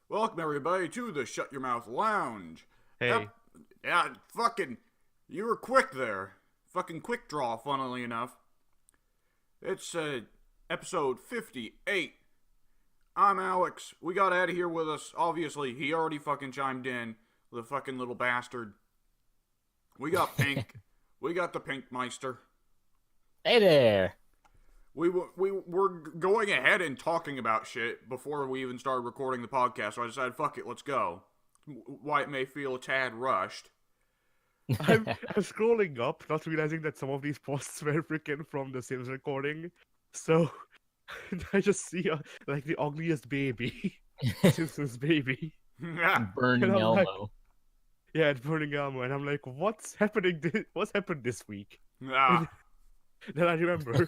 Welcome everybody to the Shut Your Mouth Lounge. Hey, Yeah, fucking, you were quick there. Fucking quick draw, funnily enough. It's episode 58. I'm Alex. We got Eddie here with us. Obviously, he already fucking chimed in. The fucking little bastard. We got Pink. We got the Pink Meister. Hey there! We were going ahead and talking about shit before we even started recording the podcast, so I decided, fuck it, let's go. Why it may feel a tad rushed. I'm scrolling up, not realizing that some of these posts were freaking from the Sims recording. So I just see like the ugliest baby, Simpsons baby. Burning And I'm like, Elmo. yeah, it's burning Elmo, and I'm like, what's happening? What's happened this week? Ah. Then I remember.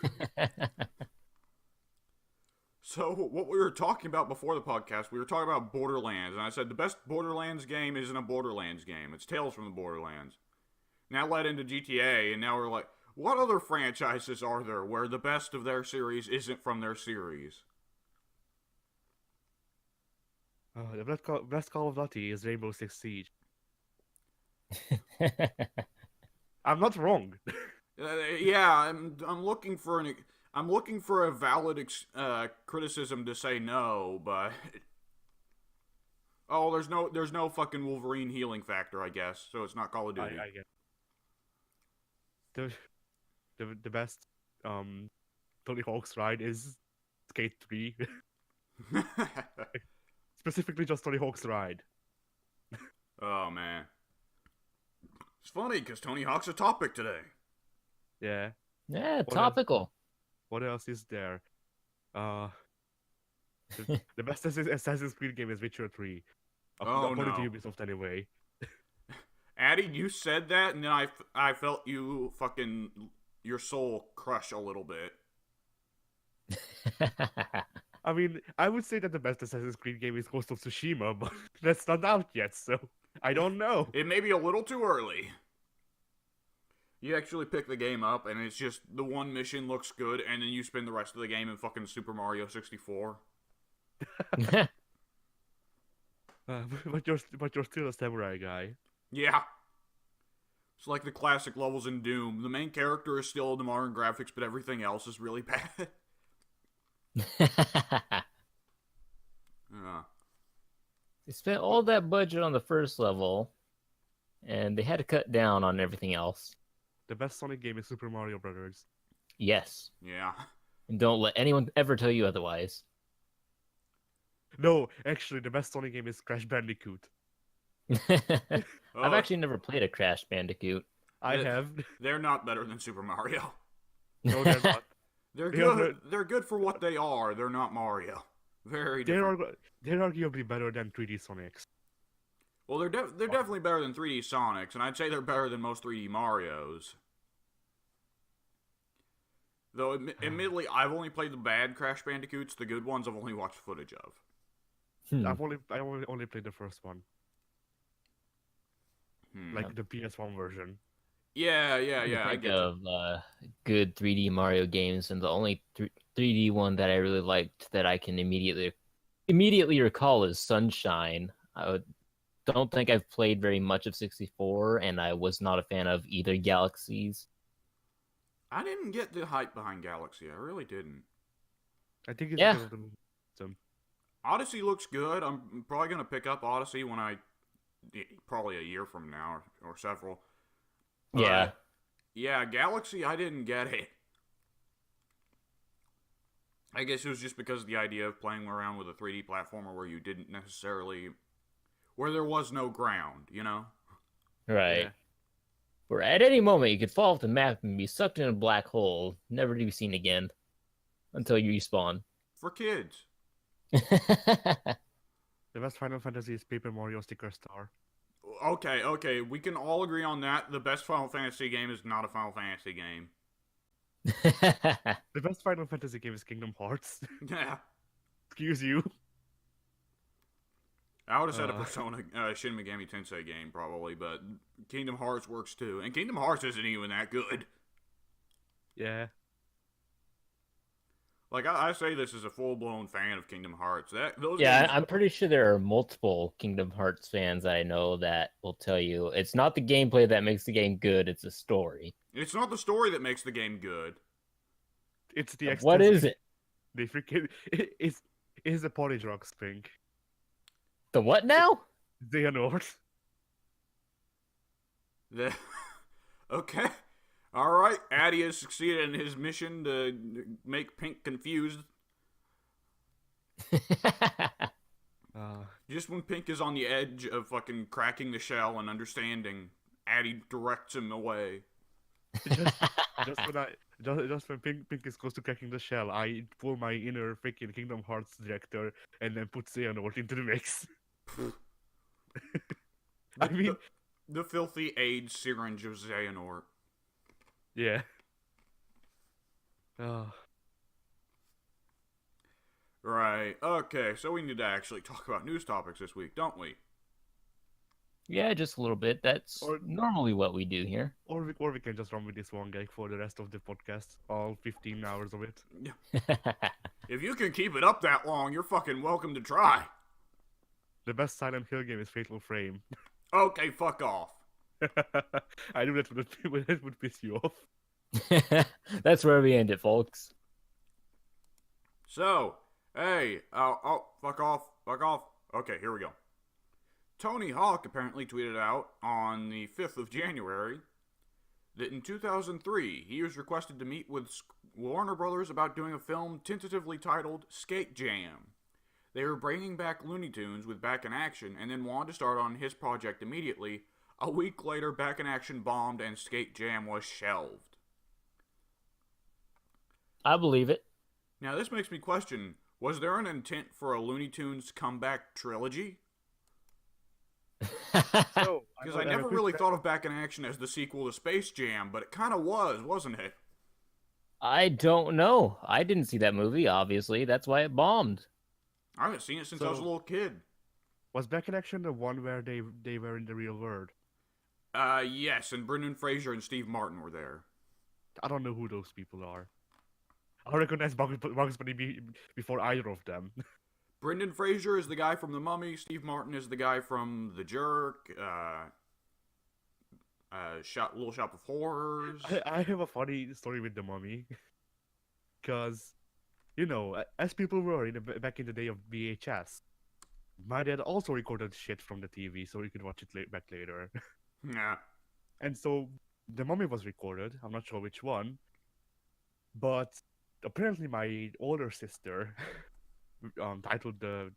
So, what we were talking about before the podcast, we were talking about Borderlands, and I said the best Borderlands game isn't a Borderlands game, it's Tales from the Borderlands. Now led into GTA, and now we're like, what other franchises are there where the best of their series isn't from their series? The best Call of Duty is Rainbow Six Siege. I'm not wrong. Yeah, I'm looking for a valid criticism to say no, but oh, there's no fucking Wolverine healing factor, I guess, so it's not Call of Duty. I get the best Tony Hawk's ride is Skate 3. Specifically just Tony Hawk's ride. Oh man, it's funny because Tony Hawk's a topic today. Yeah. Yeah, What topical. What else is there? The best Assassin's Creed game is Witcher 3. Oh, According no. to Ubisoft anyway. Addie, you said that, and then I felt you fucking your soul crush a little bit. I mean, I would say that the best Assassin's Creed game is Ghost of Tsushima, but that's not out yet, so I don't know. It may be a little too early. You actually pick the game up, and it's just the one mission looks good, and then you spend the rest of the game in fucking Super Mario 64. But you're still a samurai guy. Yeah. It's like the classic levels in Doom. The main character is still in the modern graphics, but everything else is really bad. They spent all that budget on the first level, and they had to cut down on everything else. The best Sonic game is Super Mario Brothers. Yes. Yeah. And don't let anyone ever tell you otherwise. No, actually, the best Sonic game is Crash Bandicoot. I've Oh, actually never played a Crash Bandicoot. I Yeah. have. They're not better than Super Mario. No, they're not. They're They are good. They're good for what they are. They're not Mario. Very different. They're arguably better than 3D Sonics. Well, they're definitely better than 3D Sonics, and I'd say they're better than most 3D Marios. Though, admittedly, I've only played the bad Crash Bandicoots. The good ones I've only watched footage of. I only played the first one, like the PS1 version. Yeah. I Think get you. of good 3D Mario games, and the only 3D one that I really liked that I can immediately recall is Sunshine. Don't think I've played very much of 64, and I was not a fan of either Galaxies. I didn't get the hype behind Galaxy. I really didn't. I think it's Yeah. because of the Odyssey looks good. I'm probably gonna pick up Odyssey when probably a year from now or several. Yeah. Yeah, Galaxy, I didn't get it. I guess it was just because of the idea of playing around with a 3D platformer where you didn't necessarily... where there was no ground, you know? Right. Yeah. Where at any moment you could fall off the map and be sucked in a black hole, never to be seen again until you respawn. For kids. the best Final Fantasy is Paper Mario Sticker Star. Okay, we can all agree on that. The best Final Fantasy game is not a Final Fantasy game. The best Final Fantasy game is Kingdom Hearts. Yeah. Excuse you. I would have said a Persona Shin Megami Tensei game, probably, but Kingdom Hearts works too. And Kingdom Hearts isn't even that good. Yeah. Like, I say this as a full-blown fan of Kingdom Hearts. Those Yeah, games, I'm pretty sure there are multiple Kingdom Hearts fans I know that will tell you it's not the gameplay that makes the game good, it's the story. it's not the story that makes the game good. It's the What is it? They freaking is the porridge rocks pink. The what now? Xehanort. The... Okay. All right. Addy has succeeded in his mission to make Pink confused. Just when Pink is on the edge of fucking cracking the shell and understanding, Addy directs him away. Just when Pink is close to cracking the shell, I pull my inner freaking Kingdom Hearts director and then put Xehanort into the mix. I mean, the filthy AIDS syringe of Xehanort. Yeah. Oh. Right. Okay, so we need to actually talk about news topics this week, don't we? Yeah, just a little bit. That's normally what we do here. Or we can just run with this one gag for the rest of the podcast, all 15 hours of it. If you can keep it up that long, you're fucking welcome to try. The best Silent Hill game is Fatal Frame. Okay, fuck off. I knew that would piss you off. That's where we end it, folks. So, hey, fuck off. Okay, here we go. Tony Hawk apparently tweeted out on the 5th of January that in 2003 he was requested to meet with Warner Brothers about doing a film tentatively titled Skate Jam. They were bringing back Looney Tunes with Back in Action and then wanted to start on his project immediately. A week later, Back in Action bombed and Skate Jam was shelved. I believe it. Now, this makes me question, was there an intent for a Looney Tunes comeback trilogy? Because I never really thought of Back in Action as the sequel to Space Jam, but it kind of was, wasn't it? I don't know. I didn't see that movie, obviously. That's why it bombed. I haven't seen it since I was a little kid. Was Back in Action the one where they were in the real world? Yes, and Brendan Fraser and Steve Martin were there. I don't know who those people are. I recognize Bugs Bunny before either of them. Brendan Fraser is the guy from The Mummy. Steve Martin is the guy from The Jerk. Little Shop of Horrors. I have a funny story with The Mummy. Because, you know, as people were back in the day of VHS, my dad also recorded shit from the TV so we could watch it back later. Yeah. And so The Mummy was recorded. I'm not sure which one. But apparently my older sister titled the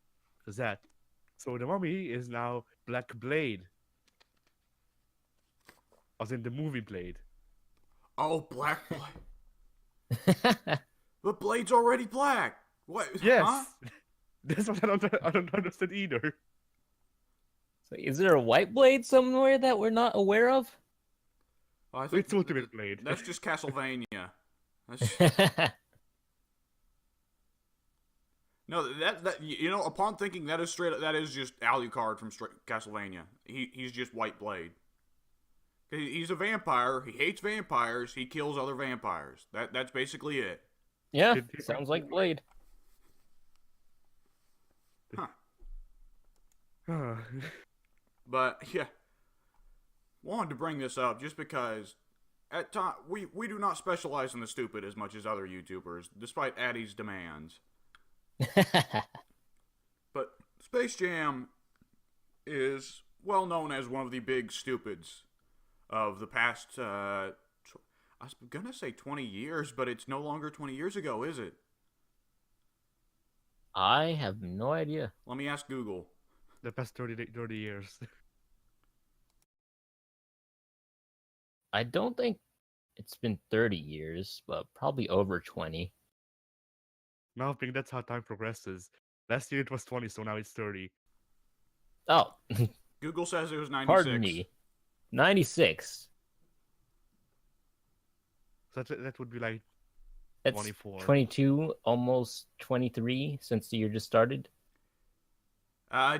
Zet. So The Mummy is now Black Blade. As in the movie Blade. Oh, Black Blade. But Blade's already black. What? Yes. Huh? That's what I don't understand either. So is there a white blade somewhere that we're not aware of? Well, I think It's Ultimate Blade. That's just Castlevania. No, that you know, upon thinking that is just Alucard from Castlevania. He's just White Blade. He's a vampire. He hates vampires. He kills other vampires. That's basically it. Yeah, sounds like Blade. Huh. But yeah, wanted to bring this up just because at time we do not specialize in the stupid as much as other YouTubers, despite Addy's demands. But Space Jam is well known as one of the big stupids of the past, I was gonna say 20 years, but it's no longer 20 years ago, is it? I have no idea. Let me ask Google. The past 30 years. I don't think it's been 30 years, but probably over 20. Now I think that's how time progresses. Last year it was 20, so now it's 30. Oh, Google says it was 96. pardon me. 96. So that would be like That's 24. 22, almost 23 since the year just started.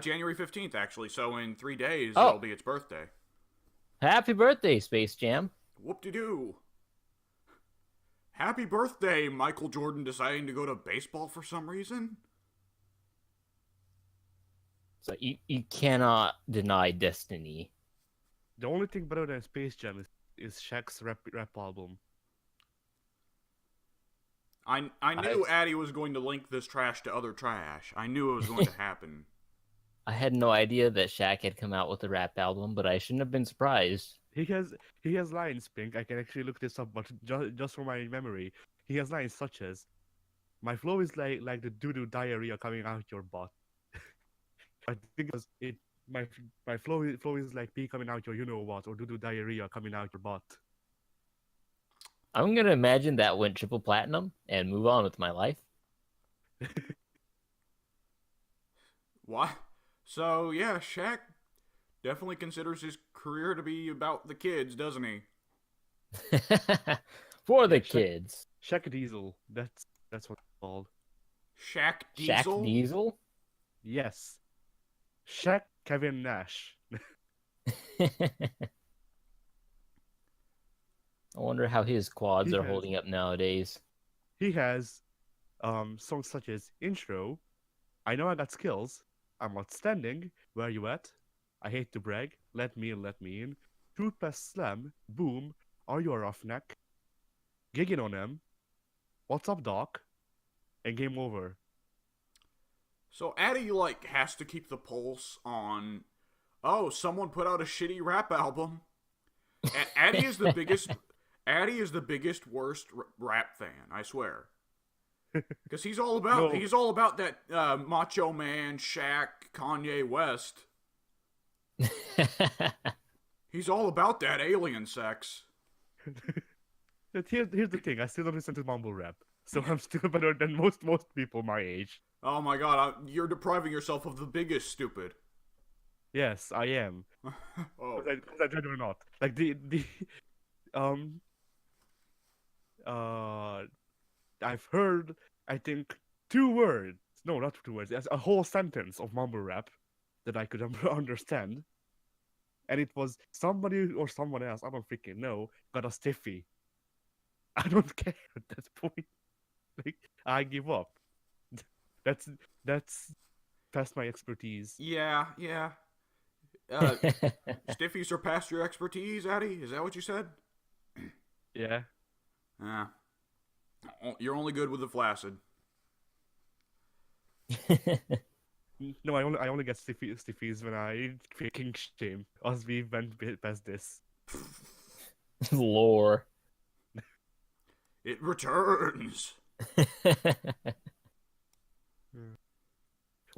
January 15th, actually. So in 3 days, Oh. it'll be its birthday. Happy birthday, Space Jam. Whoop-de-doo. Happy birthday, Michael Jordan deciding to go to baseball for some reason? So you cannot deny destiny. The only thing better than Space Jam is Shaq's rap album. I knew Addy was going to link this trash to other trash. I knew it was going to happen. I had no idea that Shaq had come out with a rap album, but I shouldn't have been surprised. He has lines, Pink. I can actually look this up, but just from my memory, he has lines such as, "My flow is like the doo-doo diarrhea coming out your butt." I think it my flow is like pee coming out your you know what, or doo-doo diarrhea coming out your butt. I'm gonna imagine that went triple platinum and move on with my life. What? So, yeah, Shaq definitely considers his career to be about the kids, doesn't he? For the kids. Shaq Diesel. That's what it's called. Shaq Diesel? Shaq Diesel? Yes. Shaq Kevin Nash. I wonder how his quads He are has- holding up nowadays. He has songs such as Intro, I Know I Got Skills, I'm Outstanding, Where You At, I Hate to Brag, Let Me In, Toothpaste Slam, Boom, Are You a Roughneck, Gigging on Them, What's Up Doc, and Game Over. So Addy, like, has to keep the pulse on, oh, someone put out a shitty rap album. Addy is the biggest worst rap fan, I swear. Because he's all about that Macho Man, Shaq, Kanye West. He's all about that alien sex. But here's the thing, I still don't listen to mumble rap, so I'm still better than most people my age. Oh my god, you're depriving yourself of the biggest stupid. Yes, I am. Oh. Because I tried or not. Like I've heard, I think, 2 words. No, not 2 words. It's a whole sentence of mumble rap that I could understand. And it was somebody or someone else, I don't freaking know, got a stiffy. I don't care at that point. Like, I give up. That's past my expertise. Yeah. Stiffies surpassed your expertise, Addy? Is that what you said? Yeah. You're only good with the flaccid. No, I only get stiffies when I king shame. As we went past this. Lore. It returns.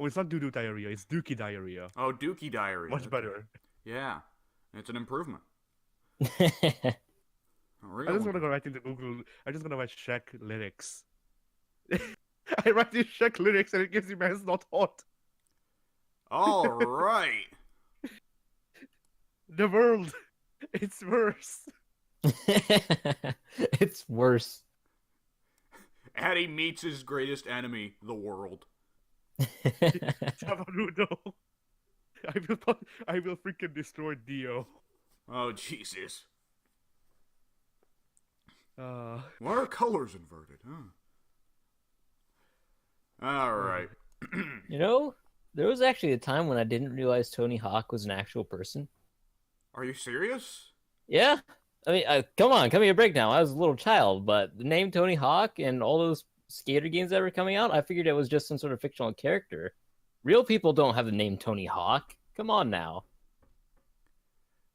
Oh, it's not doo-doo diarrhea, it's dookie diarrhea. Oh, Dookie Diary. Much better. Yeah, it's an improvement. I Real just want to go right into Google. I just gonna write Shaq lyrics. I write these Shaq lyrics and it gives me man's not hot. All right. The world, it's worse. It's worse. Addy meets his greatest enemy, the world. Tabarudo. I will freaking destroy Dio. Oh, Jesus. Uh, Why are colors inverted, huh? All right. You know, there was actually a time when I didn't realize Tony Hawk was an actual person. Are you serious? Yeah. I mean, come on, give me a break now. I was a little child, but the name Tony Hawk and all those skater games that were coming out, I figured it was just some sort of fictional character. Real people don't have the name Tony Hawk. Come on now.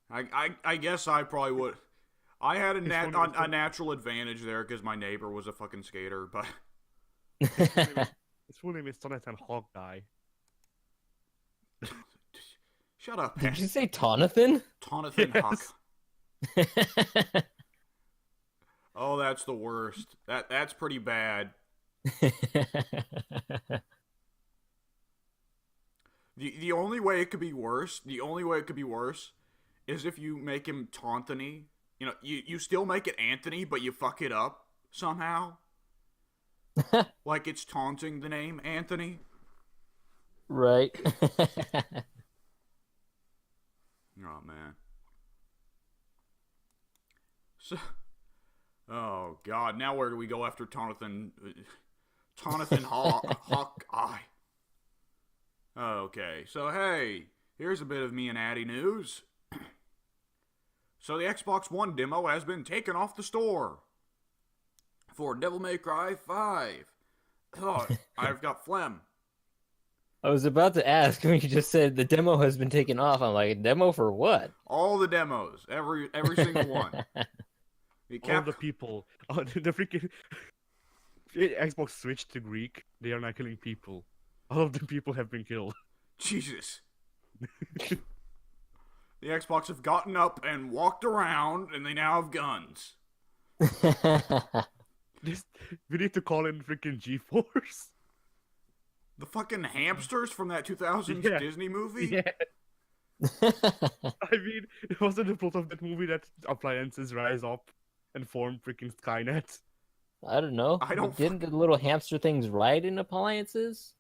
I guess I probably would. I had a His natural advantage there because my neighbor was a fucking skater, but his full name is Jonathan Hawkeye. shut up. Did you say Tonathan? Tonathan Yes. Huck. Oh, that's the worst. That's pretty bad. The only way it could be worse, is if you make him Taunthony. You know, you still make it Anthony, but you fuck it up somehow. Like it's taunting the name Anthony. Right. Oh man. So, oh God, now where do we go after Tonathan Hawkeye? Okay, so hey, here's a bit of me and Addy news. So the Xbox One demo has been taken off the store for Devil May Cry 5. Oh, I've got phlegm. I was about to ask when you just said the demo has been taken off. I'm like, demo for what? All the demos, every single one. All the people, the freaking Xbox switched to Greek. They are now killing people. All of the people have been killed. Jesus. The Xbox have gotten up and walked around, and they now have guns. We need to call in freaking G-Force. The fucking hamsters from that 2000s Yeah. Disney movie? Yeah. I mean, it wasn't the plot of that movie that appliances rise up and form freaking Skynet. I don't know. I don't Didn't the little hamster things ride in appliances?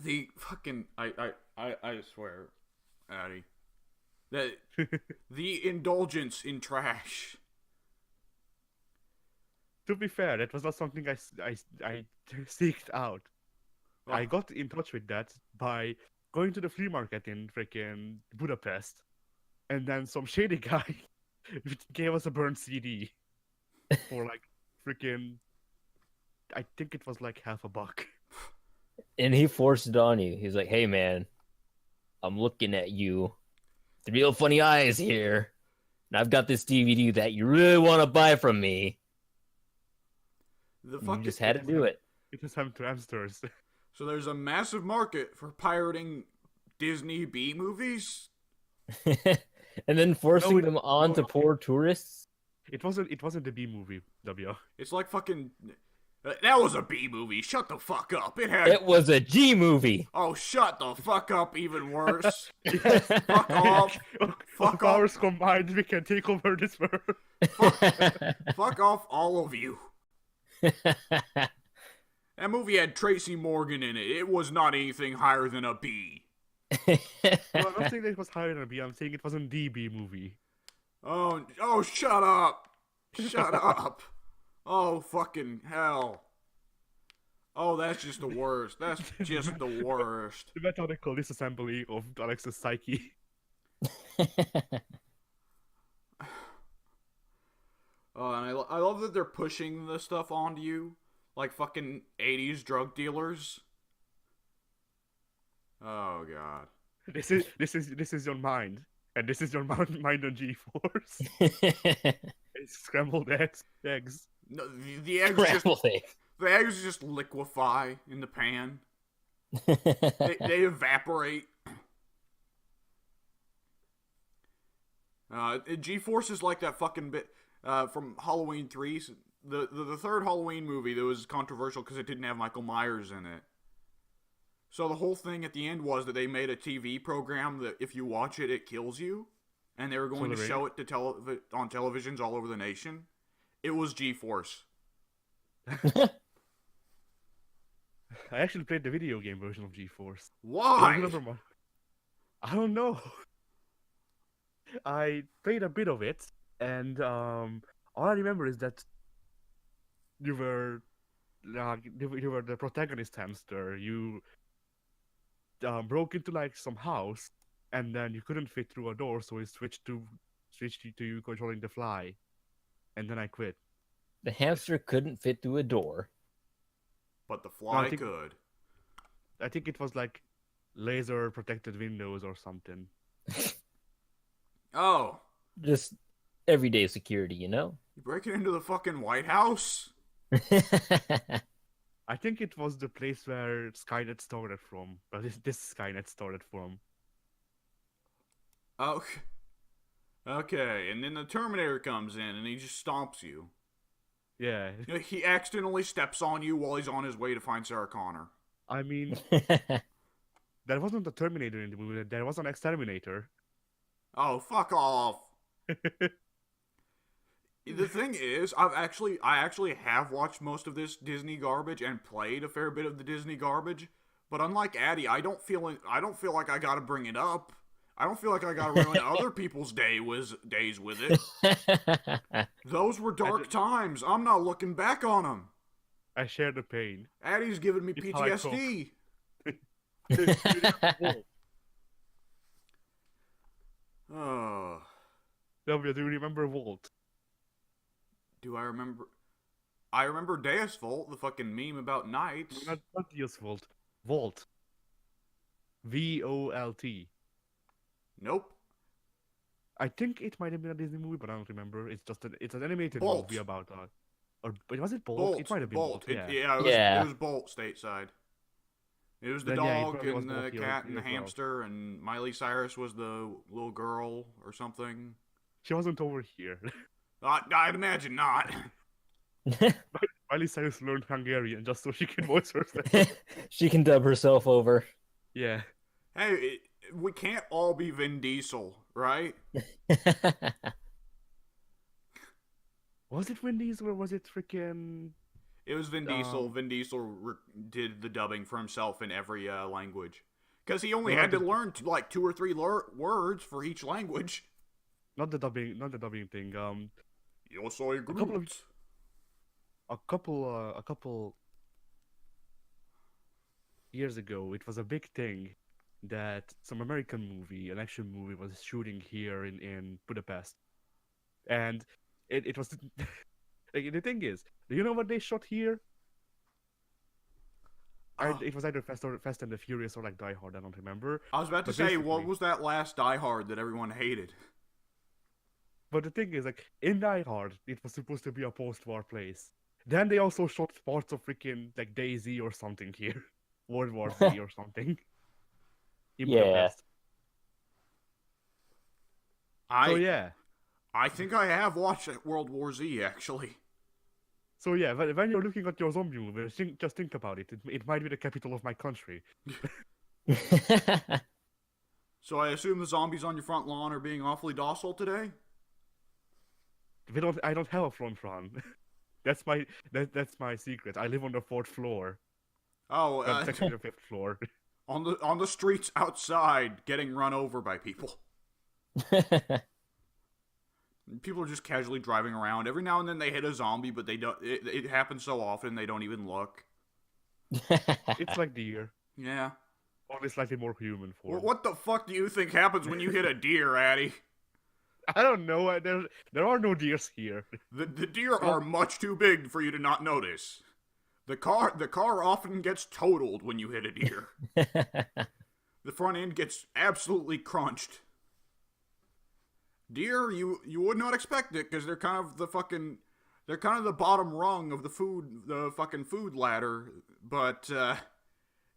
The fucking I swear, Addy, that the indulgence in trash. To be fair, that was not something I seeked out. Oh. I got in touch with that by going to the flea market in freaking Budapest, and then some shady guy gave us a burned CD for like freaking, I think it was like $50. And he forced it on you. He's like, hey, man, I'm looking at you. The real funny eyes here. And I've got this DVD that you really want to buy from me. The And fuck you just had to do it. It was some hamsters. So there's a massive market for pirating Disney B movies. And then forcing No, them on to poor tourists. It wasn't the B movie, W. It's like fucking. That was a B movie. Shut the fuck up. It had. It was a G movie. Oh, shut the fuck up. Even worse. Fuck off. Fuck Of ours off. combined, we can take over this world. Fuck off, all of you. That movie had Tracy Morgan in it. It was not anything higher than a B. Well, I'm not saying that it was higher than a B. I'm saying it wasn't the B movie. Oh, shut up. Shut up. Oh, fucking hell. Oh, that's just the worst. That's just the worst. The methodical disassembly of Alex's psyche. And I love that they're pushing the stuff onto you like fucking 80s drug dealers. Oh, God. This is your mind, and this is your mind on G-Force. It's scrambled eggs. No, the eggs Scrambled eggs. the eggs just liquefy in the pan. They evaporate. G-Force is like that fucking bit from Halloween 3. The third Halloween movie that was controversial because it didn't have Michael Myers in it. So the whole thing at the end was that they made a TV program that if you watch it, it kills you. And they were going to show it to on televisions all over the nation. It was G-Force. I actually played the video game version of G-Force. Why? I don't know. I played a bit of it, and all I remember is that you were the protagonist hamster. You broke into like some house, and then you couldn't fit through a door, so we switched to you controlling the fly, and then I quit. The hamster couldn't fit through a door. But the fly think- could. I think it was like laser protected windows or something. Oh, Just everyday security, you know? you breaking into the fucking White House? I think it was the place where Skynet started from. But this Skynet started from. Oh, okay. And then the Terminator comes in and he just stomps you. Yeah, He accidentally steps on you while he's on his way to find Sarah Connor. I mean, there wasn't a Terminator in the movie. There was an exterminator. Oh, fuck off. The thing is, I actually have watched most of this Disney garbage and played a fair bit of the Disney garbage. But unlike Addy, I don't feel like I gotta bring it up. I don't feel like I gotta ruin other people's days with it. Those were dark times. I'm not looking back on them. I share the pain. Addie's giving me It's how I PTSD. Oh, W, do you remember Volt? do I remember? I remember Deus Volt, the fucking meme about knights. Not Deus Volt. Volt. V-O-L-T. Nope. I think it might have been a Disney movie, but I don't remember. It's an animated Bolt. movie about or was it Bolt? Bolt. It might have been Bolt. Bolt. It was Bolt stateside. It was the Then, yeah, it dog probably was and the Bolt here cat and the as well. hamster, and Miley Cyrus was the little girl or something. She wasn't over here. I'd imagine not. Miley Cyrus learned Hungarian just so she can voice herself. She can dub herself over. Yeah. Hey, we can't all be Vin Diesel, right? Was it Vin Diesel or was it freaking... It was Vin Diesel. Vin Diesel did the dubbing for himself in every language. Because he only had to learn like 2 or 3 words for each language. Not the dubbing thing. Yo soy Groot. A couple years ago, it was a big thing that some American movie, an action movie, was shooting here in Budapest, and it was like, the thing is, do you know what they shot here? It was either Fast and the Furious or like Die Hard. I don't remember. I was about to say, what was that last Die Hard that everyone hated? But the thing is, like in Die Hard, it was supposed to be a post-war place. Then they also shot parts of freaking like DayZ or something here, World War Z or something. Yeah. I think I have watched World War Z actually. So yeah, when you're looking at your zombie movie, just think about it. It might be the capital of my country. So I assume the zombies on your front lawn are being awfully docile today? I don't have a front lawn. That's my secret. I live on the 4th floor. Oh, That's actually the 5th floor. on the streets outside, getting run over by people. People are just casually driving around. Every now and then they hit a zombie, but they don't. It happens so often they don't even look. It's like deer. Yeah. Only slightly more human form. What the fuck do you think happens when you hit a deer, Addy? I don't know. There are no deers here. The deer are much too big for you to not notice. The car often gets totaled when you hit a deer. The front end gets absolutely crunched. Deer, you would not expect it because they're kind of the bottom rung of the fucking food ladder. But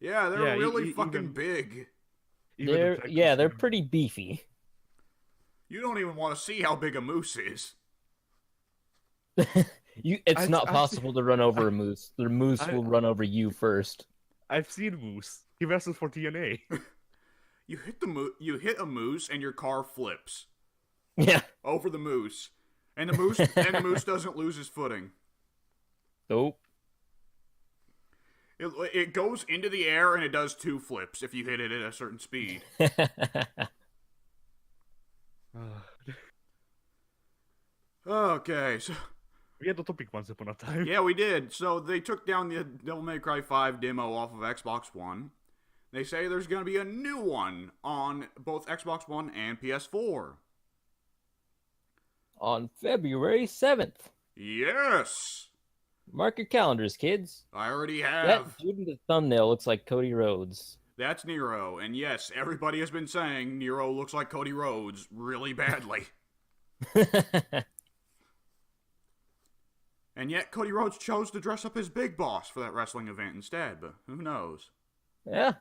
yeah, they're really fucking big. They're pretty beefy. You don't even want to see how big a moose is. It's not possible to run over a moose. The moose will run over you first. I've seen Moose. He wrestles for TNA. You hit a moose and your car flips. Yeah. Over the moose. And the moose doesn't lose his footing. Nope. It goes into the air and it does 2 flips if you hit it at a certain speed. Okay, so we had the topic once upon a time. Yeah, we did. So they took down the Devil May Cry 5 demo off of Xbox One. They say there's going to be a new one on both Xbox One and PS4. On February 7th. Yes! Mark your calendars, kids. I already have. That dude in the thumbnail looks like Cody Rhodes. That's Nero, and yes, everybody has been saying Nero looks like Cody Rhodes really badly. And yet Cody Rhodes chose to dress up as Big Boss for that wrestling event instead, but who knows? Yeah.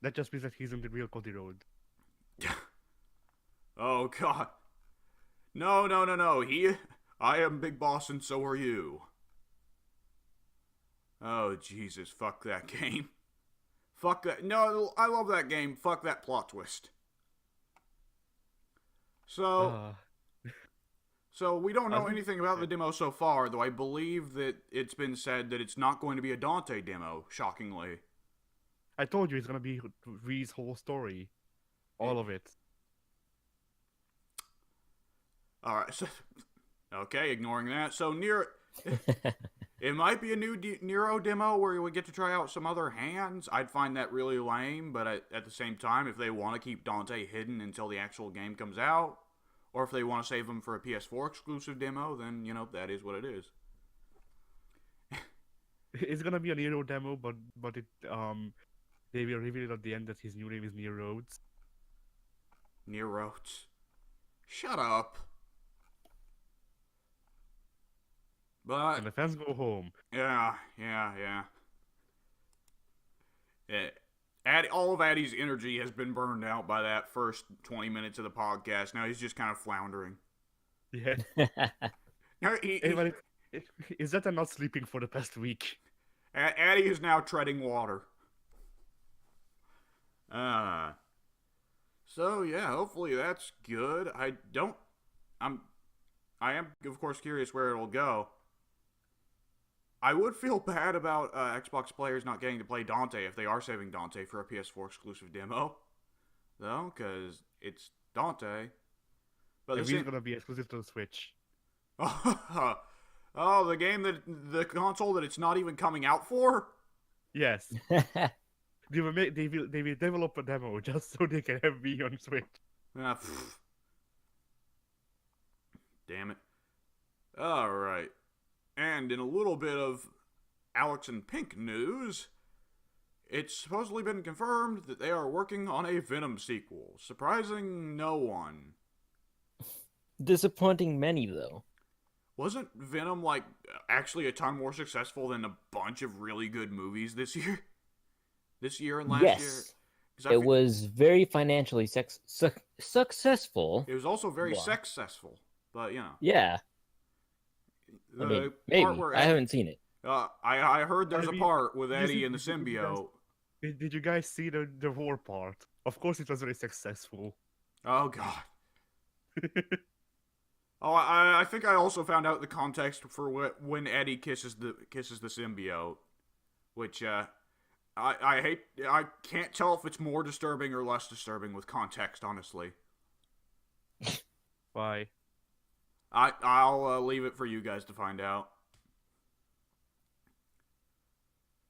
That just means that he's in the real Cody Rhodes. Oh, God. No. I am Big Boss and so are you. Oh, Jesus, fuck that game. Fuck that. No, I love that game. Fuck that plot twist. So we don't know anything about the demo so far, though I believe that it's been said that it's not going to be a Dante demo, shockingly. I told you it's gonna be V's whole story. All of it. All right. So, okay, ignoring that. So it might be a new Nero demo where we get to try out some other hands. I'd find that really lame, but at the same time, if they want to keep Dante hidden until the actual game comes out, or if they want to save him for a PS4 exclusive demo, then, that is what it is. It's gonna be a Nero demo, but it they will reveal at the end that his new name is Nero Rhodes. Nero Rhodes. Shut up. But And the fans go home. yeah. All of Addy's energy has been burned out by that first 20 minutes of the podcast. Now he's just kind of floundering. Yeah. Now, Is that I'm not sleeping for the past week? Addy is now treading water. So yeah, hopefully that's good. I am of course curious where it'll go. I would feel bad about Xbox players not getting to play Dante if they are saving Dante for a PS4 exclusive demo, though, because it's Dante. But It's gonna be exclusive to the Switch. Oh, the console that it's not even coming out for? Yes. They will develop a demo just so they can have me on Switch. Damn it. Alright. And in a little bit of Alex and Pink news, it's supposedly been confirmed that they are working on a Venom sequel, surprising no one. Disappointing many, though. Wasn't Venom, actually a ton more successful than a bunch of really good movies this year? This year and last year? Yes. It was very financially successful. It was also very successful, but, Yeah. I mean, maybe. I haven't seen it. I heard there's a part with Eddie and the symbiote. Did you guys see the war part? Of course it was very successful. Oh, God. Oh, I think I also found out the context for when Eddie kisses the symbiote, which I can't tell if it's more disturbing or less disturbing with context, honestly. Why? I'll leave it for you guys to find out.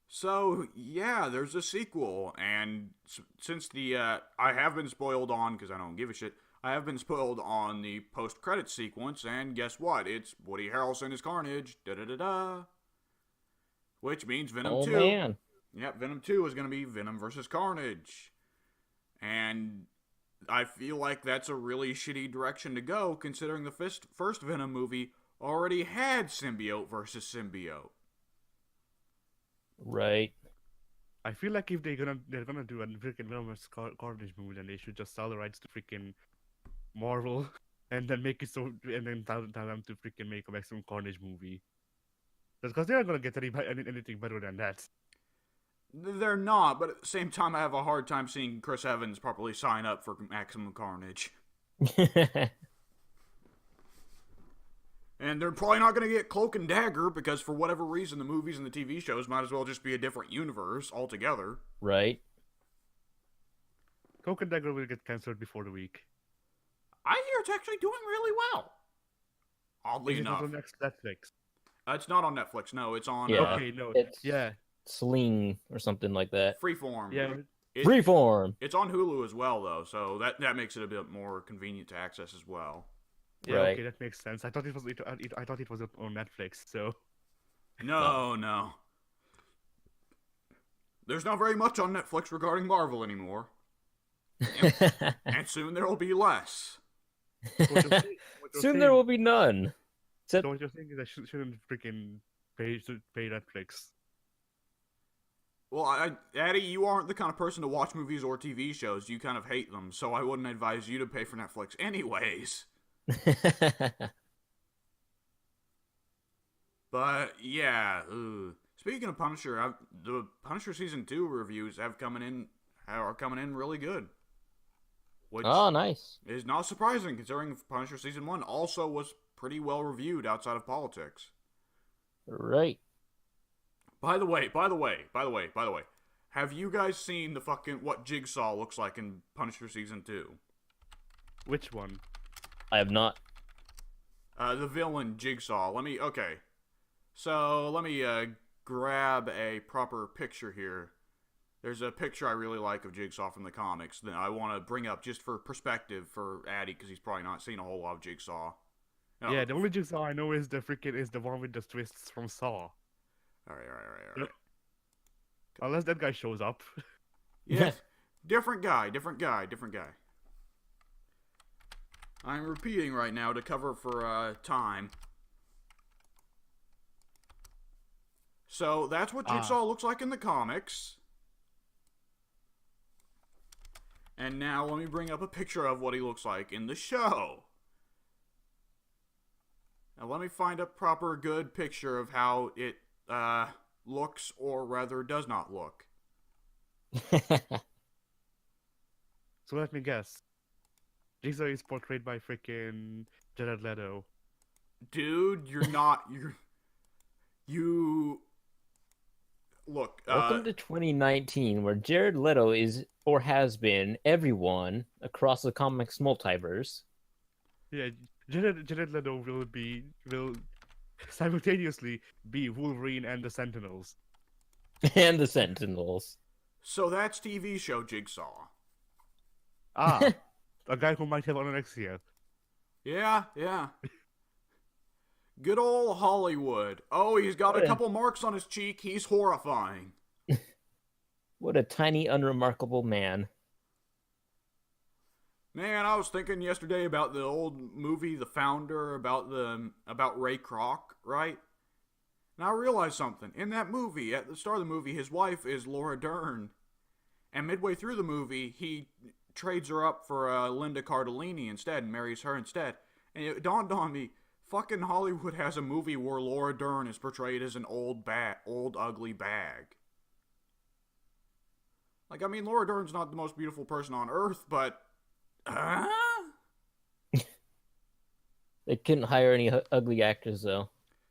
So, yeah, there's a sequel, and since I have been spoiled on, because I don't give a shit, I have been spoiled on the post-credits sequence, and guess what? It's Woody Harrelson as Carnage, da-da-da-da, which means Venom 2. Oh, man. Yep, Venom 2 is going to be Venom versus Carnage. And I feel like that's a really shitty direction to go, considering the first Venom movie already had symbiote versus symbiote. Right. I feel like if they're gonna do a freaking Venom vs. Carnage movie, then they should just sell the rights to freaking Marvel, and then make it so, and then tell them to freaking make a Maximum Carnage movie. Because they're not gonna get anything better than that. They're not, but at the same time, I have a hard time seeing Chris Evans properly sign up for Maximum Carnage. And they're probably not going to get Cloak and Dagger because for whatever reason, the movies and the TV shows might as well just be a different universe altogether. Right. Cloak and Dagger will get cancelled before the week. I hear it's actually doing really well. Oddly enough. It's on Netflix. It's not on Netflix, no. It's on... Yeah. Okay, no. It's yeah. Sling or something like that. Freeform. Yeah. Freeform. It's on Hulu as well, though, so that makes it a bit more convenient to access as well. Yeah, Right. okay, that makes sense. I thought it was on Netflix, so... No. There's not very much on Netflix regarding Marvel anymore. And soon there will be less. Soon there will be none. So what you're saying is I shouldn't freaking pay Netflix. Well, Addy, you aren't the kind of person to watch movies or TV shows. You kind of hate them, so I wouldn't advise you to pay for Netflix anyways. But, yeah. Speaking of Punisher, the Punisher Season 2 reviews are coming in really good. Which nice. is not surprising, considering Punisher Season 1 also was pretty well reviewed outside of politics. Right. By the way, Have you guys seen the fucking what Jigsaw looks like in Punisher Season 2? Which one? I have not. The villain Jigsaw. Okay. So, let me, grab a proper picture here. There's a picture I really like of Jigsaw from the comics that I want to bring up just for perspective for Addy, because he's probably not seen a whole lot of Jigsaw. No. Yeah, the only Jigsaw I know is the one with the twists from Saw. Alright. Unless that guy shows up. Yeah, different guy. I'm repeating right now to cover for, time. So, that's what Jigsaw looks like in the comics. And now let me bring up a picture of what he looks like in the show. Now let me find a proper good picture of how it looks, or rather does not look. So let me guess. Jigsaw is portrayed by freaking Jared Leto. Dude, you're not. You. Look. Welcome to 2019, where Jared Leto is, or has been, everyone across the comics multiverse. Yeah, Jared Leto will simultaneously be Wolverine and the Sentinels. And the Sentinels. So that's TV show Jigsaw. A guy who might have anorexia. Yeah. Good old Hollywood. Oh, he's got a couple marks on his cheek. He's horrifying. What a tiny, unremarkable man. Man, I was thinking yesterday about the old movie The Founder, about Ray Kroc, right? And I realized something. In that movie, at the start of the movie, his wife is Laura Dern. And midway through the movie, he trades her up for Linda Cardellini instead and marries her instead. And it dawned on me, fucking Hollywood has a movie where Laura Dern is portrayed as an old ugly bag. Like, I mean, Laura Dern's not the most beautiful person on earth, but... They couldn't hire any ugly actors, though.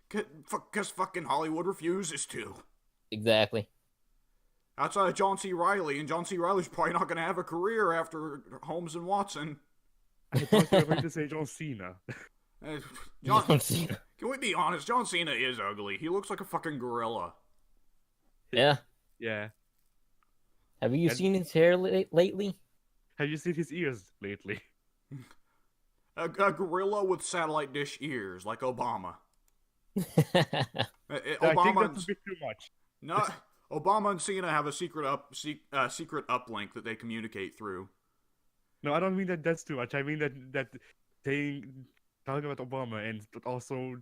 Because fucking Hollywood refuses to. Exactly. Outside of John C. Reilly, and John C. Reilly's probably not going to have a career after Holmes and Watson. I thought you were going to say John Cena. John Cena. Can we be honest? John Cena is ugly. He looks like a fucking gorilla. Yeah. Yeah. Have you seen his hair lately? Have you seen his ears lately? A gorilla with satellite dish ears, like Obama. I think that's a bit too much. No, Obama and Cena have a secret uplink that they communicate through. No, I don't mean that's too much. I mean that talking about Obama and also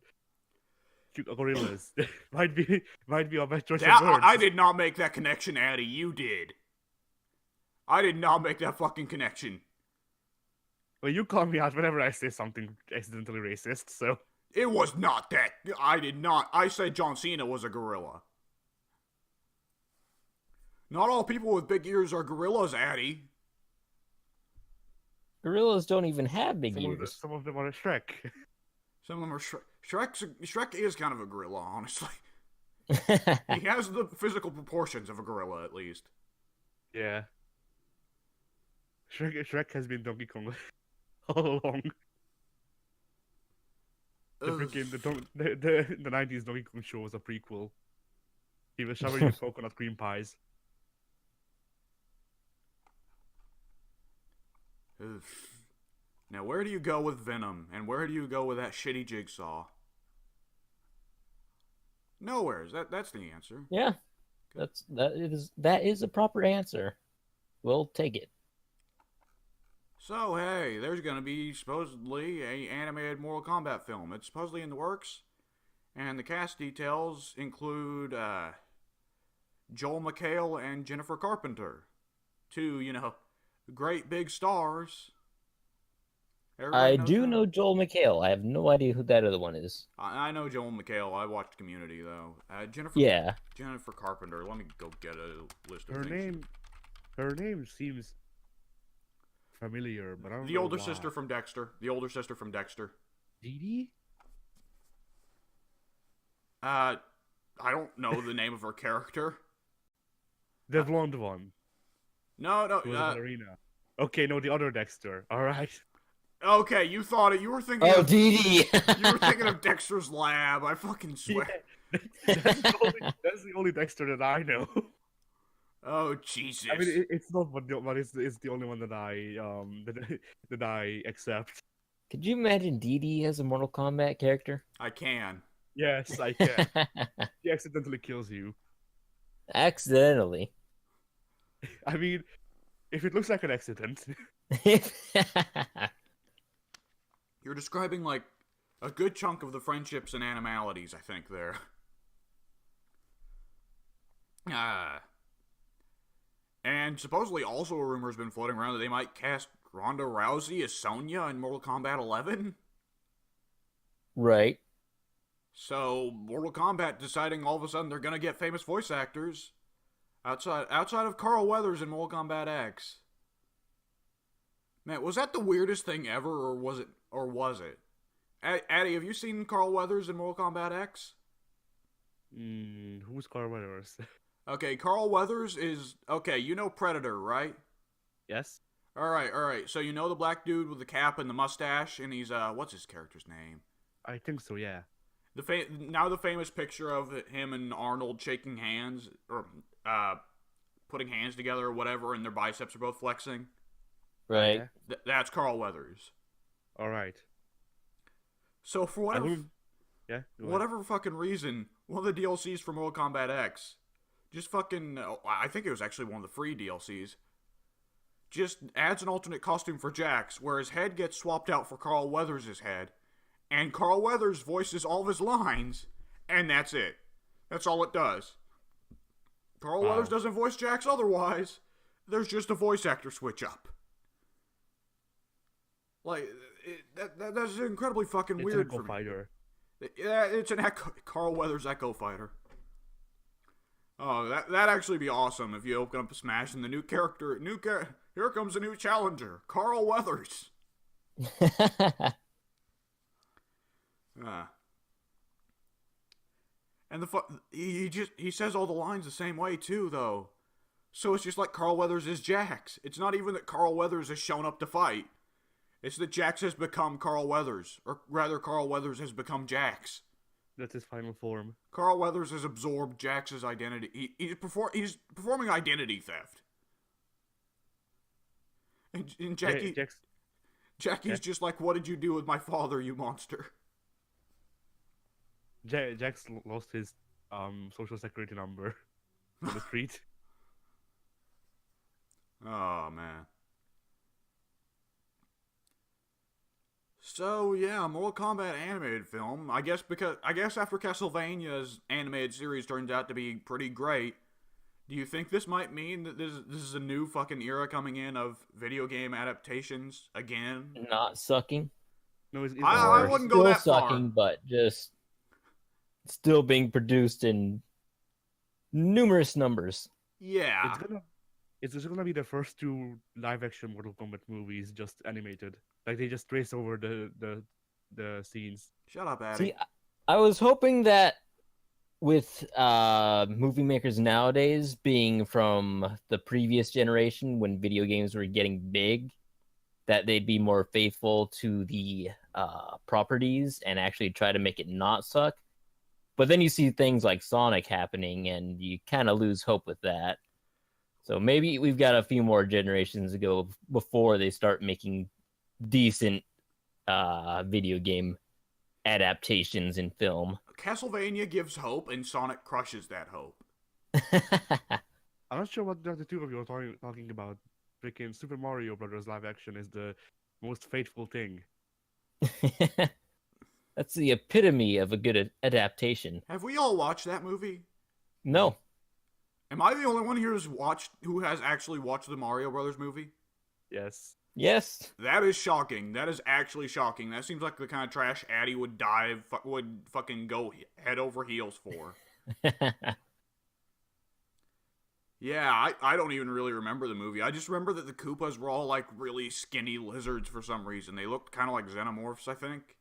gorillas might be a bad choice of words. I did not make that connection, Addy. You did. I did not make that fucking connection. Well, you call me out whenever I say something accidentally racist, so... It was not that. I did not. I said John Cena was a gorilla. Not all people with big ears are gorillas, Addy. Gorillas don't even have big ears. Some of them are a Shrek. Some of them are Shrek is kind of a gorilla, honestly. He has the physical proportions of a gorilla, at least. Yeah. Shrek has been Donkey Kong all along. The 90s Donkey Kong show was a prequel. He was showering with coconut cream pies. Now, where do you go with Venom, and where do you go with that shitty Jigsaw? Nowhere. That's the answer. Yeah, that is a proper answer. We'll take it. So, hey, there's gonna be supposedly a animated Mortal Kombat film. It's supposedly in the works, and the cast details include Joel McHale and Jennifer Carpenter. Two, great big stars. I do know Joel McHale. I have no idea who that other one is. I know Joel McHale. I watched Community, though. Jennifer Carpenter. Let me go get a list of things. Her name seems familiar, but I don't know The older why. sister from Dexter. Dee Dee? I don't know the name of her character. The blonde one. No, Who was a ballerina. Okay, no, the other Dexter. All right. Okay, you thought it. You were thinking Oh, of Dee Dee. you were thinking of Dexter's Lab. I fucking swear. That's the only Dexter that I know. Oh Jesus. I mean, it's not, but it's the only one that that I accept. Could you imagine Dee Dee as a Mortal Kombat character? I can. Yes, I can. He accidentally kills you. Accidentally. I mean, if it looks like an accident. You're describing like a good chunk of the friendships and animalities, I think, there. And supposedly also a rumor's been floating around that they might cast Ronda Rousey as Sonya in Mortal Kombat 11. Right. So, Mortal Kombat deciding all of a sudden they're gonna get famous voice actors outside of Carl Weathers in Mortal Kombat X. Man, was that the weirdest thing ever, or was it? Addy, have you seen Carl Weathers in Mortal Kombat X? Who's Carl Weathers? Okay, Carl Weathers is... Okay, you know Predator, right? Yes. Alright. So you know the black dude with the cap and the mustache, and he's, what's his character's name? I think so, yeah. Now the famous picture of him and Arnold shaking hands, or, putting hands together or whatever, and their biceps are both flexing. Right. Yeah. That's Carl Weathers. Alright. So for whatever fucking reason, one of the DLCs for Mortal Kombat X, just fucking, I think it was actually one of the free DLCs, just adds an alternate costume for Jax, where his head gets swapped out for Carl Weathers' head, and Carl Weathers voices all of his lines, and that's it. That's all it does. Carl Weathers doesn't voice Jax otherwise. There's just a voice actor switch up. Like, that's incredibly fucking weird. It's an Echo Fighter. Yeah, it's an Carl Weathers Echo Fighter. Oh, that'd actually be awesome if you open up a Smash and the new character, here comes a new challenger, Carl Weathers. And he says all the lines the same way too, though. So it's just like Carl Weathers is Jax. It's not even that Carl Weathers has shown up to fight. It's that Jax has become Carl Weathers, or rather, Carl Weathers has become Jax. That's his final form. Carl Weathers has absorbed Jax's identity. He's performing identity theft. And Jackie's just like, what did you do with my father, you monster? Jax lost his social security number on the street. Oh man. So yeah, Mortal Kombat animated film. I guess after Castlevania's animated series turns out to be pretty great, do you think this might mean that this is a new fucking era coming in of video game adaptations again? Not sucking. No, I wouldn't go that far. Still sucking, but just still being produced in numerous numbers. Yeah. It's just gonna be the first two live-action Mortal Kombat movies just animated. Like they just trace over the scenes. Shut up, Addy. See, I was hoping that with movie makers nowadays being from the previous generation when video games were getting big, that they'd be more faithful to the properties and actually try to make it not suck. But then you see things like Sonic happening and you kind of lose hope with that. So maybe we've got a few more generations to go before they start making decent video game adaptations in film. Castlevania gives hope, and Sonic crushes that hope. I'm not sure what the two of you are talking about. Freaking Super Mario Brothers live action is the most faithful thing. That's the epitome of a good adaptation. Have we all watched that movie? No. Am I the only one here who has actually watched the Mario Brothers movie? Yes. Yes. That is shocking. That is actually shocking. That seems like the kind of trash Addy would fucking go head over heels for. Yeah, I don't even really remember the movie. I just remember that the Koopas were all like really skinny lizards for some reason. They looked kind of like xenomorphs, I think.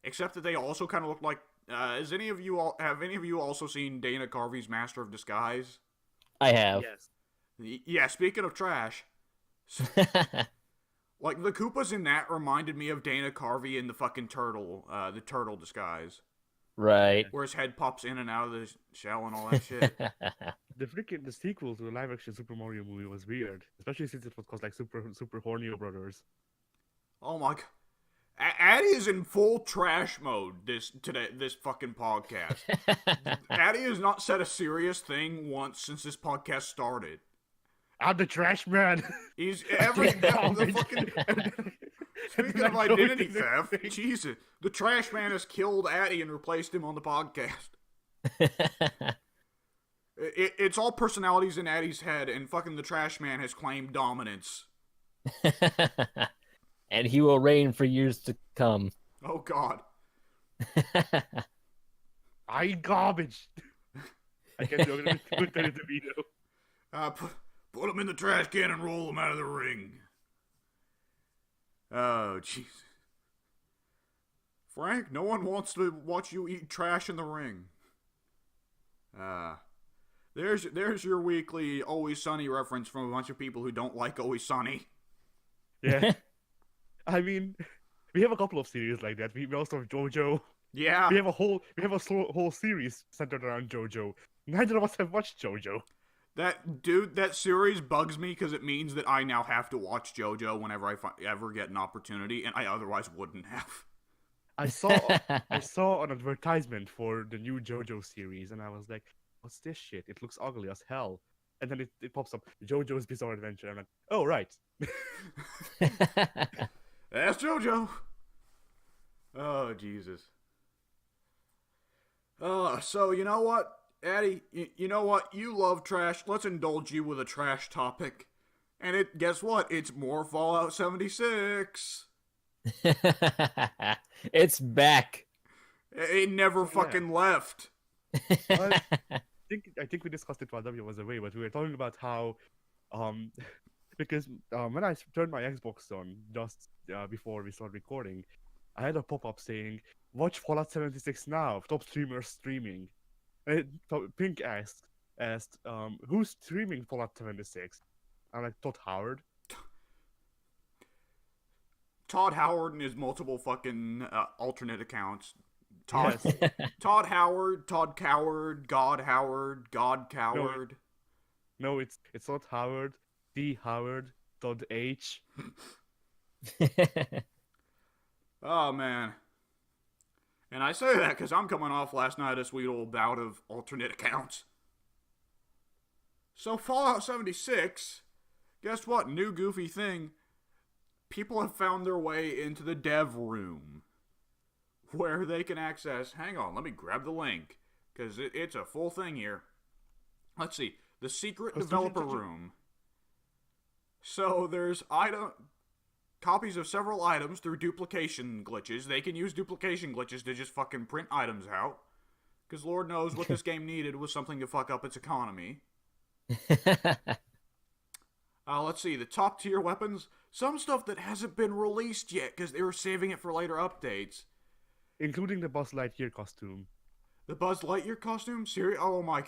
Except that they also kind of looked like... have any of you also seen Dana Carvey's Master of Disguise? I have. Yes. Yeah, speaking of trash, like the Koopas in that reminded me of Dana Carvey in the fucking the turtle disguise, Right. where his head pops in and out of the shell and all that shit. The sequel to the live action Super Mario movie was weird, especially since it was called like Super Hornio Brothers. Oh my god. Addy is in full trash mode this fucking podcast. Addy has not said a serious thing once since this podcast started. I'm the trash man. He's the fucking speaking of identity theft, Jesus, the trash man has killed Addy and replaced him on the podcast. It's all personalities in Addy's head, and fucking the trash man has claimed dominance. And he will reign for years to come. Oh god. I garbage. I can't do it. Good at the video. Put him in the trash can and roll him out of the ring. Oh, jeez. Frank, no one wants to watch you eat trash in the ring. There's your weekly Always Sunny reference from a bunch of people who don't like Always Sunny. Yeah. I mean, we have a couple of series like that. We also have JoJo. Yeah. We have a whole series centered around JoJo. Neither of us have watched JoJo. That series bugs me because it means that I now have to watch JoJo whenever I ever get an opportunity, and I otherwise wouldn't have. I saw an advertisement for the new JoJo series, and I was like, "What's this shit? It looks ugly as hell." And then it pops up, JoJo's Bizarre Adventure. I'm like, "Oh right." That's JoJo. Oh Jesus. So you know what, Addy? You know what? You love trash. Let's indulge you with a trash topic. And guess what? It's more Fallout 76. It's back. It never fucking left. I think we discussed it while W was away, but we were talking about how, because when I turned my Xbox on just before we started recording, I had a pop-up saying, "Watch Fallout 76 now. Top streamers streaming." And Pink asked, "Who's streaming Fallout 76?" I'm like, "Todd Howard." Todd Howard and his multiple fucking alternate accounts. Todd Howard, Todd Coward, God Howard, God Coward. No, it's Todd Howard, D Howard, Todd H. Oh man. And I say that because I'm coming off last night a sweet old bout of alternate accounts. So Fallout 76, guess what? New goofy thing. People have found their way into the dev room, where they can access, hang on, let me grab the link, because it's a full thing here. Let's see, the secret developer room. So there's copies of several items through duplication glitches. They can use duplication glitches to just fucking print items out, because Lord knows what this game needed was something to fuck up its economy. Let's see, the top tier weapons, some stuff that hasn't been released yet, because they were saving it for later updates. Including the Buzz Lightyear costume. The Buzz Lightyear costume? Oh my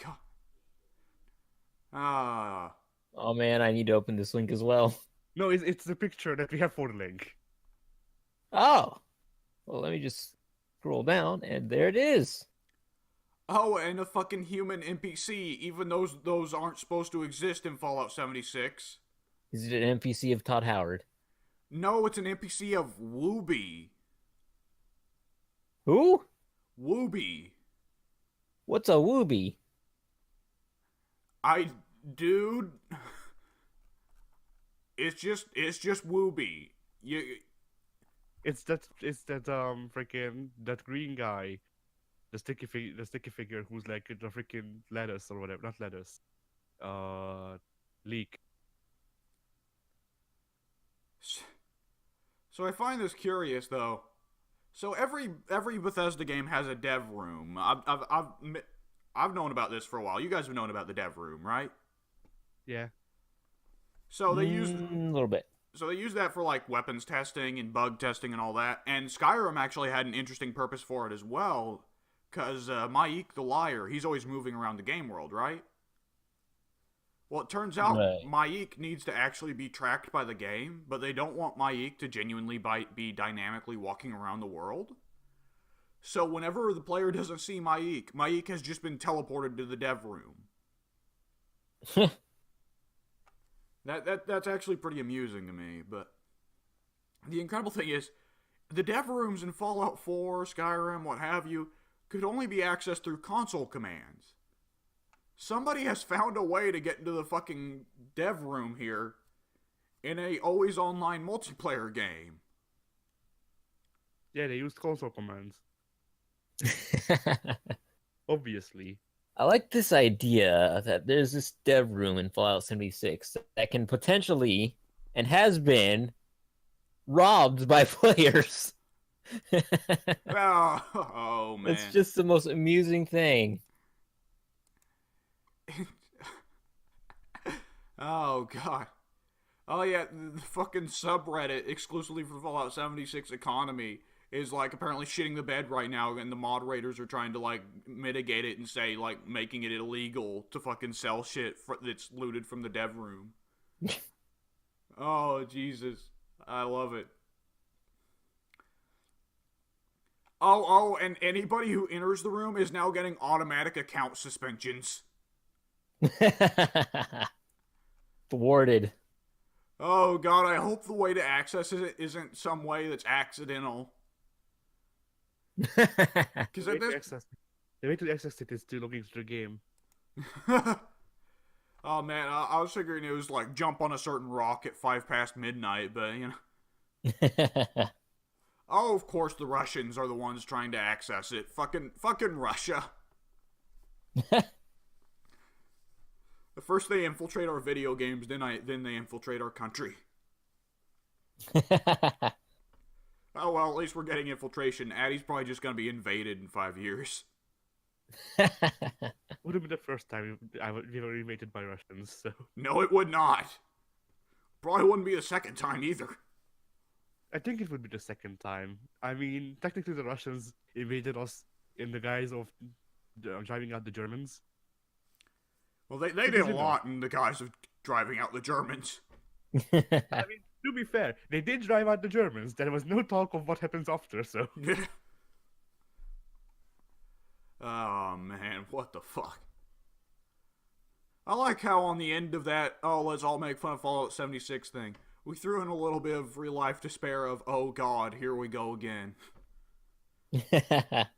god. Oh man, I need to open this link as well. No, it's the picture that we have for the link. Oh. Well, let me just scroll down, and there it is. Oh, and a fucking human NPC, even those aren't supposed to exist in Fallout 76. Is it an NPC of Todd Howard? No, it's an NPC of Wooby. Who? Wooby. What's a Wooby? Dude, it's just Wooby. It's that freaking that green guy, the sticky figure who's like the freaking lettuce or whatever, not lettuce, leek. So I find this curious though. So every Bethesda game has a dev room. I've known about this for a while. You guys have known about the dev room, right? Yeah. So they use a little bit. So they use that for like weapons testing and bug testing and all that. And Skyrim actually had an interesting purpose for it as well, because Mike the Liar, he's always moving around the game world, right? Well, it turns out Right. Maik needs to actually be tracked by the game, but they don't want Maik to genuinely be dynamically walking around the world. So whenever the player doesn't see Maik has just been teleported to the dev room. That's actually pretty amusing to me, but the incredible thing is, the dev rooms in Fallout 4, Skyrim, what have you, could only be accessed through console commands. Somebody has found a way to get into the fucking dev room here in a always online multiplayer game. Yeah, they used console commands. Obviously. I like this idea that there's this dev room in Fallout 76 that can potentially, and has been, robbed by players. Oh man. It's just the most amusing thing. Oh god. Oh yeah, the fucking subreddit exclusively for Fallout 76 economy is like apparently shitting the bed right now, and the moderators are trying to like mitigate it and say like making it illegal to fucking sell shit that's looted from the dev room. Oh Jesus, I love it. Oh, and anybody who enters the room is now getting automatic account suspensions. Thwarted. Oh god, I hope the way to access it isn't some way that's accidental. Because The way to access it is to log into the game. Oh man, I was figuring it was like jump on a certain rock at 5 past midnight, but you know. Oh, of course the Russians are the ones trying to access it. Fucking Russia. The first they infiltrate our video games, then they infiltrate our country. Oh well, at least we're getting infiltration. Addie's probably just gonna be invaded in 5 years. Would have been the first time we were invaded by Russians, so... No, it would not. Probably wouldn't be the second time either. I think it would be the second time. I mean, technically the Russians invaded us in the guise of driving out the Germans. Well, they did a lot in the guise of driving out the Germans. I mean, to be fair, they did drive out the Germans. There was no talk of what happens after, so... Oh, man, what the fuck? I like how on the end of that, oh, let's all make fun of Fallout 76 thing, we threw in a little bit of real-life despair of, oh god, here we go again.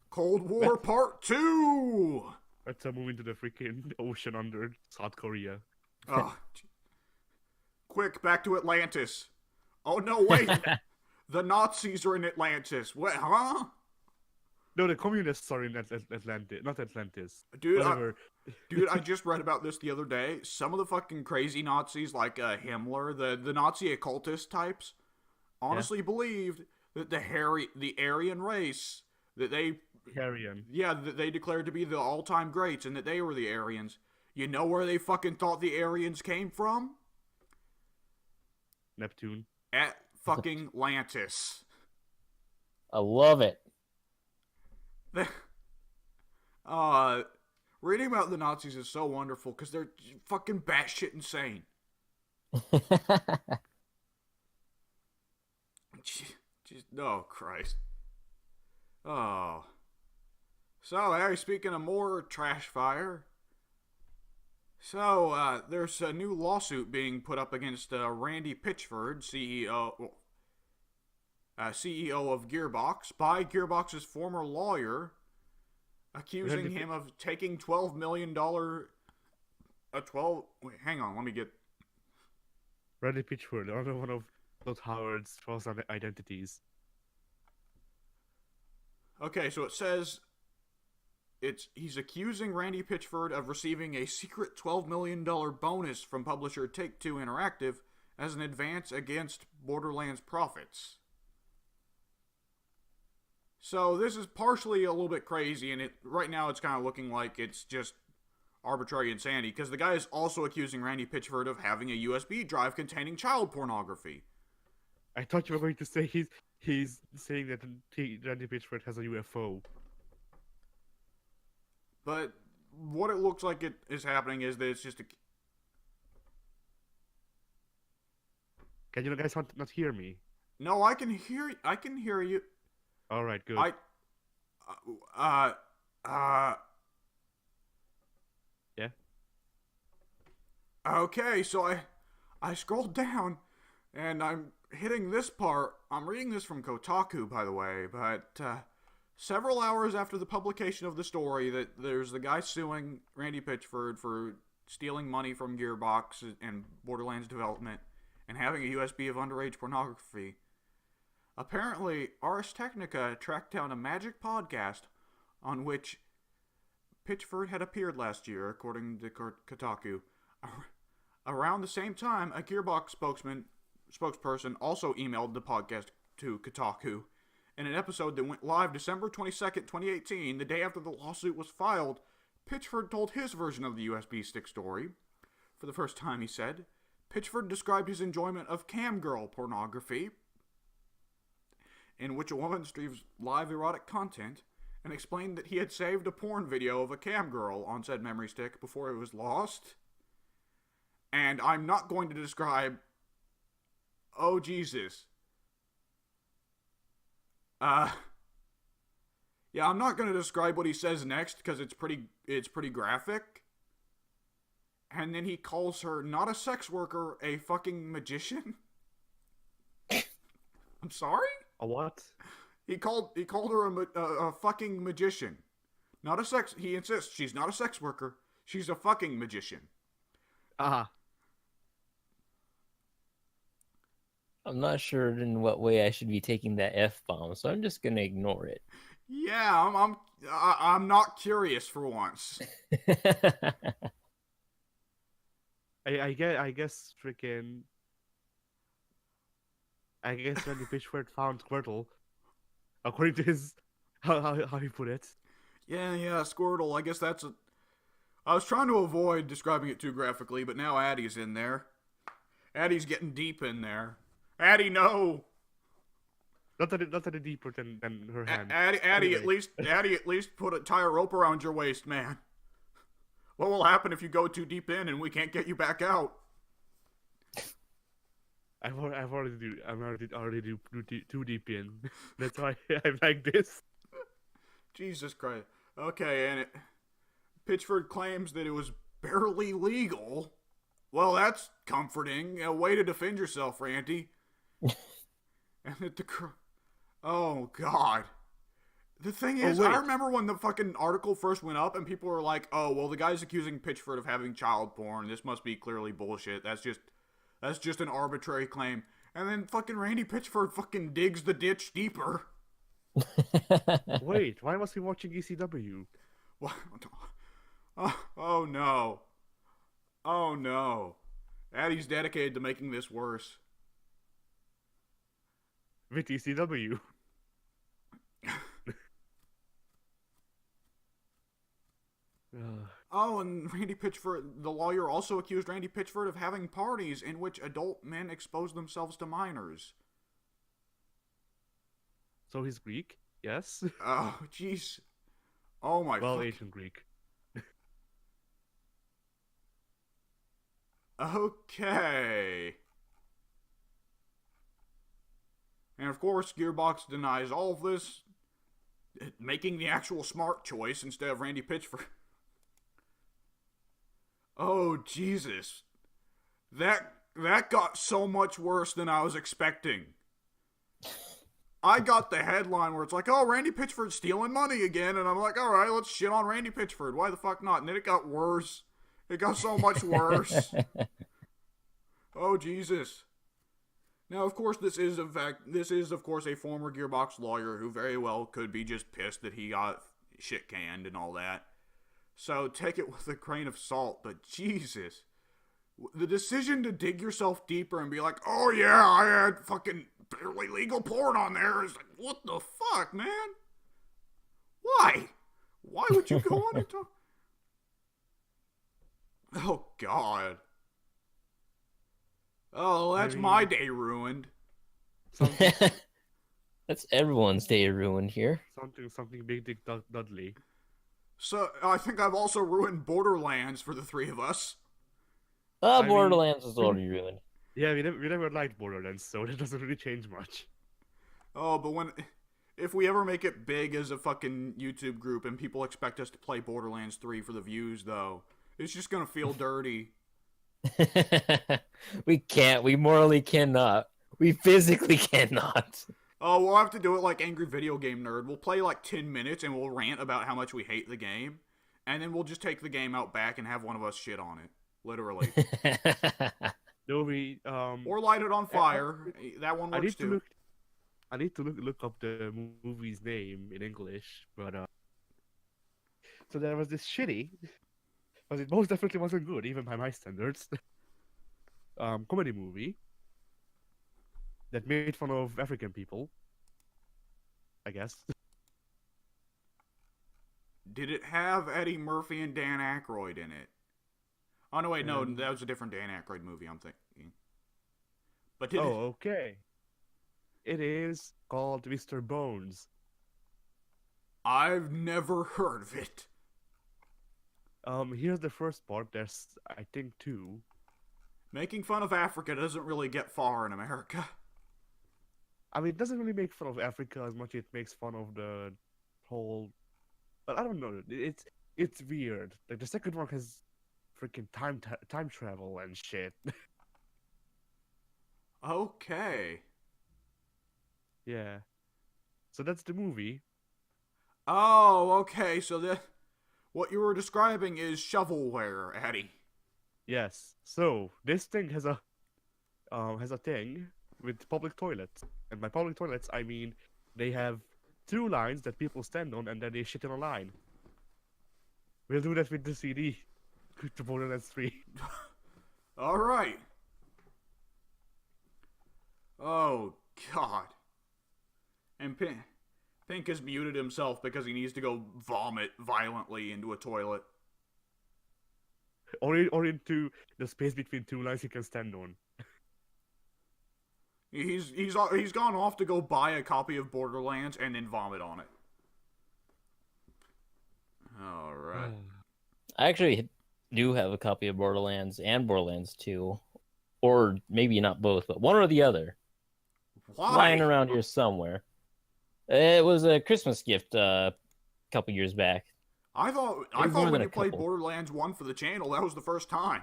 Cold War Part 2! Let's move into the freaking ocean under South Korea. Oh, quick, back to Atlantis. Oh, no, wait. The Nazis are in Atlantis. What, huh? No, the communists are in Atlantis, not Atlantis. Dude, I just read about this the other day. Some of the fucking crazy Nazis, like Himmler, the Nazi occultist types, honestly believed that the Aryan race, that they... Aryan. Yeah, that they declared to be the all-time greats, and that they were the Aryans. You know where they fucking thought the Aryans came from? Neptune. At fucking Atlantis. I love it. Reading about the Nazis is so wonderful because they're fucking batshit insane. Oh, Christ. Oh. So, Harry, speaking of more trash fire. So, there's a new lawsuit being put up against Randy Pitchford, CEO of Gearbox, by Gearbox's former lawyer, accusing him of taking $12 million... Wait, hang on, let me get... Randy Pitchford, another one of Todd Howard's false identities. Okay, so it says... He's accusing Randy Pitchford of receiving a secret $12 million bonus from publisher Take-Two Interactive as an advance against Borderlands profits. So this is partially a little bit crazy, and right now it's kind of looking like it's just arbitrary insanity, because the guy is also accusing Randy Pitchford of having a USB drive containing child pornography. I thought you were going to say he's saying that Randy Pitchford has a UFO. But what it looks like it is happening is that it's just Can you guys not hear me? No, I can hear you. All right, good. I uh uh Yeah. Okay, so I scrolled down and I'm hitting this part. I'm reading this from Kotaku, by the way, but several hours after the publication of the story that there's the guy suing Randy Pitchford for stealing money from Gearbox and Borderlands development and having a USB of underage pornography. Apparently, Ars Technica tracked down a magic podcast on which Pitchford had appeared last year, according to Kotaku. Around the same time, a Gearbox spokesperson also emailed the podcast to Kotaku. In an episode that went live December 22nd, 2018, the day after the lawsuit was filed, Pitchford told his version of the USB stick story. For the first time, he said, Pitchford described his enjoyment of camgirl pornography, in which a woman streams live erotic content, and explained that he had saved a porn video of a camgirl on said memory stick before it was lost. And I'm not going to describe... Oh, Jesus. Yeah, I'm not going to describe what he says next because it's pretty graphic. And then he calls her not a sex worker, a fucking magician. I'm sorry? A what? He called her a fucking magician. Not a sex... He insists she's not a sex worker. She's a fucking magician. I'm not sure in what way I should be taking that F-bomb, so I'm just gonna ignore it. Yeah, I'm not curious for once. I guess freaking. I guess when the Pitchford found Squirtle, according to his how he put it. Yeah, Squirtle. I guess that's a... I was trying to avoid describing it too graphically, but now Addie's in there. Addie's getting deep in there. Addie, no! Not that deeper than her hand. Addie, Anyway. Addie, at least tie a rope around your waist, man. What will happen if you go too deep in and we can't get you back out? I'm already too deep in. That's why I'm like this. Jesus Christ. Okay, and Pitchford claims that it was barely legal. Well, that's comforting. A way to defend yourself, Randy. And that oh, God. The thing is, I remember when the fucking article first went up and people were like, oh, well, the guy's accusing Pitchford of having child porn. This must be clearly bullshit. That's just an arbitrary claim. And then fucking Randy Pitchford fucking digs the ditch deeper. Wait, why was he watching ECW? What? Oh, no. Oh, no. Addie's dedicated to making this worse. With ECW. Oh, and Randy Pitchford, the lawyer, also accused Randy Pitchford of having parties in which adult men expose themselves to minors. So he's Greek? Yes? Oh, jeez. Oh, my... Well, Asian Greek. Okay. And of course, Gearbox denies all of this, making the actual smart choice instead of Randy Pitchford. Oh, Jesus. That got so much worse than I was expecting. I got the headline where it's like, oh, Randy Pitchford's stealing money again, and I'm like, all right, let's shit on Randy Pitchford. Why the fuck not? And then it got worse. It got so much worse. Oh, Jesus. Now, of course, this is, of course, a former Gearbox lawyer who very well could be just pissed that he got shit canned and all that. So take it with a grain of salt, but Jesus. The decision to dig yourself deeper and be like, oh yeah, I had fucking barely legal porn on there is like, what the fuck, man? Why? Why would you go on and talk? Oh, God. Oh, that's my day ruined. That's everyone's day ruined here. Something Big Dick Dudley. So, I think I've also ruined Borderlands for the three of us. Borderlands is already ruined. Yeah, we never liked Borderlands, so that doesn't really change much. Oh, but if we ever make it big as a fucking YouTube group and people expect us to play Borderlands 3 for the views, though, it's just gonna feel dirty. We can't. We morally cannot. We physically cannot. Oh, we'll have to do it like Angry Video Game Nerd. We'll play like 10 minutes and we'll rant about how much we hate the game. And then we'll just take the game out back and have one of us shit on it. Literally. No, we Or light it on fire. That one I works need to too. look up the movie's name in English, but so there was this shitty, but it most definitely wasn't good, even by my standards. Comedy movie that made fun of African people, I guess. Did it have Eddie Murphy and Dan Aykroyd in it? Oh, no, wait, no, that was a different Dan Aykroyd movie, I'm thinking. But did it... Okay. It is called Mr. Bones. I've never heard of it. Here's the first part. There's, I think, 2. Making fun of Africa doesn't really get far in America. I mean, it doesn't really make fun of Africa as much as it makes fun of the whole. But I don't know. It's weird. Like the second one has freaking time travel and shit. Okay. Yeah. So that's the movie. Oh, okay, so what you were describing is shovelware, Addy. Yes. So this thing has a thing with public toilets, and by public toilets I mean they have 2 lines that people stand on, and then they shit in a line. We'll do that with the CD. To Borderlands 3. Alright. Oh, God. And Pink has muted himself because he needs to go vomit violently into a toilet. Or into the space between 2 lines he can stand on. He's gone off to go buy a copy of Borderlands and then vomit on it. Alright. I actually do have a copy of Borderlands and Borderlands 2. Or maybe not both, but one or the other. Why? Lying around here somewhere. It was a Christmas gift a couple years back. I thought when you played Borderlands 1 for the channel, that was the first time.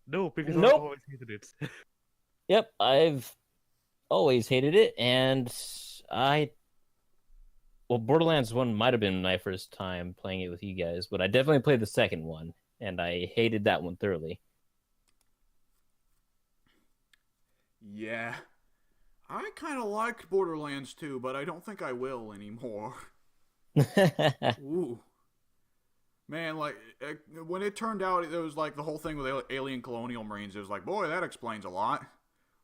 No, because Nope. I always hated it. Yep, I've always hated it, and Borderlands 1 might have been my first time playing it with you guys, but I definitely played the second one, and I hated that one thoroughly. Yeah. I kind of liked Borderlands 2, but I don't think I will anymore. Ooh. Man, like, when it turned out it was like the whole thing with alien colonial marines, it was like, boy, that explains a lot.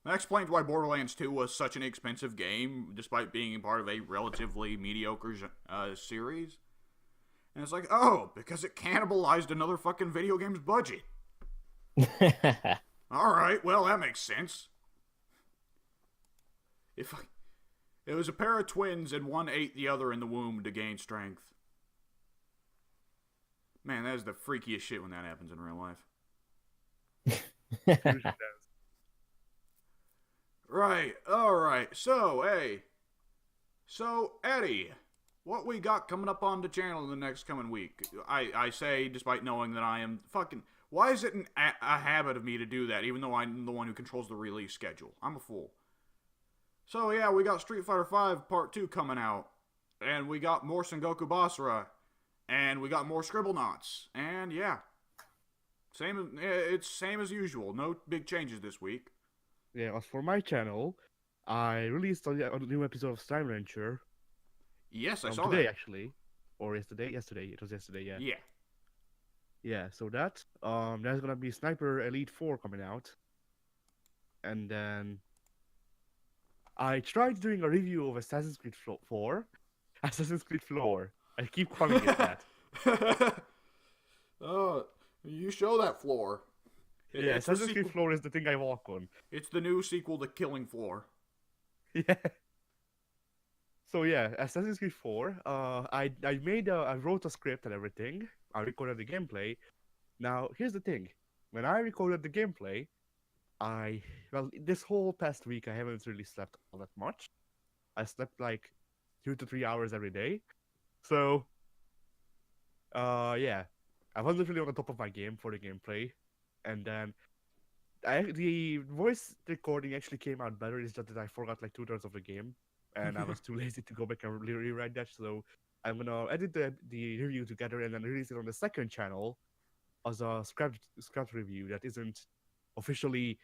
That explains why Borderlands 2 was such an expensive game, despite being part of a relatively mediocre series. And it's like, oh, because it cannibalized another fucking video game's budget. Alright, well, that makes sense. It was a pair of twins and one ate the other in the womb to gain strength. Man, that is the freakiest shit when that happens in real life. Right, alright, so, Eddie, what we got coming up on the channel in the next coming week? I say, despite knowing that I am fucking... Why is it a habit of me to do that, even though I'm the one who controls the release schedule? I'm a fool. So, yeah, we got Street Fighter V Part 2 coming out, and we got more Sengoku Basara, and we got more Scribblenauts, and yeah. It's same as usual, no big changes this week. Yeah, as for my channel, I released a new episode of Slime Rancher. Yes, I saw today, that. Actually. Or yesterday? Yesterday. It was yesterday, yeah. Yeah. Yeah, so there's gonna be Sniper Elite 4 coming out. And then I tried doing a review of Assassin's Creed 4. Assassin's Creed Floor. I keep calling it that. Oh, you show that floor. Yeah, Assassin's Creed Floor is the thing I walk on. It's the new sequel to Killing Floor. Yeah. So yeah, Assassin's Creed 4. I wrote a script and everything. I recorded the gameplay. Now here's the thing: when I recorded the gameplay, well, this whole past week I haven't really slept all that much. I slept like 2 to 3 hours every day. So, yeah, I wasn't really on the top of my game for the gameplay, and then the voice recording actually came out better. It's just that I forgot like 2/3 of the game, and I was too lazy to go back and rewrite that. So I'm gonna edit the review together and then release it on the second channel as a scrapped review that isn't officially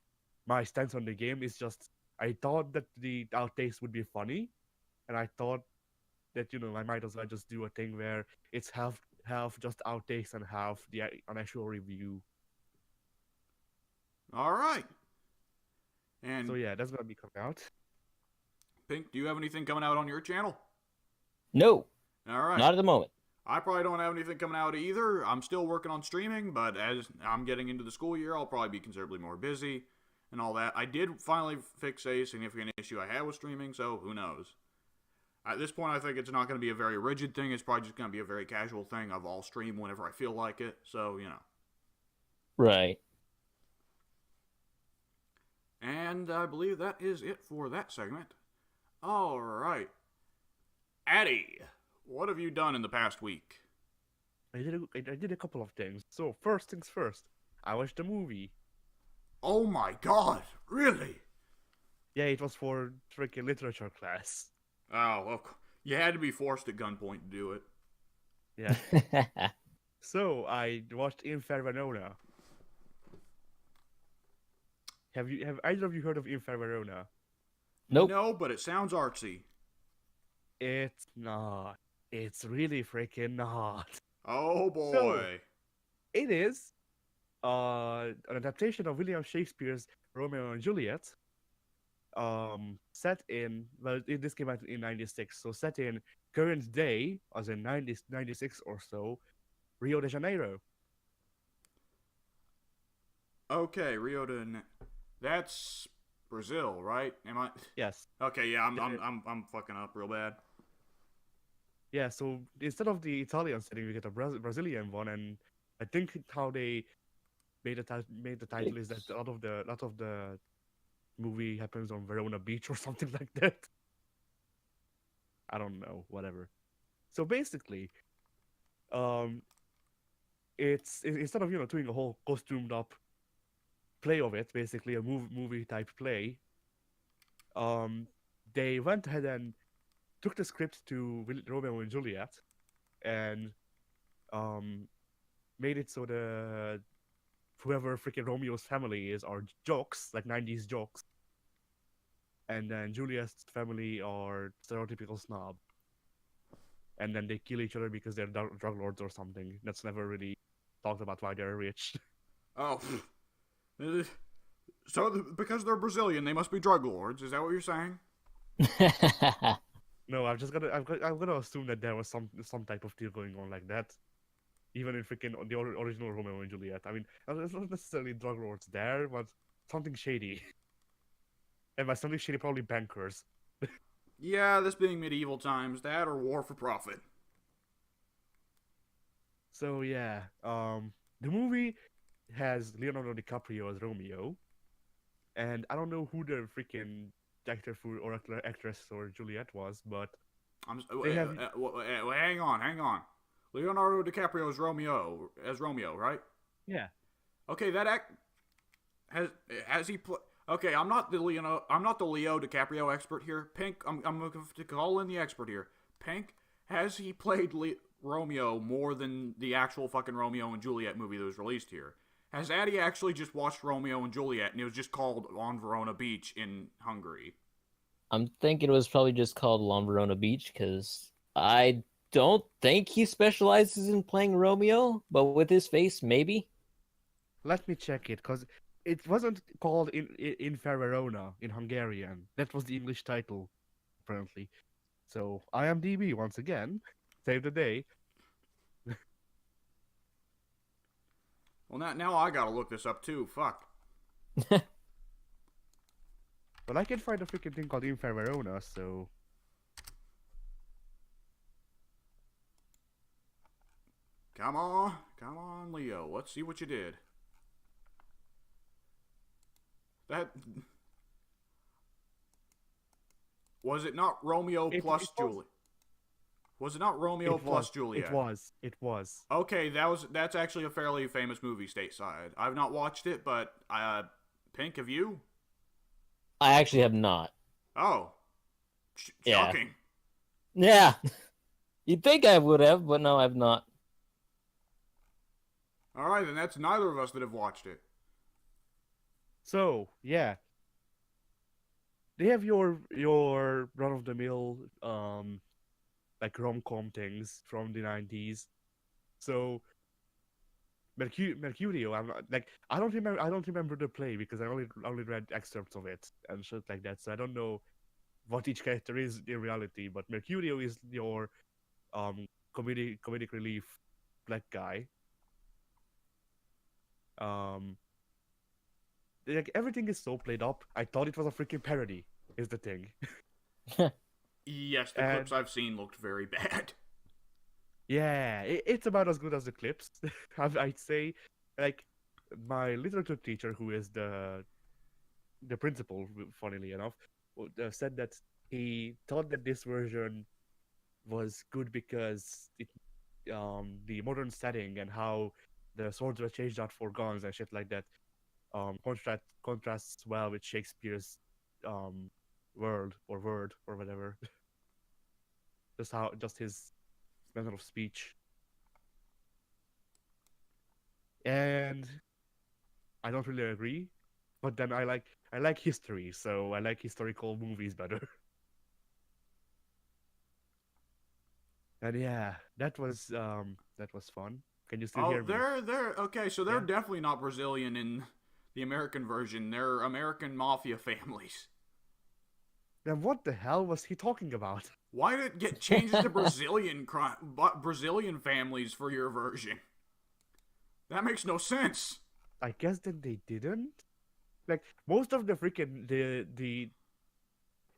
my stance on the game. It's just I thought that the outtakes would be funny, and I thought that I might as well just do a thing where it's half just outtakes and half an actual review. All right. And So yeah, that's gonna be coming out. Pink, do you have anything coming out on your channel? No, All right. not at the moment. I probably don't have anything coming out either. I'm still working on streaming, but as I'm getting into the school year, I'll probably be considerably more busy and all that. I did finally fix a significant issue I had with streaming, so who knows. At this point, I think it's not going to be a very rigid thing. It's probably just going to be a very casual thing of I'll stream whenever I feel like it. So, Right. And I believe that is it for that segment. All right. Addy, what have you done in the past week? I did a couple of things. So first things first, I watched the movie. Oh my god, really? Yeah, it was for freaking literature class. Oh, well, you had to be forced at gunpoint to do it. Yeah. So I watched In Fair Verona. Have either of you heard of In Fair Verona? Nope. No, but it sounds artsy. It's not. It's really freaking not. Oh boy. So, it is an adaptation of William Shakespeare's Romeo and Juliet. Set in, well, this came out in 96, so set in current day, as in 96 or so, Rio de Janeiro. Okay, that's Brazil, right? Am I? Yes. Okay, yeah, I'm fucking up real bad. Yeah, so instead of the Italian setting, we get a Brazilian one, and I think how they made the title is that a lot of the movie happens on Verona Beach or something like that. I don't know, whatever. So basically, it's instead of doing a whole costumed up play of it, basically a movie type play, they went ahead and took the script to Romeo and Juliet and made it so the whoever freaking Romeo's family is are jocks, like 90s jocks, and then Juliet's family are stereotypical snob, and then they kill each other because they're drug lords or something. That's never really talked about why they're rich. Oh, so because they're Brazilian, they must be drug lords. Is that what you're saying? No, I'm gonna assume that there was some type of deal going on like that, even in freaking the original Romeo and Juliet. I mean, it's not necessarily drug lords there, but something shady. And by something shady, probably bankers. Yeah, this being medieval times, that or war for profit. So yeah, the movie has Leonardo DiCaprio as Romeo, and I don't know who the freaking actor or actress or Juliet was, but hang on. Leonardo DiCaprio as Romeo, right? Yeah. Okay, that has he played? Okay, I'm not the Leo DiCaprio expert here. Pink, I'm going to call in the expert here. Pink, has he played Romeo more than the actual fucking Romeo and Juliet movie that was released here? Has Addy actually just watched Romeo and Juliet and it was just called On Verona Beach in Hungary? I'm thinking it was probably just called On Verona Beach because I don't think he specializes in playing Romeo, but with his face, maybe. Let me check it, because it wasn't called in Fair Verona in Hungarian. That was the English title, apparently. So IMDb once again, save the day. Well, now I gotta look this up too. Fuck. But I can find a freaking thing called In Fair Verona, so... Come on, Leo. Let's see what you did. That was it not Romeo plus Juliet? Was it not Romeo plus Juliet? It was. Okay, that's actually a fairly famous movie stateside. I've not watched it, but Pink, have you? I actually have not. Oh, Yeah. shocking. Yeah. You'd think I would have, but no, I've not. All right, then that's neither of us that have watched it. So yeah, they have your run of the mill like rom-com things from the 90s. So Mercurio, I'm not like I don't remember the play because I only read excerpts of it and shit like that. So I don't know what each character is in reality. But Mercurio is your comedic relief black guy. Like everything is so played up. I thought it was a freaking parody. Is the thing. Yes, the clips I've seen looked very bad. Yeah, it's about as good as the clips. I'd say, like, my literature teacher, who is the principal, funnily enough, said that he thought that this version was good because the modern setting and how the swords were changed out for guns and shit like that contrasts well with Shakespeare's world or word or whatever. just his manner of speech. And I don't really agree, but then I like history, so I like historical movies better. And yeah, that was fun. Can you still hear me? They're okay. So they're Yeah. definitely not Brazilian in the American version. They're American mafia families. Then what the hell was he talking about? Why did it get changed to Brazilian families for your version? That makes no sense. I guess that they didn't. Like most of the freaking the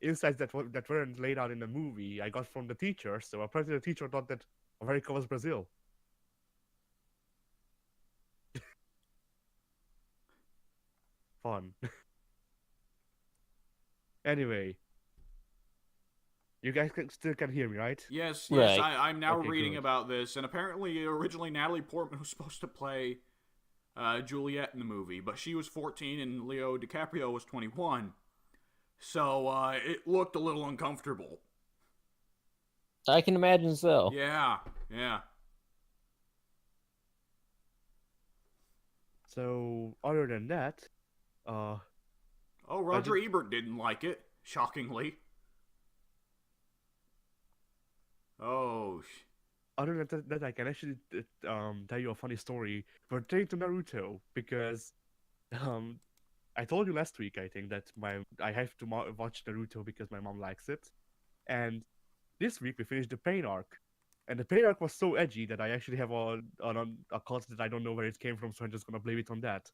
insights that weren't laid out in the movie, I got from the teacher. So apparently the teacher thought that America was Brazil. Fun. Anyway, you guys still can hear me, right? Yes, Right. I'm now Okay, reading good. about this, and apparently, originally Natalie Portman was supposed to play Juliet in the movie, but she was 14 and Leo DiCaprio was 21, so it looked a little uncomfortable. I can imagine so. Yeah. So other than that, Oh, Roger Ebert didn't like it, shockingly. Oh, other than that, I can actually tell you a funny story pertaining to Naruto because I told you last week I think that I have to watch Naruto because my mom likes it, and this week we finished the Pain arc, and the Pain arc was so edgy that I actually have a cut that I don't know where it came from, so I'm just gonna blame it on that.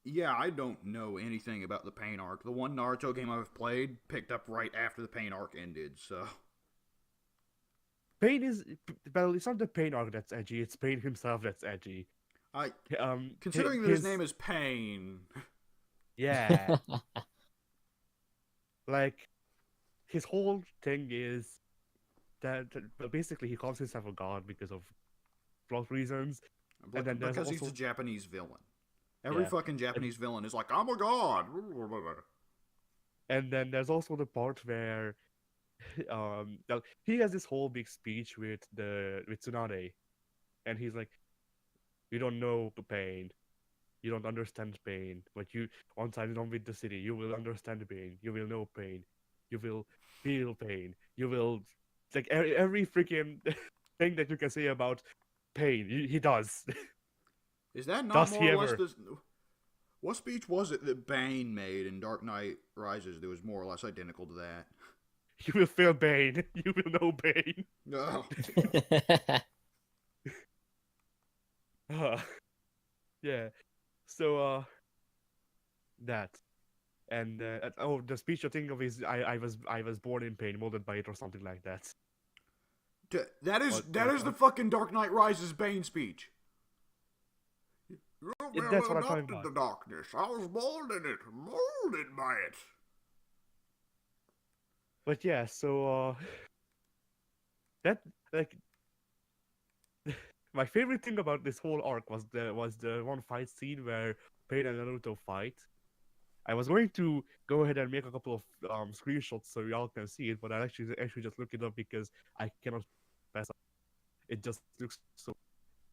yeah, I don't know anything about the Pain arc. The one Naruto game I've played picked up right after the Pain arc ended, so... Pain is, well, it's not the Pain arc that's edgy, it's Pain himself that's edgy. Considering that his name is Pain... Yeah. Like, his whole thing is that well, basically he calls himself a god because of plot reasons. And then because he's also... a Japanese villain. Every Yeah. fucking Japanese villain is like, I'm a god! And then there's also the part where now, he has this whole big speech with Tsunade, and he's like, "You don't know the pain, you don't understand pain, but you once I'm done with the city, you will understand the pain, you will know pain, you will feel pain, you will like every freaking thing that you can say about pain, he does." Is that not Does more he or less ever? this... What speech was it that Bane made in Dark Knight Rises that was more or less identical to that? You will feel pain, you will know pain. No. Yeah. So that. And the speech you're thinking of is I was born in pain, molded by it, or something like that. That is What? the fucking Dark Knight Rises Bane speech. That's what I'm talking about. the darkness. I was molded by it. But yeah, so that like my favorite thing about this whole arc was the one fight scene where Pain and Naruto fight. I was going to go ahead and make a couple of screenshots so y'all can see it, but I actually just look it up because I cannot pass up. It just looks so.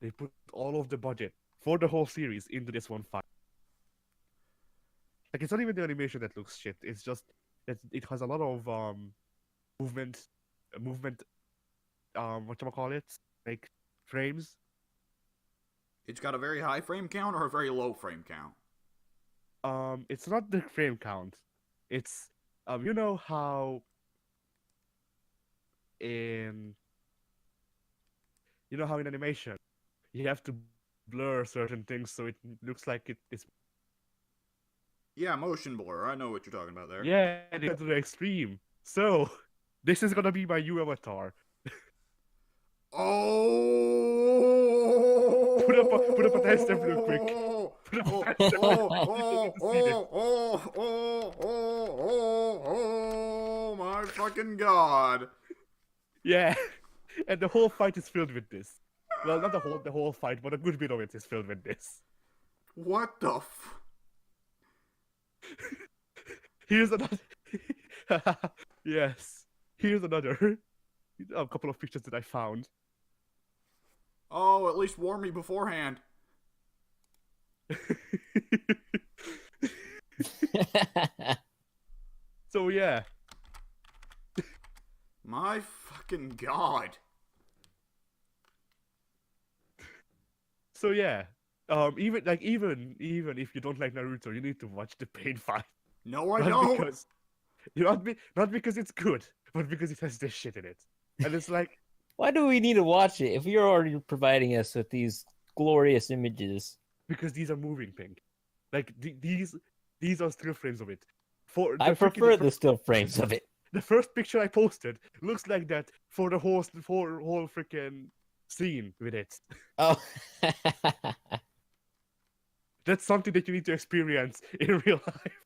They put all of the budget for the whole series into this one fight. Like, it's not even the animation that looks shit. It's just that it has a lot of movement, whatchamacallit, like frames. It's got a very high frame count or a very low frame count? It's not the frame count. It's you know how in animation you have to blur certain things so it looks like it's Yeah, motion blur. I know what you're talking about there. yeah, to the extreme. So this is gonna be my new avatar. Oh! Put up a timestamp real quick. Put up a timestamp. Oh, my fucking god. Yeah, and the whole fight is filled with this. Well, not the whole fight, but a good bit of it is filled with this. What the Here's another. Yes, here's another. A couple of pictures that I found. Oh, at least warn me beforehand. So yeah. My fucking god. So yeah. Even if you don't like Naruto, you need to watch the Pain fight. No, I don't. Because, not because it's good, but because it has this shit in it. And it's like, Why do we need to watch it if you're already providing us with these glorious images? because these are moving, Pink. Like these are still frames of it. I prefer the still frames of it. The first picture I posted looks like that for the whole freaking scene with it. Oh. That's something that you need to experience in real life.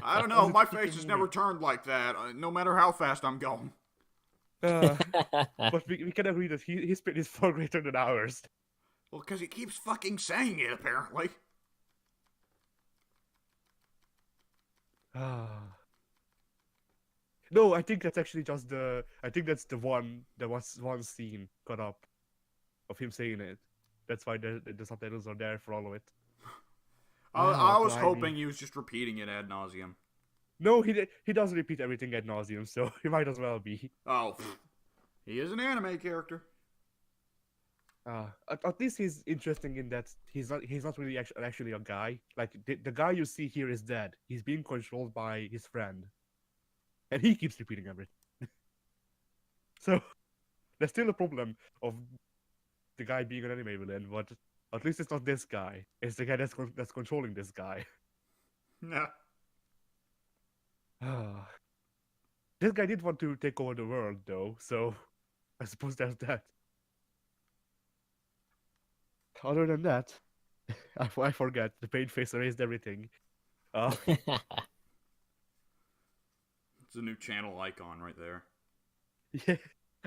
I don't know. My face has never turned like that, no matter how fast I'm going. But we can agree that his speed is far greater than ours. Well, because he keeps fucking saying it, apparently. No, I think that's actually just I think that's the one scene cut up of him saying it. That's why the subtitles are there for all of it. I was hoping he was just repeating it ad nauseum. No, he does repeat everything ad nauseum, so he might as well be. Oh, he is an anime character. At least he's interesting in that he's not really actually a guy. Like the guy you see here is dead. He's being controlled by his friend, and he keeps repeating everything. So there's still a problem of the guy being an anime villain, but at least it's not this guy. It's the guy that's controlling this guy. Nah. This guy did want to take over the world, though, so I suppose there's that. Other than that, I forget. The pain face erased everything. It's a new channel icon right there. Yeah,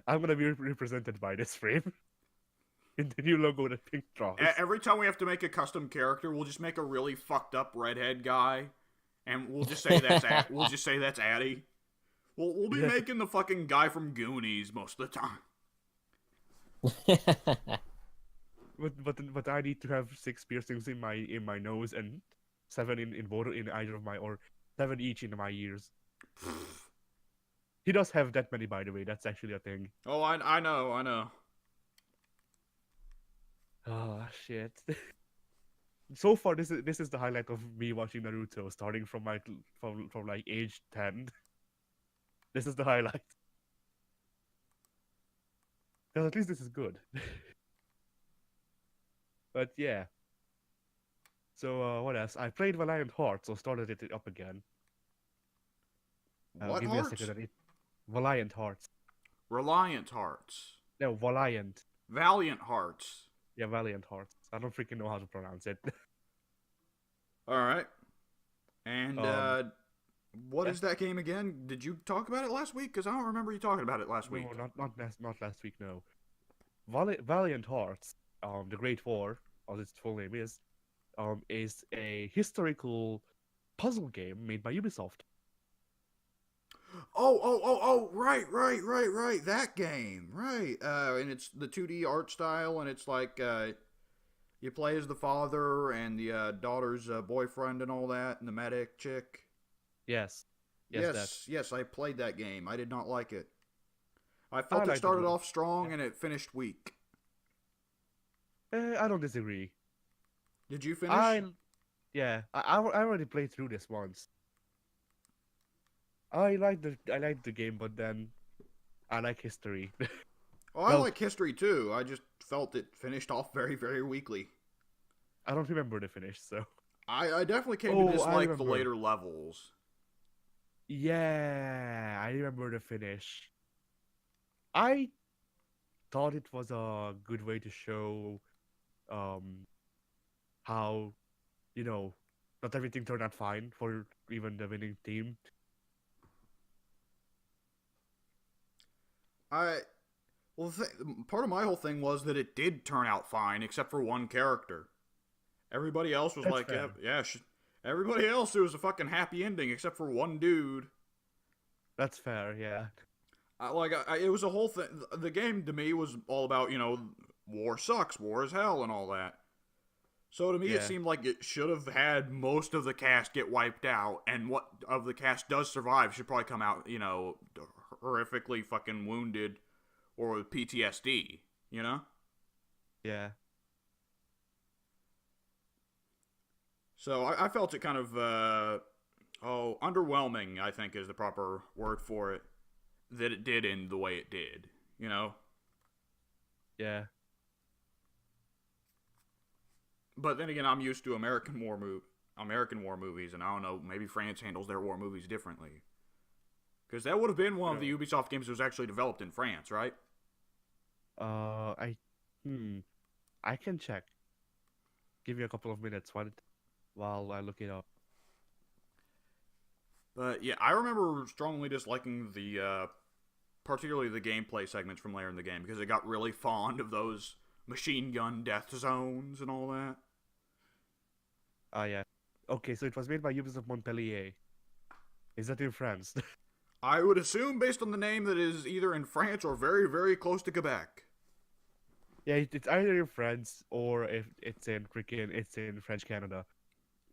I'm gonna be represented by this frame. In the new logo that Pink draws. Every time we have to make a custom character, we'll just make a really fucked up redhead guy, and we'll just say that's Addy. We'll be making the fucking guy from Goonies most of the time. But I need to have 6 piercings in my nose and 7 in either of my, or 7 each in my ears. He does have that many, by the way. That's actually a thing. Oh, I know. Oh shit. So far, this is the highlight of me watching Naruto, starting from like age 10. This is the highlight. Because at least this is good. But yeah. So what else? I played Valiant Hearts, so started it up again. What give hearts? Me a second. Valiant Hearts. Reliant Hearts. No, Valiant. Valiant Hearts. Yeah, Valiant Hearts. I don't freaking know how to pronounce it. All right. And what Yeah. is that game again? Did you talk about it last week? Because I don't remember you talking about it last week. No, not last week. No. Valiant Hearts, the Great War, as its full name is a historical puzzle game made by Ubisoft. Oh, right. That game, right. And it's the 2D art style, and it's like you play as the father and the daughter's boyfriend and all that, and the medic chick. Yes. Yes, I played that game. I did not like it. I I felt it liked it started more. off strong and it finished weak. I don't disagree. Did you finish? I already played through this once. I like the game, but then I like history. Oh, I Well, like history too. I just felt it finished off very, very weakly. I don't remember the finish, so. I definitely came Oh, to I dislike the remember. later levels. Yeah, I remember the finish. I thought it was a good way to show um how, you know, not everything turned out fine for even the winning team. Well, part of my whole thing was that it did turn out fine, except for one character. Everybody else was That's like, fair. everybody else, it was a fucking happy ending, except for one dude. That's fair, yeah. It was a whole thing. The game to me was all about, war sucks, war is hell, and all that. So to me, it Yeah. seemed like it should have had most of the cast get wiped out, and what of the cast does survive should probably come out, horrifically fucking wounded or with PTSD, you know? Yeah. So I felt it kind of, underwhelming, I think is the proper word for it, that it did end the way it did, you know? Yeah. But then again, I'm used to American war movies, and I don't know, maybe France handles their war movies differently. Because that would have been one of the Ubisoft games that was actually developed in France, right? I I can check. Give you a couple of minutes while I look it up. But yeah, I remember strongly disliking particularly the gameplay segments from later in the game, because it got really fond of those machine gun death zones and all that. Ah, yeah. Okay, so it was made by Ubisoft Montpellier. Is that in France? I would assume, based on the name, that it is either in France or very, very close to Quebec. Yeah, it's either in France or if it's in French Canada.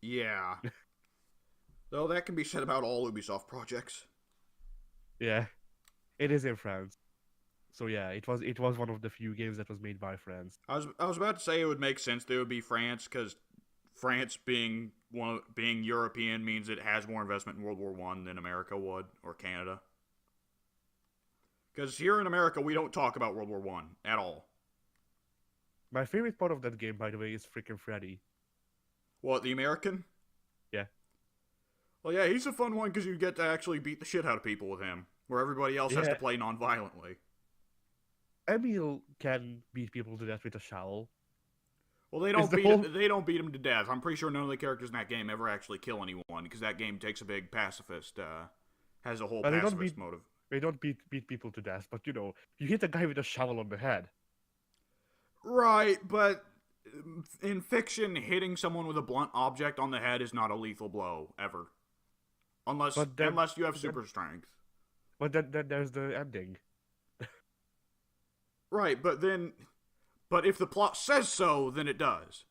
Yeah. Though that can be said about all Ubisoft projects. Yeah, it is in France. So yeah, it was one of the few games that was made by France. I was about to say it would make sense that it would be France, because France being European means it has more investment in World War I than America would, or Canada. Because here in America, we don't talk about World War I at all. My favorite part of that game, by the way, is freaking Freddy. What, the American? Yeah. Well, yeah, he's a fun one because you get to actually beat the shit out of people with him, where everybody else has to Yeah. play non-violently. Emil can beat people to death with a shovel. Well, they don't beat him to death. I'm pretty sure none of the characters in that game ever actually kill anyone, because that game takes a big pacifist, has a whole But pacifist motive. They don't beat people to death, but you hit a guy with a shovel on the head. Right, but in fiction, hitting someone with a blunt object on the head is not a lethal blow, ever. Unless you have super strength. But then there's the ending. Right, but if the plot says so, then it does.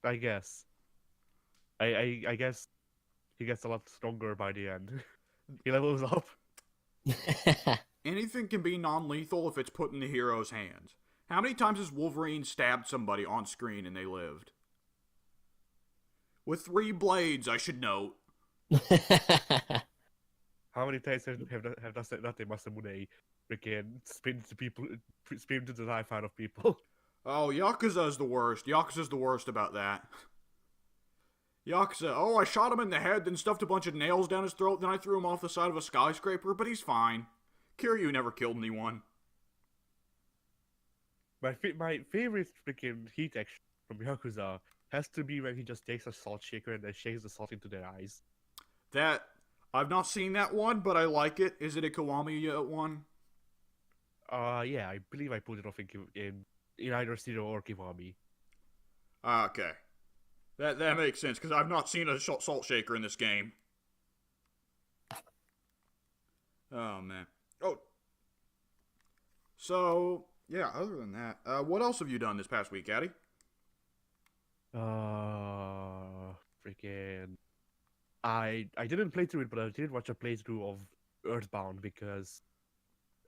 I guess. I guess he gets a lot stronger by the end. He levels up. Anything can be non-lethal if it's put in the hero's hands. How many times has Wolverine stabbed somebody on screen and they lived? With 3 blades, I should note. How many times have that Masamune freaking spin to the life out of people? Oh, Yakuza's the worst. Yakuza's the worst about that. Yakuza, oh, I shot him in the head, then stuffed a bunch of nails down his throat, then I threw him off the side of a skyscraper, but he's fine. Kiryu never killed anyone. my favorite freaking heat action from Yakuza has to be when he just takes a salt shaker and then shakes the salt into their eyes. That I've not seen that one, but I like it. Is it a Kiwami one? Yeah, I believe I put it off in either Zero or Kiwami. Okay. That makes sense, because I've not seen a salt shaker in this game. Oh, man. Oh. So, yeah, other than that, what else have you done this past week, Addy? Freaking. I didn't play through it, but I did watch a playthrough of Earthbound because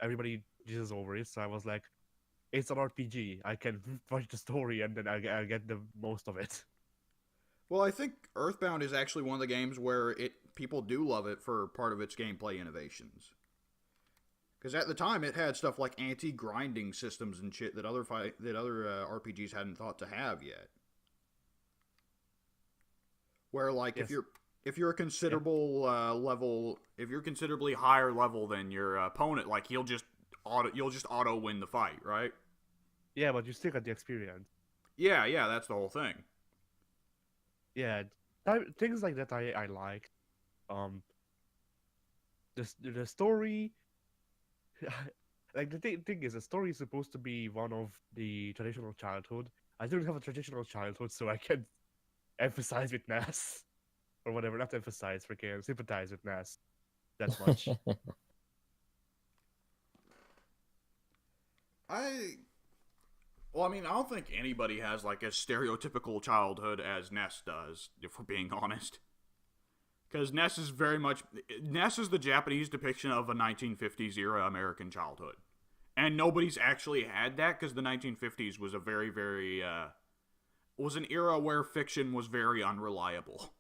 everybody jizzes over it. So I was like, it's an RPG. I can watch the story and then I get the most of it. Well, I think Earthbound is actually one of the games where people do love it for part of its gameplay innovations. Because at the time, it had stuff like anti-grinding systems and shit that other RPGs hadn't thought to have yet. Where, like, Yes. if you're a considerable level, if you're considerably higher level than your opponent, like you'll just auto win the fight, right? Yeah, but you still got the experience. Yeah, that's the whole thing. Yeah, things like that I like. The story, like the thing is, the story is supposed to be one of the traditional childhood. I don't have a traditional childhood, so I can emphasize with Nas or whatever. Not emphasize, freaking sympathize with Nas that much. Well, I mean, I don't think anybody has, like, as stereotypical childhood as Ness does, if we're being honest. Because Ness is the Japanese depiction of a 1950s era American childhood. And nobody's actually had that, because the 1950s was a very, very, was an era where fiction was very unreliable.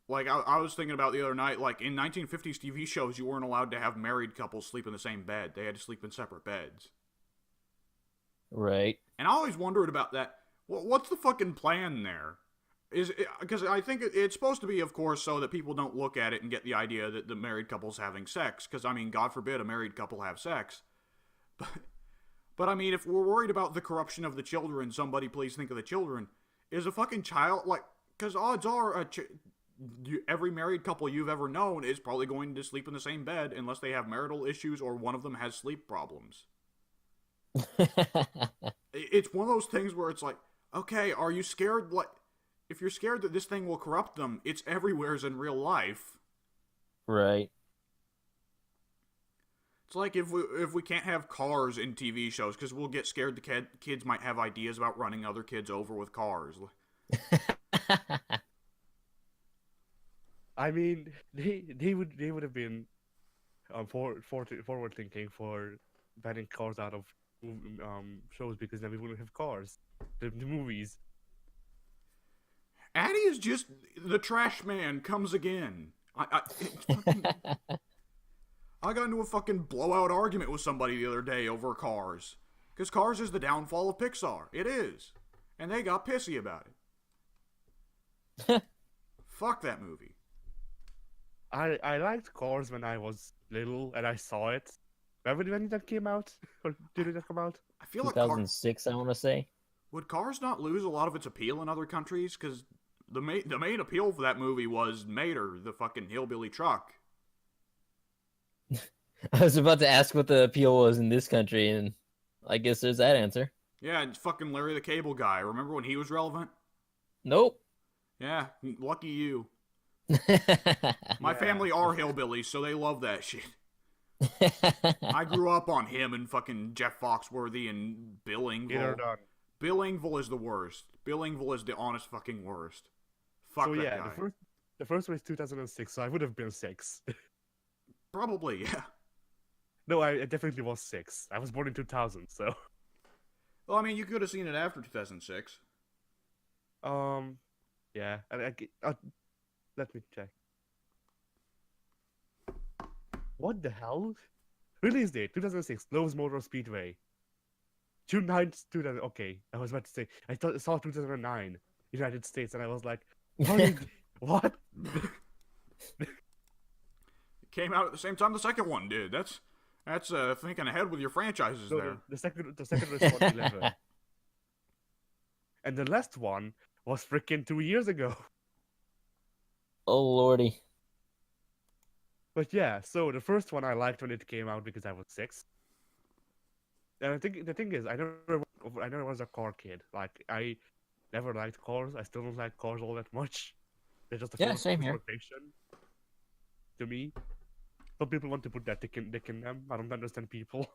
Like, I was thinking about the other night, like, in 1950s TV shows, you weren't allowed to have married couples sleep in the same bed. They had to sleep in separate beds. Right. And I always wondered about that. What's the fucking plan there? Because I think it's supposed to be, of course, so that people don't look at it and get the idea that the married couple's having sex. Because, I mean, God forbid a married couple have sex. But I mean, if we're worried about the corruption of the children, somebody please think of the children. Is a fucking child, like, because odds are every married couple you've ever known is probably going to sleep in the same bed unless they have marital issues or one of them has sleep problems. It's one of those things where it's like, okay, are you scared? Like, if you're scared that this thing will corrupt them, it's everywhere's in real life. Right. It's like if we can't have cars in TV shows because we'll get scared the kids might have ideas about running other kids over with cars. I mean, they would have been forward thinking for banning cars out of shows because then we wouldn't have cars. The movies. Addy is just the trash man comes again. I got into a fucking blowout argument with somebody the other day over Cars. Because Cars is the downfall of Pixar. It is. And they got pissy about it. Fuck that movie. I liked Cars when I was little and I saw it. When did that came out? Or did it come out? I feel like 2006, I want to say. Would Cars not lose a lot of its appeal in other countries? Because the main appeal for that movie was Mater, the fucking hillbilly truck. I was about to ask what the appeal was in this country, and I guess there's that answer. Yeah, it's fucking Larry the Cable Guy. Remember when he was relevant? Nope. Yeah, lucky you. My family are hillbillies, so they love that shit. I grew up on him and fucking Jeff Foxworthy and Bill Engvall. Bill Engvall is the worst. Bill Engvall is the honest fucking worst. Fuck so that yeah, guy. the first one is 2006, so I would have been 6. Probably, yeah. No, I definitely was 6. I was born in 2000, so. Well, I mean, you could have seen it after 2006. Yeah. Let me check. What the hell? Release date 2006, Lowe's Motor Speedway. June 9th, 2000. Okay, I was about to say I saw 2009 United States, and I was like, what? It came out at the same time the second one did. That's That's thinking ahead with your franchises No, there. the second was 2011, and the last one was freaking 2 years ago. Oh lordy. But yeah, so the first one I liked when it came out because I was 6. And I think the thing is, I never was a car kid. Like I never liked cars. I still don't like cars all that much. They're just a Yeah, form of same here. transportation to me. Some people want to put that dick in them. I don't understand people.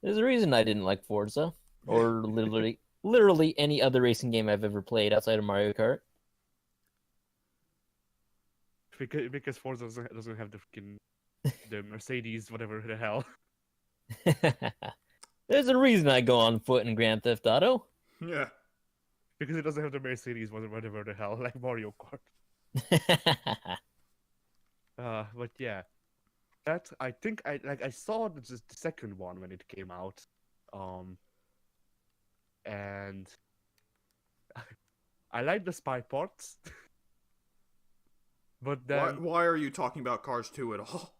There's a reason I didn't like Forza, or literally any other racing game I've ever played outside of Mario Kart. because Forza doesn't have the Mercedes, whatever the hell. There's a reason I go on foot in Grand Theft Auto. Yeah. Because it doesn't have the Mercedes, whatever the hell, like Mario Kart. But yeah, that I think I saw the second one when it came out, and I like the spy parts, but then Why are you talking about Cars 2 at all?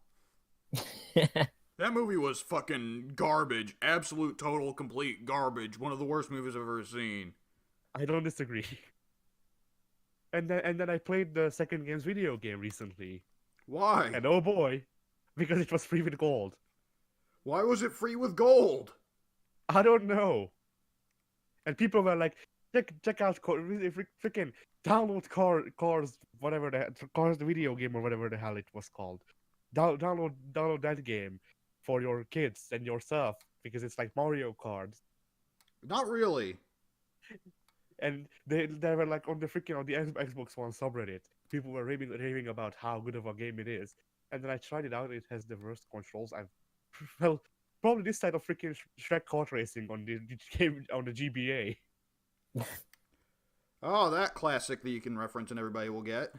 That movie was fucking garbage. Absolute, total, complete garbage. One of the worst movies I've ever seen. I don't disagree. And then I played the second game's video game recently, Why? and oh boy, because it was free with gold. Why was it free with gold? I don't know. And people were like, check out freaking download cars whatever cars the video game or whatever the hell it was called. Download that game for your kids and yourself because it's like Mario Kart. Not really. And they were like on the Xbox One subreddit. People were raving about how good of a game it is. And then I tried it out. It has the worst controls I've well probably this side of freaking Shrek kart racing on the game on the GBA. Oh, that classic that you can reference and everybody will get.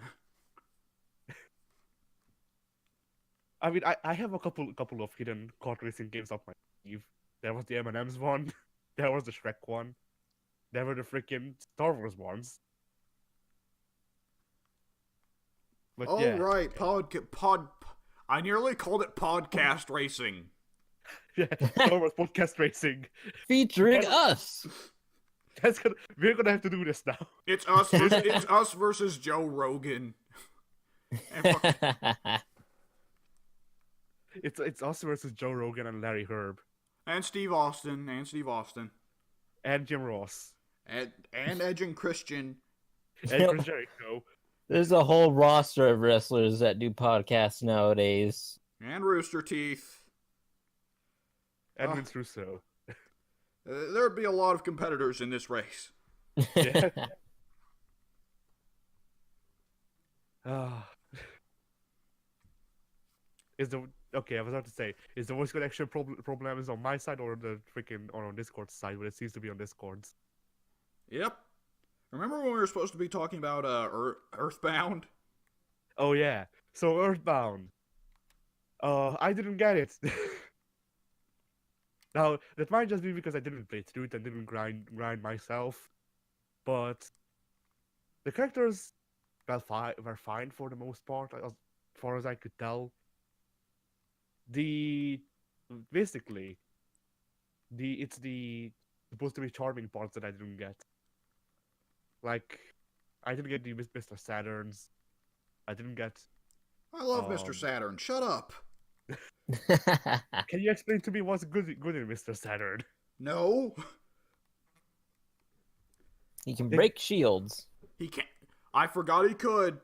I mean, I have a couple of hidden kart racing games up my sleeve. There was the M&M's one. There was the Shrek one. There were the freaking Star Wars ones. But Oh, yeah. right. I nearly called it podcast racing. Yeah, Star Wars podcast racing. Featuring us. We're gonna have to do this now. It's us. It's us versus Joe Rogan. It's us versus Joe Rogan and Larry Herb And Steve Austin. and Jim Ross And Edge and Christian. and Chris Jericho There's a whole roster of wrestlers that do podcasts nowadays. And Rooster Teeth. and Vince Russo. There'd be a lot of competitors in this race. Yeah. Okay? I was about to say, is the voice connection problem is on my side or the freaking or on Discord's side? But it seems to be on Discord's. Yep. Remember when we were supposed to be talking about Earthbound? Oh yeah. So Earthbound. I didn't get it. Now that might just be because I didn't play through it and didn't grind myself, but the characters were fine for the most part, as far as I could tell. Basically it's the supposed to be charming parts that I didn't get. Like, I didn't get the Mr. Saturns. I didn't get. I love Mr. Saturn. Shut up. Can you explain to me what's good in Mr. Saturn? No. He can break shields. He can't. I forgot he could.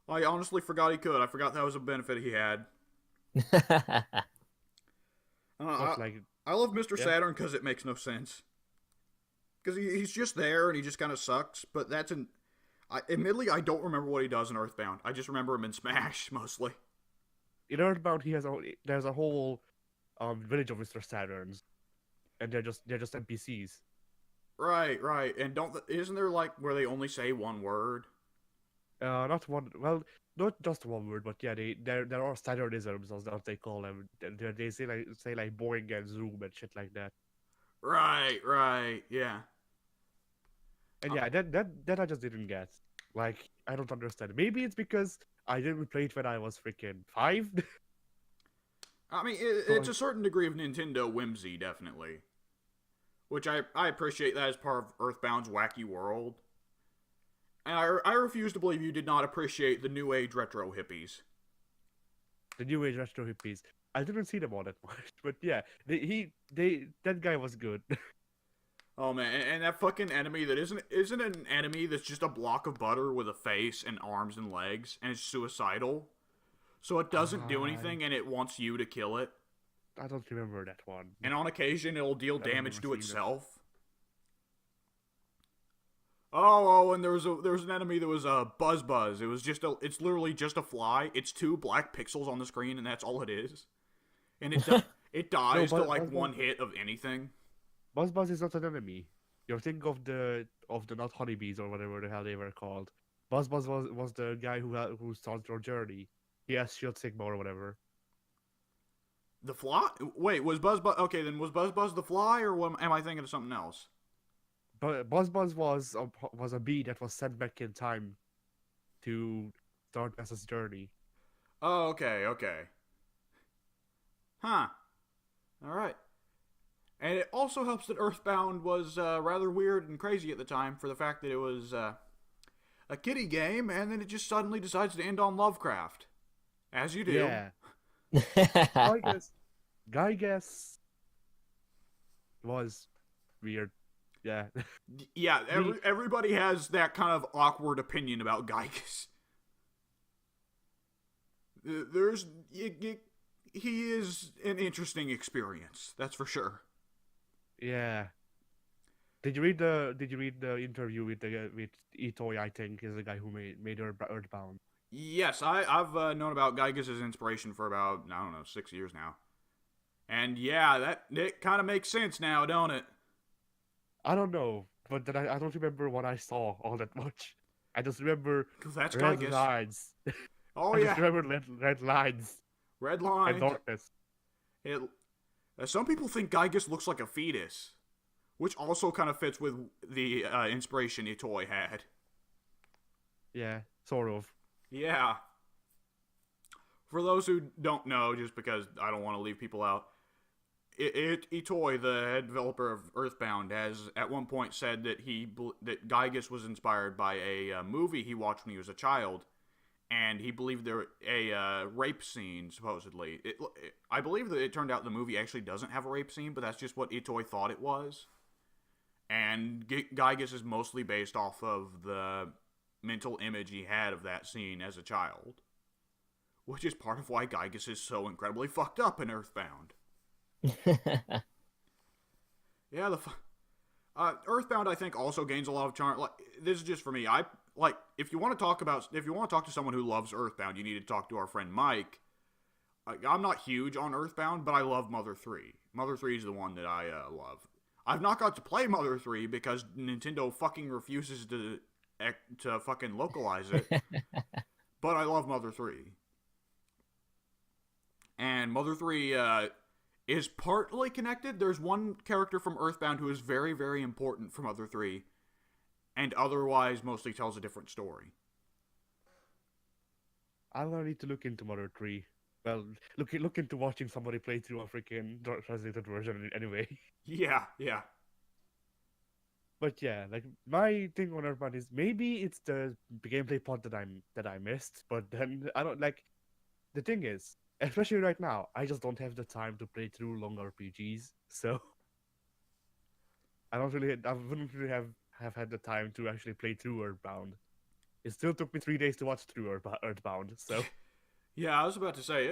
I honestly forgot he could. I forgot that was a benefit he had. I love Mr. Saturn because it makes no sense. Because he's just there and he just kind of sucks. But admittedly, I don't remember what he does in Earthbound. I just remember him in Smash mostly. In Earthbound, there's a whole village of Mr. Saturns, and they're just NPCs. Right. And isn't there like where they only say one word? Not one. Well, not just one word, but yeah, there are Saturnisms as they call them. They say like boing and zoom and shit like that. Right. Yeah. And yeah, that I just didn't get. Like, I don't understand. Maybe it's because I didn't play it when I was freaking 5. I mean, So it's a certain degree of Nintendo whimsy, definitely. Which I appreciate that as part of Earthbound's wacky world. And I refuse to believe you did not appreciate the New Age retro hippies. the new age retro hippies. I didn't see them all that much, but yeah, that guy was good. Oh man, and that fucking enemy that isn't an enemy that's just a block of butter with a face and arms and legs, and it's suicidal. So it doesn't do anything, and it wants you to kill it. I don't remember that one. And on occasion, it'll deal I don't damage to remember seeing itself. Oh, and there was an enemy that was a Buzz. It's literally just a fly. It's 2 black pixels on the screen, and that's all it is. And it dies to like one hit of anything. Buzz is not an enemy. You're thinking of the not honeybees or whatever the hell they were called. Buzz was the guy who started your journey. He has Shield Sigma or whatever. The fly? Wait, was Buzz? Okay, then was Buzz the fly, or am I thinking of something else? But Buzz was a bee that was sent back in time to start Nessa's journey. Oh, okay. Huh. Alright. And it also helps that Earthbound was rather weird and crazy at the time for the fact that it was a kiddie game, and then it just suddenly decides to end on Lovecraft. As you do. Yeah. Gygas was weird. Yeah. Yeah, everybody has that kind of awkward opinion about Gygas. He is an interesting experience, that's for sure. Yeah. Did you read the interview with Itoi? I think is the guy who made Earthbound. Yes, I've known about Gygas' inspiration for about, I don't know, 6 years now. And yeah, it kind of makes sense now, don't it? I don't know, but then I don't remember what I saw all that much. I just remember That's red Gygas. lines. Oh, I yeah. just remember red lines Red and lines. darkness. Some people think Gygas looks like a fetus, which also kind of fits with the inspiration Itoi had. Yeah, sort of. Yeah. For those who don't know, just because I don't want to leave people out, Itoi, the head developer of Earthbound, has at one point said that that Gygas was inspired by a movie he watched when he was a child, and he believed there a rape scene, supposedly. I believe that it turned out the movie actually doesn't have a rape scene, but that's just what Itoi thought it was. And Gygas is mostly based off of the mental image he had of that scene as a child. Which is part of why Gygas is so incredibly fucked up in Earthbound. Yeah, Earthbound, I think, also gains a lot of charm. Like, this is just for me. If you want to talk to someone who loves Earthbound, you need to talk to our friend Mike. I'm not huge on Earthbound, but I love Mother 3. Mother 3 is the one that I love. I've not got to play Mother 3 because Nintendo fucking refuses to fucking localize it. But I love Mother 3. And Mother 3 is partly connected. There's one character from Earthbound who is very, very important for Mother 3, and otherwise mostly tells a different story. I'm gonna need to look into Mother 3. Well, look into watching somebody play through a freaking translated version anyway. Yeah. But yeah, like my thing on Earthbound is maybe it's the gameplay part that I missed, but then I don't like. The thing is, especially right now, I just don't have the time to play through long RPGs, so I wouldn't really have had the time to actually play through Earthbound. It still took me 3 days to watch through Earthbound, so. Yeah, I was about to say,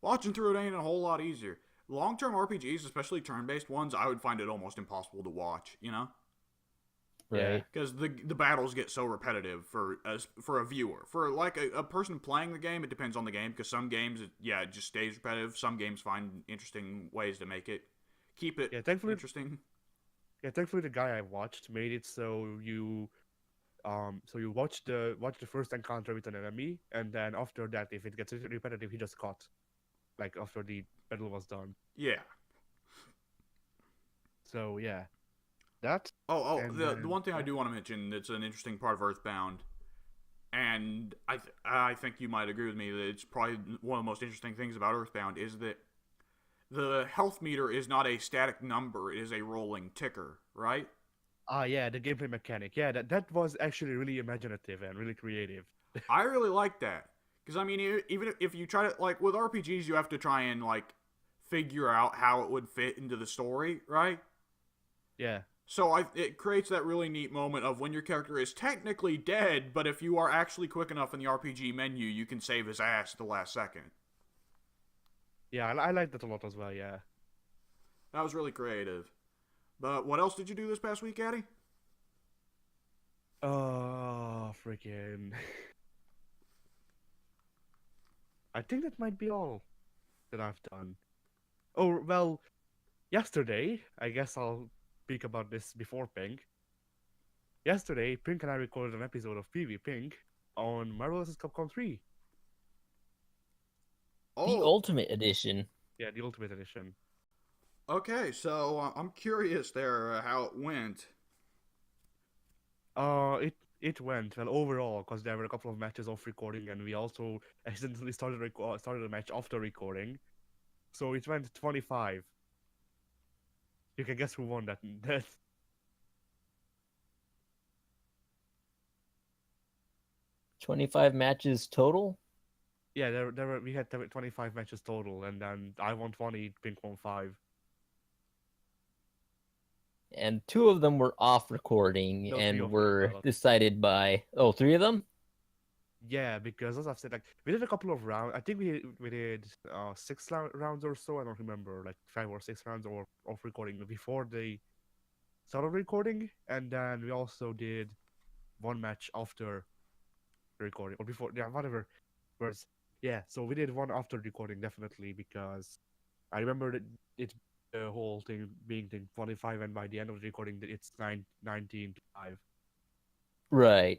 watching through it ain't a whole lot easier. Long-term RPGs, especially turn-based ones, I would find it almost impossible to watch, you know? Right. Because the battles get so repetitive for a viewer. For like a person playing the game, it depends on the game, because some games, it just stays repetitive. Some games find interesting ways to keep it interesting. Yeah, thankfully the guy I watched made it so you watch the first encounter with an enemy, and then after that, if it gets repetitive, he just cut. Like after the battle was done. Yeah. So yeah. That. The one thing I do want to mention that's an interesting part of Earthbound And I think you might agree with me that it's probably one of the most interesting things about Earthbound is that the health meter is not a static number; it is a rolling ticker, right? Ah, yeah, the gameplay mechanic. Yeah, that was actually really imaginative and really creative. I really like that because I mean, even if you try to like with RPGs, you have to try and like figure out how it would fit into the story, right? Yeah. So it creates that really neat moment of when your character is technically dead, but if you are actually quick enough in the RPG menu, you can save his ass at the last second. Yeah, I like that a lot as well, yeah. That was really creative. But what else did you do this past week, Addy? Oh, freaking. I think that might be all that I've done. Oh, well, yesterday, I guess I'll speak about this before Pink. Yesterday, Pink and I recorded an episode of PV Pink on Marvel vs. Capcom 3. The Oh, Ultimate Edition. Yeah, the Ultimate Edition. okay. So I'm curious there how it went. It went well overall because there were a couple of matches off recording, and we also accidentally started a match after recording, so it went 25. You can guess who won that. That 25 matches total. Yeah, we had 25 matches total, and then I won 20, Pink won 5. And 2 of them were off recording No, 3 and of them. were decided by 3 of them. Yeah, because as I've said, like we did a couple of rounds. I think we did 6 rounds or so. I don't remember, like 5 or 6 rounds or of recording before they started recording, and then we also did one match after the recording or before. Yeah, whatever. Whereas, yeah, so we did one after recording definitely because I remember that it the whole thing being 25, and by the end of the recording, it's 19 to 5. Right.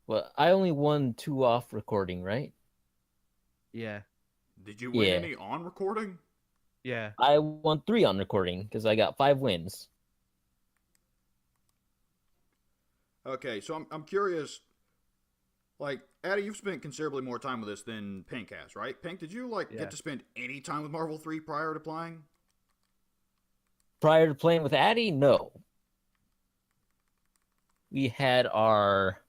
Well, I only won 2 off recording, right? Yeah, Did you win Yeah. any on recording? yeah. I won 3 on recording because I got 5 wins. Okay, so I'm curious. Like, Addy, you've spent considerably more time with this than Pink has, right? Pink, did you Yeah. get to spend any time with Marvel 3 prior to playing? Prior to playing with Addy, no. We had our...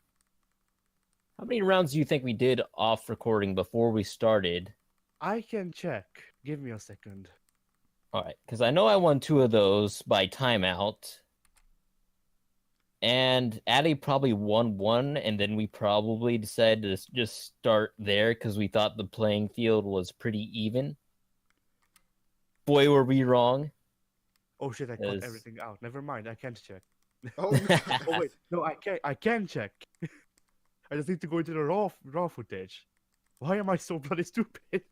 How many rounds do you think we did off recording before we started? I can check. Give me a second. All right, because I know I won 2 of those by timeout. And Addy probably won 1, and then we probably decided to just start there because we thought the playing field was pretty even. Boy, were we wrong. Oh shit! I cut everything out. Never mind. I can't check. Oh, no. Oh wait, no, I can. I can check. I just need to go into the raw footage. Why am I so bloody stupid?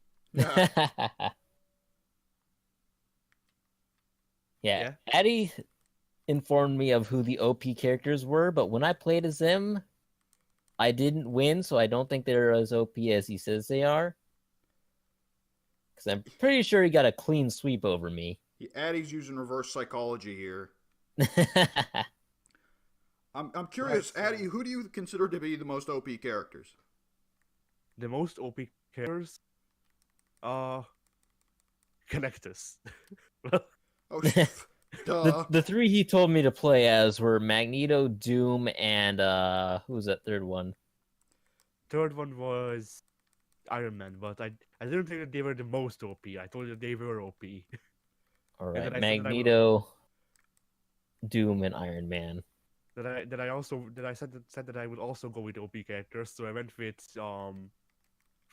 Yeah, Addy informed me of who the OP characters were, but when I played as them, I didn't win, so I don't think they're as OP as he says they are. Because I'm pretty sure he got a clean sweep over me. Addy's using reverse psychology here. I'm curious, Right, so- Addy, who do you consider to be the most OP characters? The most OP characters, Connectus. Oh, duh. The 3 he told me to play as were Magneto, Doom, and who was that third one? Third one was Iron Man, but I didn't think that they were the most OP. I told you they were OP. All then right, I said that I would- Magneto, Doom, and Iron Man. That I said that I would also go with OP characters, so I went with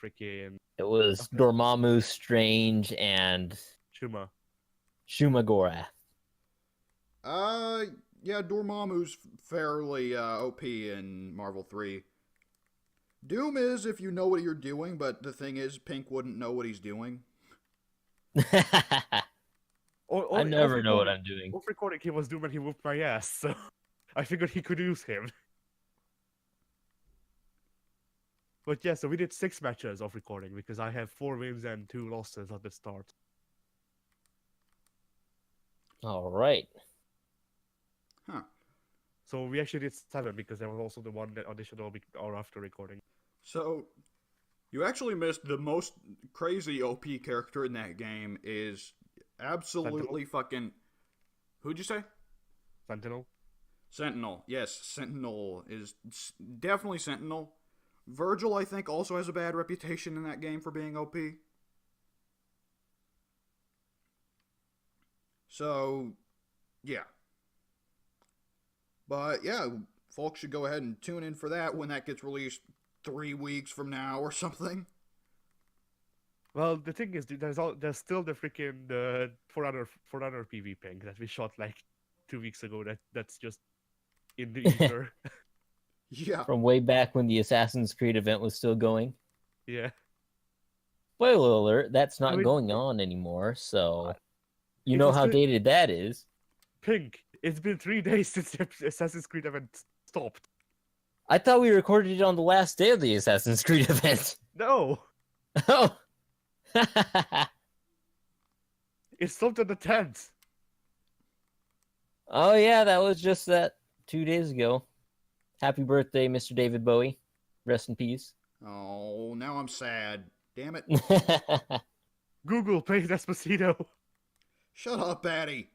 freaking It was Dormammu, Strange, and Shuma. Shumagorath. Yeah, Dormammu's fairly OP in Marvel 3. Doom is if you know what you're doing, but the thing is, Pink wouldn't know what he's doing. I never know what I'm doing. Off recording, he was Doom and he whooped my ass, so I figured he could use him. But yeah, so we did 6 matches off recording because I have 4 wins and 2 losses at the start. All right. Huh. So we actually did 7 because there was also the one that auditioned a week or after recording. So, you actually missed the most crazy OP character in that game is absolutely fucking... Who'd you say? Sentinel. Sentinel. Yes, Sentinel is definitely Sentinel. Virgil, I think, also has a bad reputation in that game for being OP. So, yeah. But, yeah, folks should go ahead and tune in for that when that gets released 3 weeks from now or something. Well, the thing is, there's still the freaking for other PvP that we shot like 2 weeks ago. That's just in the ether. Yeah. From way back when the Assassin's Creed event was still going. Yeah. Spoiler alert, that's not I mean, going on anymore, so you it know was how good- dated that is. Pink. It's been 3 days since the Assassin's Creed event stopped. I thought we recorded it on the last day of the Assassin's Creed event. No, Oh. it stopped on the 10th. Oh yeah, that was just that 2 days ago. Happy birthday, Mr. David Bowie. Rest in peace. Oh, now I'm sad. Damn it. Google play Despacito. Shut up, Patty.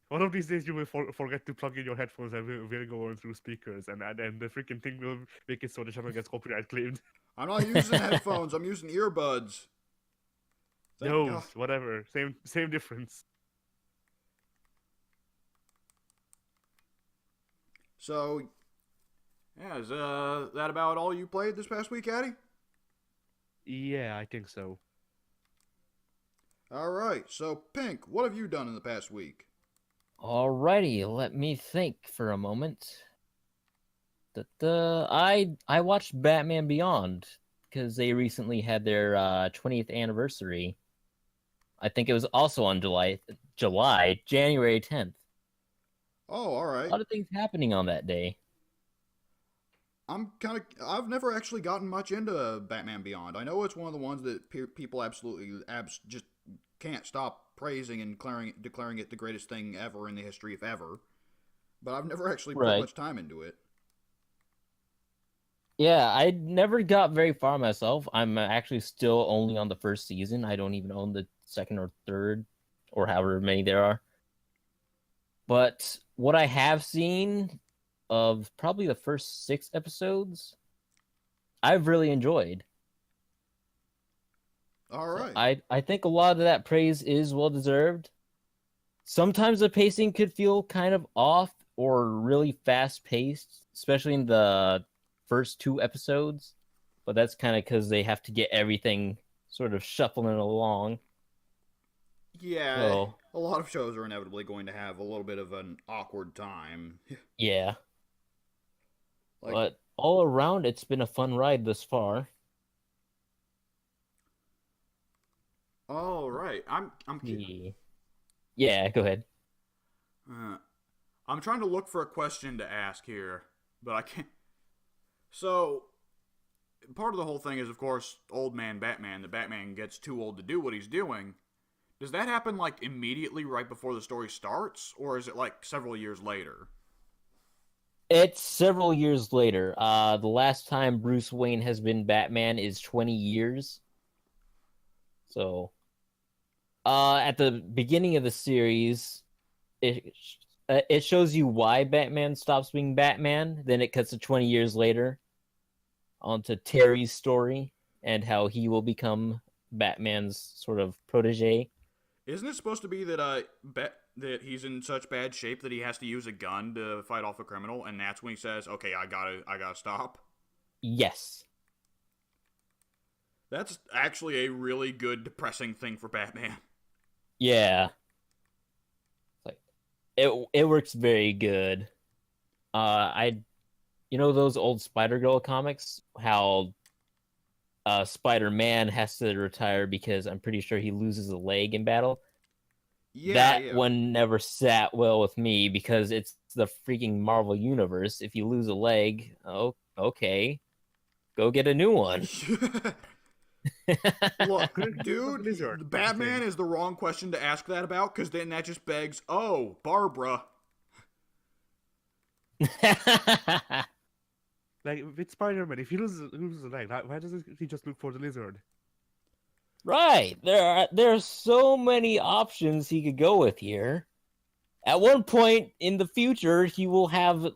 One of these days you will forget to plug in your headphones and we'll go on through speakers and the freaking thing will make it so the channel gets copyright claimed. I'm not using headphones. I'm using earbuds. Thank No, God. whatever. Same difference. So, yeah, is that about all you played this past week, Addy? Yeah, I think so. All right. So, Pink, what have you done in the past week? Alrighty, let me think for a moment. I watched Batman Beyond because they recently had their 20th anniversary. I think it was also on January 10th. Oh, all A right. lot of things happening on that day. I've never actually gotten much into Batman Beyond. I know it's one of the ones that people absolutely just can't stop praising and declaring it the greatest thing ever in the history of ever. But I've never actually put much time into it. Yeah, I never got very far myself. I'm actually still only on the first season. I don't even own the second or third, or however many there are. But what I have seen of probably the first 6 episodes, I've really enjoyed. All right. So I think a lot of that praise is well deserved. Sometimes the pacing could feel kind of off or really fast paced, especially in the first 2 episodes. But that's kind of because they have to get everything sort of shuffling along. Yeah, So, a lot of shows are inevitably going to have a little bit of an awkward time. yeah. Like, But all around, it's been a fun ride thus far. all right. I'm Yeah, go ahead. I'm trying to look for a question to ask here, but I can't. So, part of the whole thing is, of course, old man Batman. The Batman gets too old to do what he's doing. Does that happen, like, immediately right before the story starts? Or is it, like, several years later? It's several years later. The last time Bruce Wayne has been Batman is 20 years. So, at the beginning of the series, it shows you why Batman stops being Batman. Then it cuts to 20 years later onto Terry's story and how he will become Batman's sort of protege. Isn't it supposed to be that that he's in such bad shape that he has to use a gun to fight off a criminal, and that's when he says, "Okay, I gotta stop"? Yes. That's actually a really good depressing thing for Batman. Yeah. Like it works very good. You know those old Spider-Girl comics? How Spider-Man has to retire because I'm pretty sure he loses a leg in battle. Yeah, That one never sat well with me because it's the freaking Marvel Universe. If you lose a leg, oh, okay. Go get a new one. Look, Couldn't he use the lizard? dude, That's the Batman thing. is the wrong question to ask that about, because then that just begs, oh, Barbara. Like with Spider-Man, if he loses a leg, why doesn't he just look for the lizard? Right. There are so many options he could go with here. At one point in the future, he will have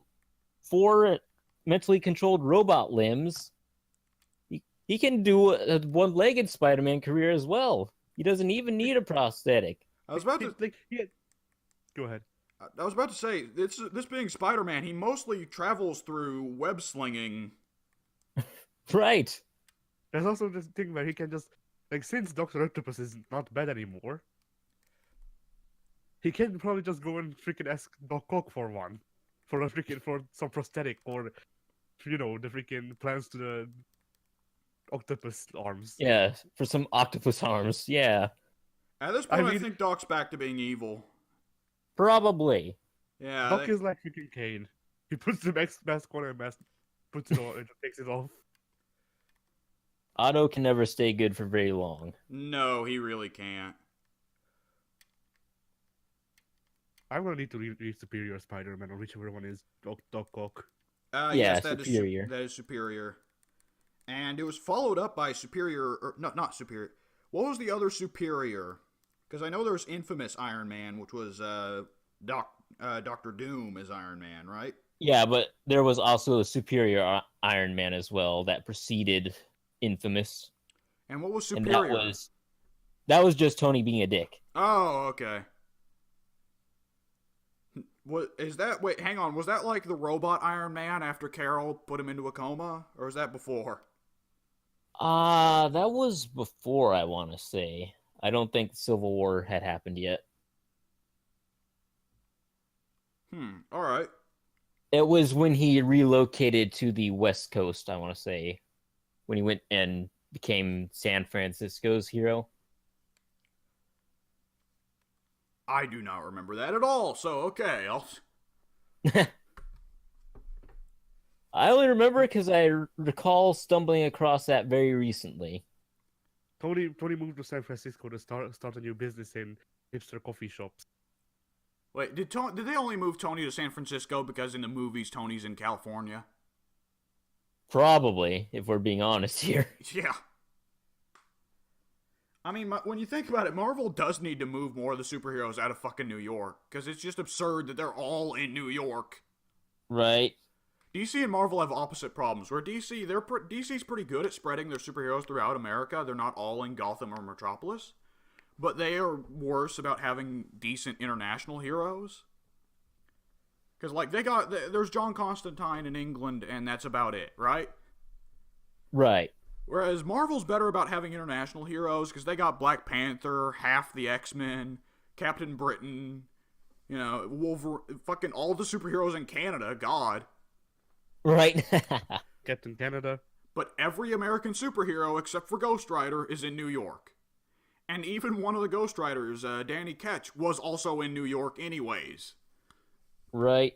4 mentally controlled robot limbs. He can do a one-legged Spider-Man career as well. He doesn't even need a prosthetic. I was about to, Go ahead. I was about to say, this being Spider-Man, he mostly travels through web slinging. Right. There's also this thing where he can just like since Doctor Octopus is not bad anymore, he can probably just go and freaking ask Doc Ock for some prosthetic or the freaking plans to the octopus arms. Yeah, for some octopus arms. Yeah, At this point, I think Doc's back to being evil. probably. Yeah, Doc is like freaking Kane. He puts the mask on and puts it on and takes it off. Otto can never stay good for very long. no, he really can't. I'm gonna need to read Superior Spider-Man or whichever one is Doc Ock. Yeah, Yes, Superior. That is Superior. And it was followed up by Superior, or not Superior. What was the other Superior? Because I know there was Infamous Iron Man, which was Doctor Doom as Iron Man, right? Yeah, but there was also a Superior Iron Man as well that preceded Infamous. And what was And Superior? that was just Tony being a dick. Oh, okay. What is that? Wait, hang on. Was that like the robot Iron Man after Carol put him into a coma, or was that before? That was before, I want to say. I don't think Civil War had happened yet. All right. It was when he relocated to the West Coast, I want to say. When he went and became San Francisco's hero. I do not remember that at all. So okay, I only remember because I recall stumbling across that very recently. Tony moved to San Francisco to start a new business in hipster coffee shops. Wait, did they only move Tony to San Francisco because in the movies Tony's in California? Probably, if we're being honest here. Yeah. I mean, when you think about it, Marvel does need to move more of the superheroes out of fucking New York, because it's just absurd that they're all in New York. Right. DC and Marvel have opposite problems, where DC's pretty good at spreading their superheroes throughout America. They're not all in Gotham or Metropolis. But they are worse about having decent international heroes. Because, like, there's John Constantine in England, and that's about it, right? Right. Whereas Marvel's better about having international heroes, because they got Black Panther, half the X-Men, Captain Britain, Wolverine, fucking all the superheroes in Canada, God. Right. Captain Canada. But every American superhero, except for Ghost Rider, is in New York. And even one of the Ghost Riders, Danny Ketch, was also in New York anyways. Right.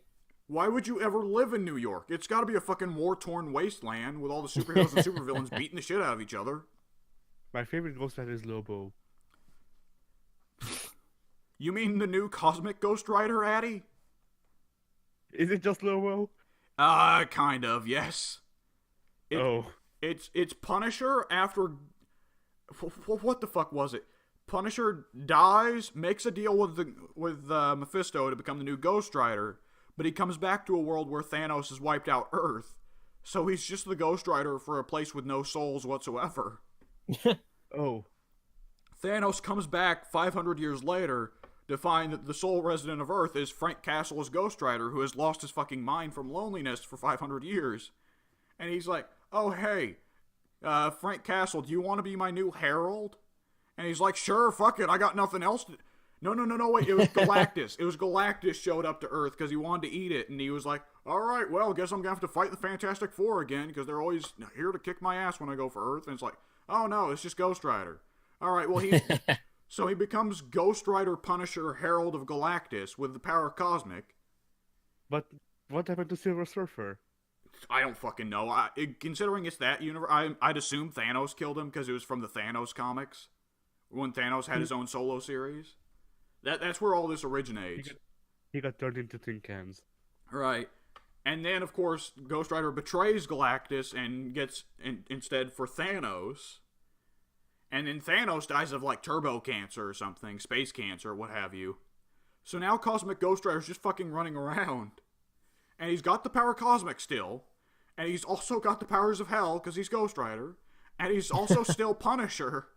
Why would you ever live in New York? It's gotta be a fucking war-torn wasteland with all the superheroes and supervillains beating the shit out of each other. My favorite Ghost Rider is Lobo. You mean the new Cosmic Ghost Rider, Addy? Is it just Lobo? Kind of, yes. It's Punisher after... What the fuck was it? Punisher dies, makes a deal with Mephisto to become the new Ghost Rider, but he comes back to a world where Thanos has wiped out Earth, so he's just the Ghost Rider for a place with no souls whatsoever. Thanos comes back 500 years later to find that the sole resident of Earth is Frank Castle as Ghost Rider, who has lost his fucking mind from loneliness for 500 years. And he's like, oh hey, Frank Castle, do you want to be my new Herald? And he's like, sure, fuck it, I got nothing else to... No, wait, it was Galactus. It was Galactus showed up to Earth because he wanted to eat it, and he was like, alright, well, guess I'm gonna have to fight the Fantastic Four again, because they're always here to kick my ass when I go for Earth. And it's like, oh no, it's just Ghost Rider. Alright, well, so he becomes Ghost Rider, Punisher, Herald of Galactus with the power of Cosmic. But what happened to Silver Surfer? I don't fucking know. Considering it's that universe, I'd assume Thanos killed him because it was from the Thanos comics when Thanos had his own solo series. That's where all this originates. He got turned into tin cans. Right. And then, of course, Ghost Rider betrays Galactus and gets instead for Thanos. And then Thanos dies of, like, turbo cancer or something, space cancer, what have you. So now Cosmic Ghost Rider's just fucking running around. And he's got the power Cosmic still. And he's also got the powers of Hell, because he's Ghost Rider. And he's also still Punisher.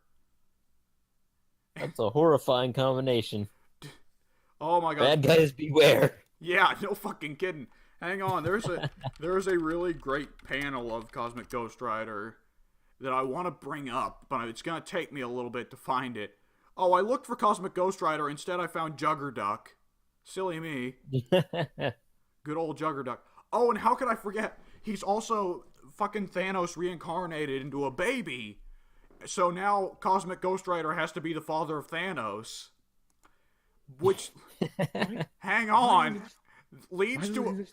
That's a horrifying combination. Oh my god. Bad guys beware. Yeah, no fucking kidding. Hang on, there's a really great panel of Cosmic Ghost Rider that I want to bring up, but it's going to take me a little bit to find it. Oh, I looked for Cosmic Ghost Rider, instead I found Juggerduck. Silly me. Good old Juggerduck. Oh, and how could I forget? He's also fucking Thanos reincarnated into a baby. So now Cosmic Ghost Rider has to be the father of Thanos. Which, hang on, leads to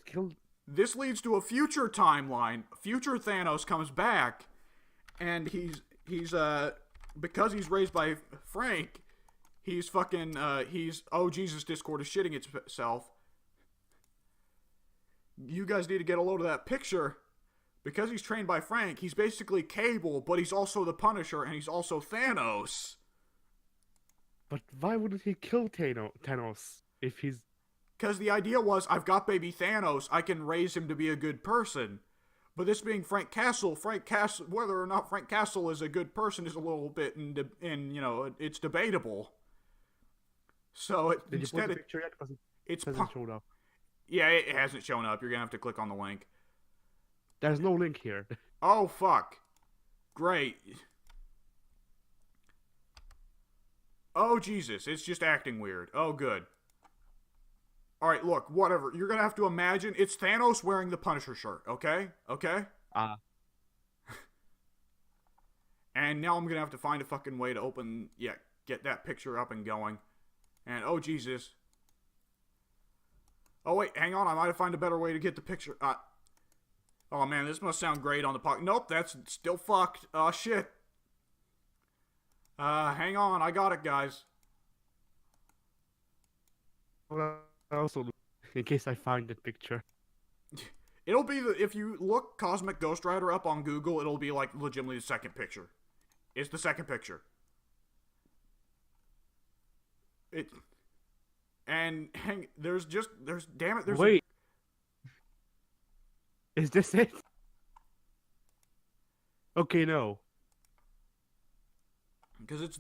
this leads to a future timeline. Future Thanos comes back, and he's because he's raised by Frank, he's fucking oh Jesus, Discord is shitting itself. You guys need to get a load of that picture. Because he's trained by Frank, he's basically Cable, but he's also the Punisher, and he's also Thanos. But why wouldn't he kill Thanos if he's... Because the idea was, I've got baby Thanos, I can raise him to be a good person. But this being Frank Castle, whether or not Frank Castle is a good person is a little bit, it's debatable. So Did instead, you put the picture yet? Because it hasn't shown up. Yeah, it hasn't shown up. You're gonna have to click on the link. There's no link here. Oh fuck! Great. Oh, Jesus, it's just acting weird. Oh, good. Alright, look, whatever. You're gonna have to imagine it's Thanos wearing the Punisher shirt, okay? Okay? And now I'm gonna have to find a fucking way to get that picture up and going. And, oh, Jesus. Oh, wait, hang on, I might have found a better way to get the picture. Oh, man, this must sound great on the podcast. Nope, that's still fucked. Oh, shit. Hang on, I got it, guys. Also, in case I find that picture. It'll be if you look Cosmic Ghost Rider up on Google, it'll be like legitimately the second picture. It's the second picture. Wait. Is this it? Okay, no. Because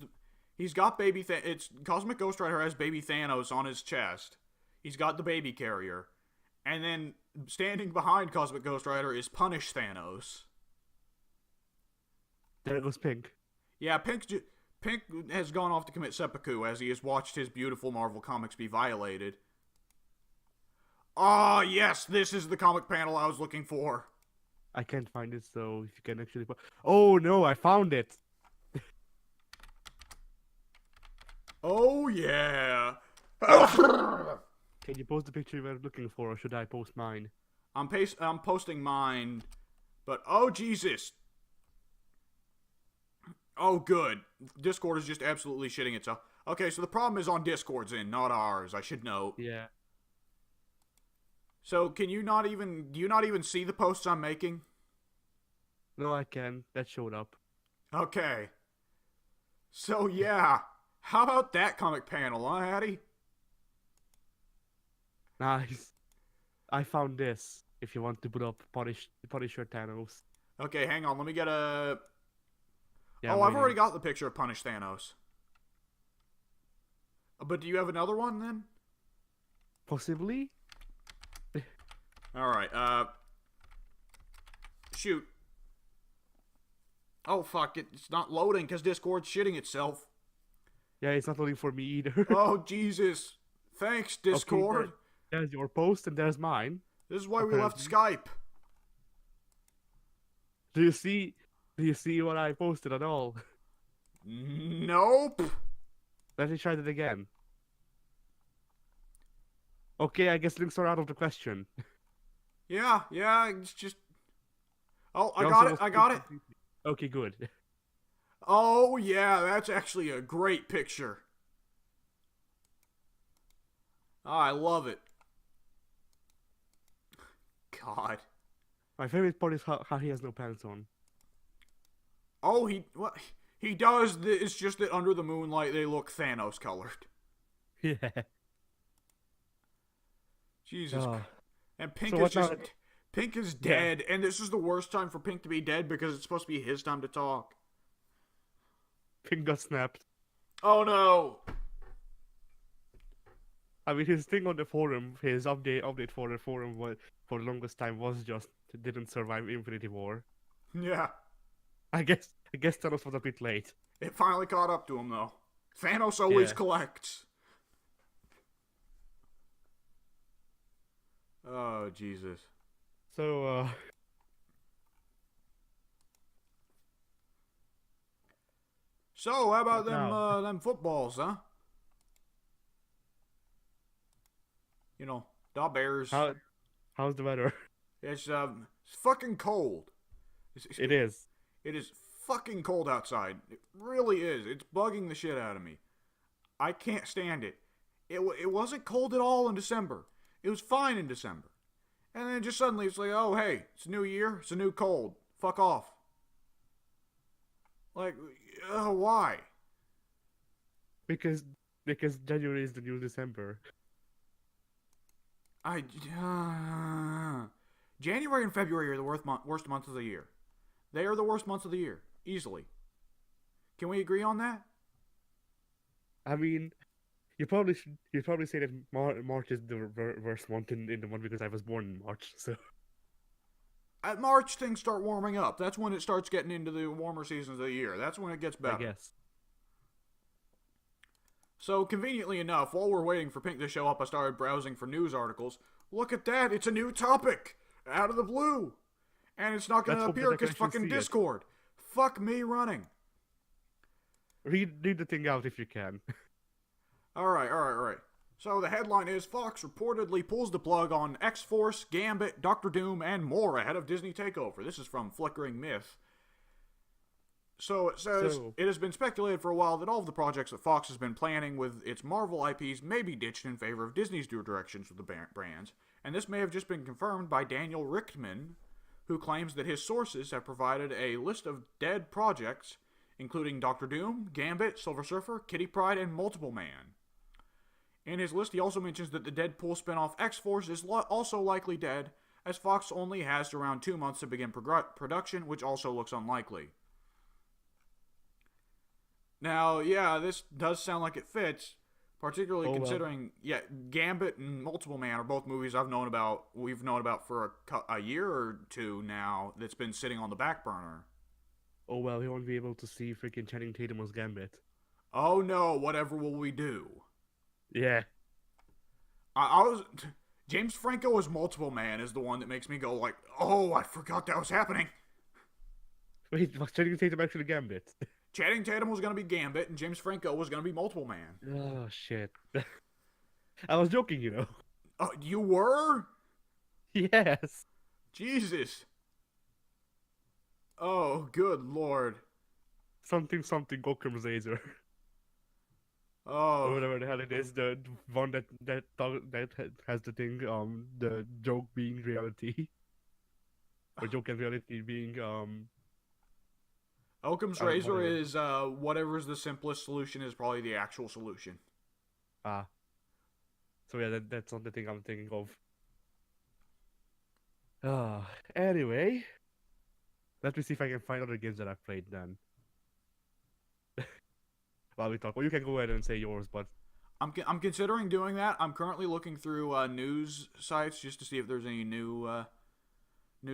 he's got it's Cosmic Ghost Rider has baby Thanos on his chest. He's got the baby carrier. And then standing behind Cosmic Ghost Rider is Punish Thanos. There goes Pink. Yeah, Pink has gone off to commit seppuku as he has watched his beautiful Marvel comics be violated. Ah, yes, this is the comic panel I was looking for. I can't find it, so if you can actually... Oh, no, I found it! Oh, yeah! Can you post the picture you were looking for, or should I post mine? I'm posting mine, but oh, Jesus! Oh, good. Discord is just absolutely shitting itself. Okay, so the problem is on Discord's end, not ours, I should note. Yeah. So, do you not even see the posts I'm making? No, I can. That showed up. Okay. So, yeah. How about that comic panel, huh, Hattie? Nice. I found this, if you want to put up Punisher Thanos. Okay, hang on. Let me get a... Yeah, oh, I've already got the picture of Punish Thanos. But do you have another one, then? Possibly? Alright, shoot. Oh, fuck, it's not loading because Discord's shitting itself. Yeah, it's not loading for me either. Oh, Jesus. Thanks, Discord. Okay, there's your post and there's mine. This is why we left Skype. Do you see what I posted at all? Nope. Let me try that again. Okay, I guess links are out of the question. Yeah, it's just... Oh, I He got also it. was I got it. completely- Okay, good. Oh, yeah, that's actually a great picture. Oh, I love it. God. My favorite part is how he has no pants on. Oh, he does. It's just that under the moonlight they look Thanos colored. Yeah. Jesus. Oh. And Pink So is what just now? Pink is Yeah. dead, and this is the worst time for Pink to be dead because it's supposed to be his time to talk. Pink got snapped. Oh no. I mean, his thing on the forum, his update for the forum was, for the longest time was just didn't survive Infinity War. Yeah. I guess Thanos was a bit late. It finally caught up to him though. Thanos always Yeah. collects. Oh Jesus. So So how about What them now? them footballs, huh? You know, the Bears. how's the weather? It's fucking cold. It is. It is fucking cold outside. It really is. It's bugging the shit out of me. I can't stand it. It wasn't cold at all in December. It was fine in December. And then just suddenly it's like, oh, hey, it's a new year. It's a new cold. Fuck off. Like, why? Because January is the new December. January and February are the worst months of the year. They are the worst months of the year. Easily. Can we agree on that? I mean, you'd probably say that March is the worst month in the month because I was born in March. So At March, things start warming up. That's when it starts getting into the warmer seasons of the year. That's when it gets better. I guess. So, conveniently enough, while we're waiting for Pink to show up, I started browsing for news articles. Look at that! It's a new topic! Out of the blue! And it's not going to Let's hope appear that I can because actually fucking see it. Discord. Fuck me running. Read the thing out if you can. Alright. So, the headline is Fox reportedly pulls the plug on X-Force, Gambit, Doctor Doom, and more ahead of Disney takeover. This is from Flickering Myth. So it says, it has been speculated for a while that all of the projects that Fox has been planning with its Marvel IPs may be ditched in favor of Disney's new directions with the brands, and this may have just been confirmed by Daniel Richtman, who claims that his sources have provided a list of dead projects, including Doctor Doom, Gambit, Silver Surfer, Kitty Pryde, and Multiple Man. In his list, he also mentions that the Deadpool spinoff X-Force is also likely dead, as Fox only has around 2 months to begin production, which also looks unlikely. Now, yeah, this does sound like it fits, particularly considering, Gambit and Multiple Man are both movies we've known about for a year or two now that's been sitting on the back burner. Oh well, we won't be able to see freaking Channing Tatum as Gambit. Oh no, whatever will we do? Yeah. James Franco as Multiple Man is the one that makes me go like, oh, I forgot that was happening. Wait, was Channing Tatum actually Gambit? Channing Tatum was going to be Gambit, and James Franco was going to be Multiple Man. Oh, shit. I was joking, you know. Oh, you were? Yes. Jesus. Oh, good lord. Something Gokram's Razor. Oh. Or whatever the hell it is, the one that has the thing, the joke being reality. Or joke and reality being, Occam's razor is whatever's the simplest solution is probably the actual solution. So yeah, that's not the thing I'm thinking of. Anyway, let me see if I can find other games that I've played then. While we talk, well, you can go ahead and say yours, but I'm considering doing that. I'm currently looking through news sites just to see if there's any new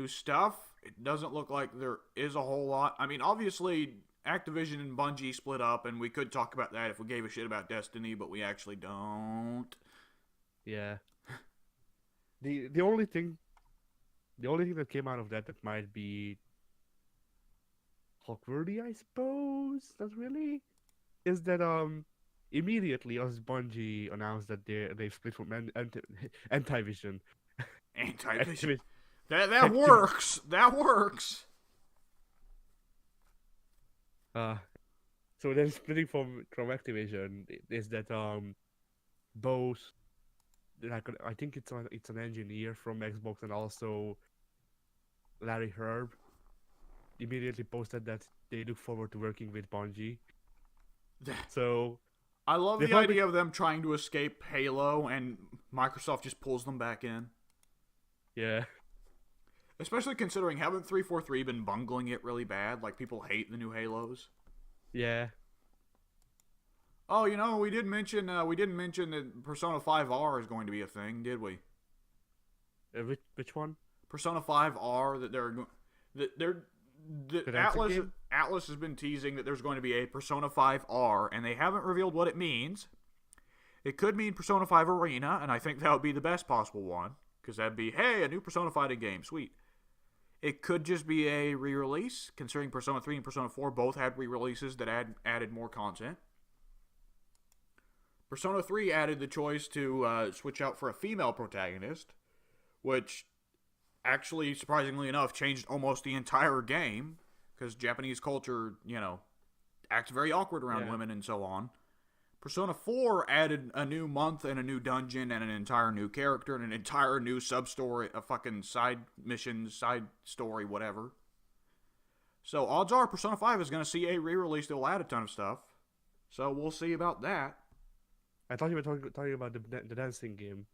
stuff. It doesn't look like there is a whole lot. I mean, obviously, Activision and Bungie split up, and we could talk about that if we gave a shit about Destiny, but we actually don't. Yeah. The only thing that came out of that might be Hawkworthy, I suppose. Not really. Is that immediately as Bungie announced that they split from Antivision. Antivision. That works. That works. Uh, so then splitting from Activision is that both like I think it's an engineer from Xbox and also Larry Herb immediately posted that they look forward to working with Bungie. So I love they the probably idea of them trying to escape Halo and Microsoft just pulls them back in. yeah. Especially considering haven't 343 been bungling it really bad? Like people hate the new Halos. Yeah. Oh, you know, we didn't mention that Persona 5R is going to be a thing, did we? Which one? Persona 5R that The dancing Atlas game? Atlas has been teasing that there's going to be a Persona 5R, and they haven't revealed what it means. It could mean Persona 5 Arena, and I think that would be the best possible one, because that'd be, hey, a new Persona fighting game, sweet. It could just be a re-release, considering Persona 3 and Persona 4 both had re-releases that added more content. Persona 3 added the choice to switch out for a female protagonist, which actually, surprisingly enough, changed almost the entire game, because Japanese culture, you know, acts very awkward around women and so on. Persona 4 added a new month and a new dungeon and an entire new character and an entire new sub-story, a fucking side mission, side story, whatever. So odds are Persona 5 is going to see a re-release that will add a ton of stuff. So we'll see about that. I thought you were talking about the dancing game.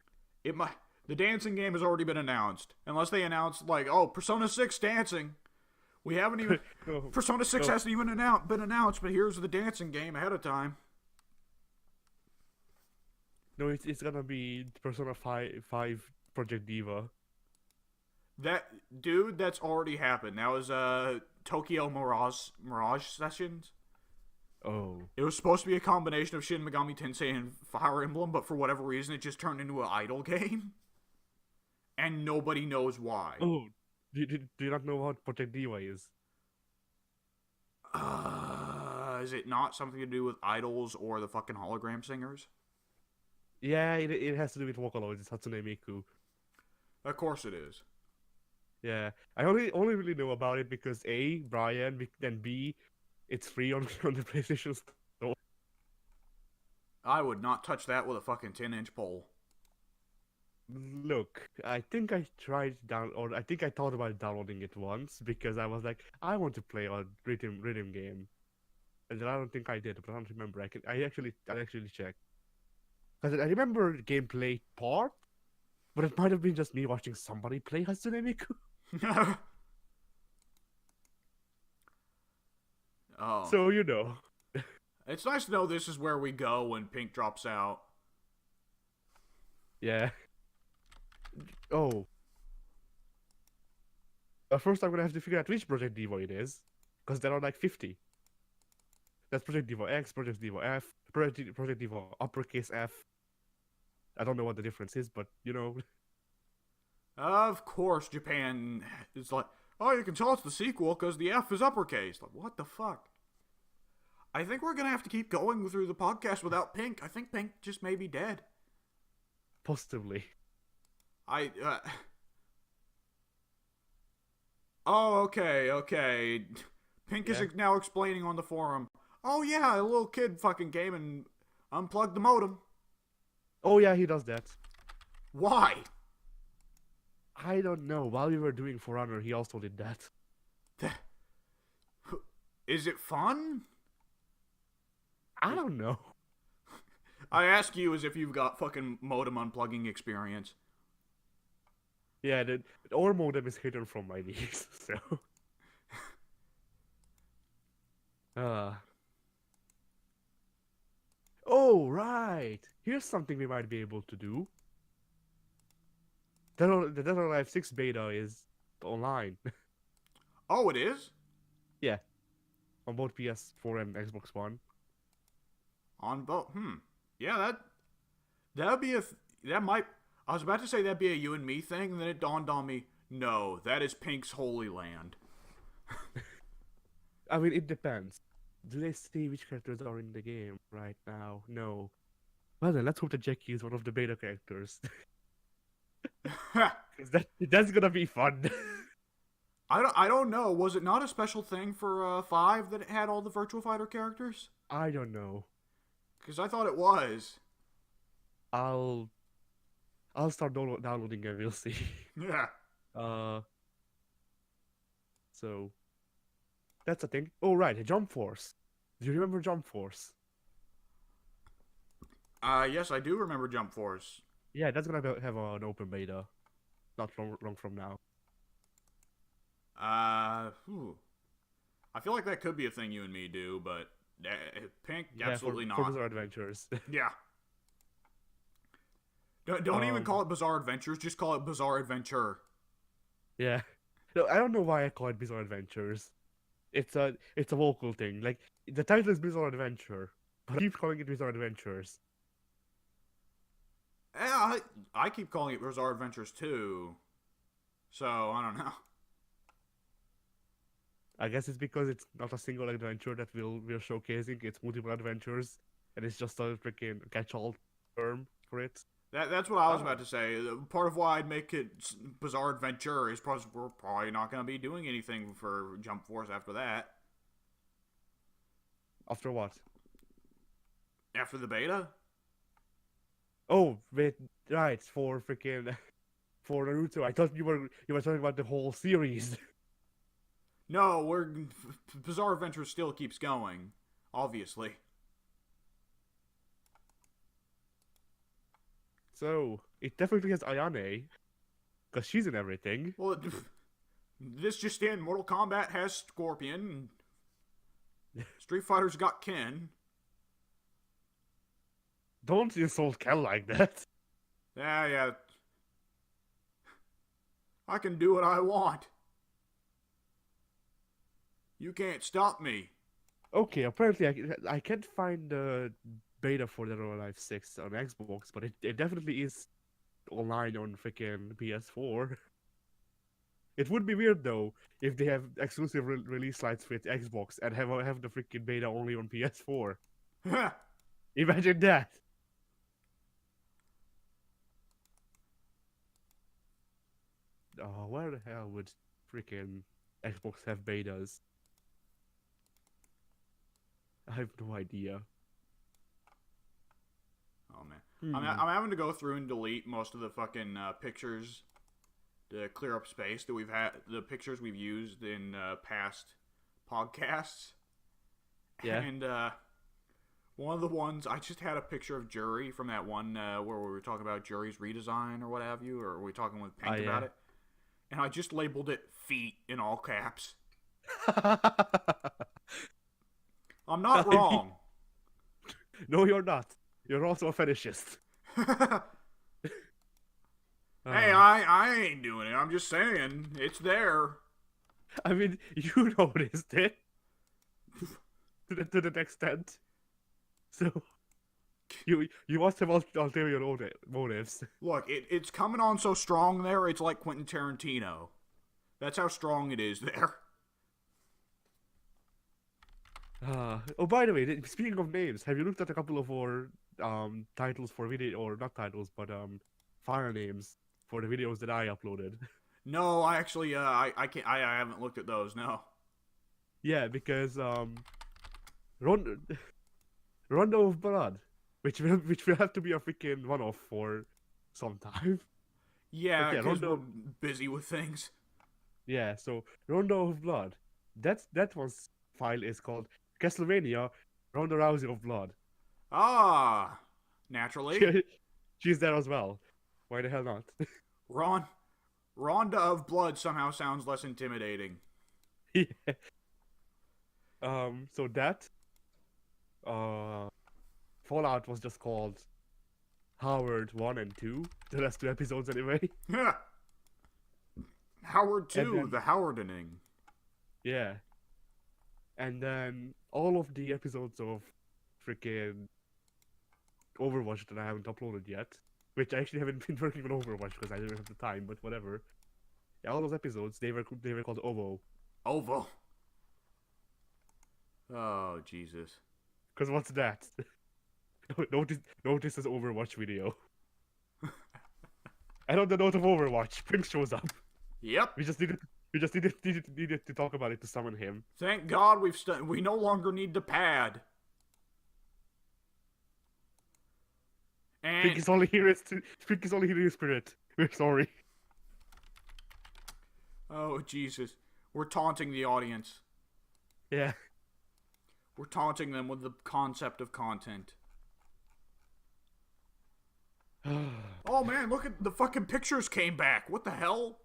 The dancing game has already been announced. Unless they announced, like, oh, Persona 6 dancing. We haven't even... No, Persona 6 hasn't even been announced, but here's the dancing game ahead of time. no, it's gonna be Persona 5 Project Diva. That's already happened. That was Tokyo Mirage Sessions. Oh. It was supposed to be a combination of Shin Megami Tensei and Fire Emblem, but for whatever reason, it just turned into an idle game. And nobody knows why. Oh, do you not know what Project Diva is? Is it not something to do with idols or the fucking hologram singers? Yeah, it has to do with Vocaloid. It's Hatsune Miku. Of course it is. Yeah, I only really know about it because A, Brian, then B, it's free on the PlayStation Store. I would not touch that with a fucking 10-inch pole. Look, I think I I think I thought about downloading it once because I was like, I want to play a rhythm game, and then I don't think I did, but I don't remember. I actually checked because I remember the gameplay part, but it might have been just me watching somebody play Hatsune Miku. Oh. So you know. It's nice to know this is where we go when Pink drops out. Yeah. Oh. First, I'm gonna have to figure out which Project Diva it is, because there are like 50. That's Project Diva X, Project Diva F, Project Diva uppercase F. I don't know what the difference is, but you know. Of course, Japan is like, oh, you can tell it's the sequel because the F is uppercase. Like, what the fuck? I think we're gonna have to keep going through the podcast without Pink. I think Pink just may be dead. Possibly. Oh, okay. Pink is now explaining on the forum. Oh yeah, a little kid fucking came and unplugged the modem. Oh yeah, he does that. Why? I don't know. While we were doing For Honor, he also did that. Is it fun? I don't know. I ask you as if you've got fucking modem unplugging experience. Yeah, the OR modem is hidden from my niece, so. Oh, right. Here's something we might be able to do. Dead or Alive 6 beta is online. Oh, it is? Yeah. On both PS4 and Xbox One. On both. Yeah, that'd be I was about to say that'd be a you and me thing, and then it dawned on me, no, that is Pink's Holy Land. I mean, it depends. Do they see which characters are in the game right now? No. Well then, let's hope that Jackie is one of the beta characters. 'Cause that's gonna be fun. I don't know. Was it not a special thing for 5 that it had all the Virtua Fighter characters? I don't know. Because I thought it was. I'll start downloading and we'll see. Yeah. So that's a thing. Oh right, Jump Force. Do you remember Jump Force? Yes, I do remember Jump Force. Yeah, that's gonna have an open beta, not long from now. I feel like that could be a thing you and me do, but Pink, Yeah, absolutely for not. Bizarre Adventures. Yeah. Don't even call it Bizarre Adventures, just call it Bizarre Adventure. Yeah. No, I don't know why I call it Bizarre Adventures. It's a vocal thing. Like the title is Bizarre Adventure, but I keep calling it Bizarre Adventures. Yeah, I keep calling it Bizarre Adventures too. So, I don't know. I guess it's because it's not a single adventure that we're showcasing. It's multiple adventures, and it's just a freaking catch-all term for it. That's what I was about to say. Part of why I'd make it Bizarre Adventure is because we're probably not going to be doing anything for Jump Force after that. After what? After the beta? Oh, wait, right, for Naruto. I thought you were talking about the whole series. No, Bizarre Adventure still keeps going, obviously. So, it definitely has Ayane, because she's in everything. Well, this just in, Mortal Kombat has Scorpion. Street Fighter's got Ken. Don't insult Kel like that. Yeah. I can do what I want. You can't stop me. Okay, apparently I can't find the beta for Dead or Alive 6 on Xbox, but it definitely is online on freaking PS4. It would be weird though if they have exclusive release slides with Xbox and have the freaking beta only on PS4. Imagine that. Oh, where the hell would freaking Xbox have betas? I have no idea. Oh man, I'm having to go through and delete most of the fucking pictures to clear up space that we've had. The pictures we've used in past podcasts. Yeah. And one of the ones I just had a picture of Jury from that one where we were talking about Jury's redesign or what have you, or were we talking with Pink about it? And I just labeled it "feet" in all caps. I'm not wrong. No, you're not. You're also a fetishist. Hey, I ain't doing it. I'm just saying it's there. I mean, you noticed it to the extent. So you must have ulterior motives. Look, it's coming on so strong there. It's like Quentin Tarantino. That's how strong it is there. Oh, by the way, speaking of names, have you looked at a couple of our titles for video, or not titles, but file names for the videos that I uploaded? No, I actually I haven't looked at those. No. Yeah, because Rondo of Blood, which will have to be a freaking one-off for some time. Yeah, because Rondo... we're busy with things. Yeah, so Rondo of Blood, that one's file is called Castlevania Ronda Rousey of Blood. Ah, naturally. She's there as well. Why the hell not? Ronda of Blood somehow sounds less intimidating. Yeah. So that Fallout was just called Howard 1 and 2. The last 2 episodes anyway. Yeah. Howard 2, the Howardening. Yeah. And then all of the episodes of freaking Overwatch that I haven't uploaded yet, which I actually haven't been working on Overwatch because I didn't have the time, but whatever. Yeah, all those episodes, they were called OVO. OVO. Oh, Jesus. Because what's that? Notice this Overwatch video. And on the note of Overwatch, Prince shows up. Yep. We just We just needed to talk about it to summon him. Thank God we no longer need the pad. Pink And is only here in spirit. We're sorry. oh Jesus, we're taunting the audience. Yeah. We're taunting them with the concept of content. Oh man, look at the fucking pictures came back. What the hell?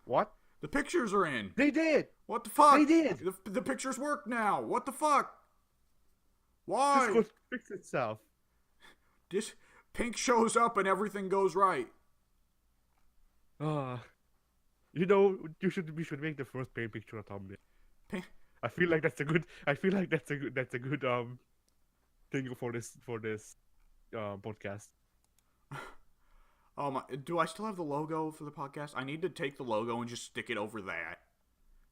What? The pictures are in. They did. What the fuck? They did. The pictures work now. What the fuck? Why? Discord fixed itself. This Pink shows up and everything goes right. You know, we should make the first paint picture a thumbnail. Pink, I feel like that's a good thing for this podcast. oh my! Do I still have the logo for the podcast? I need to take the logo and just stick it over that,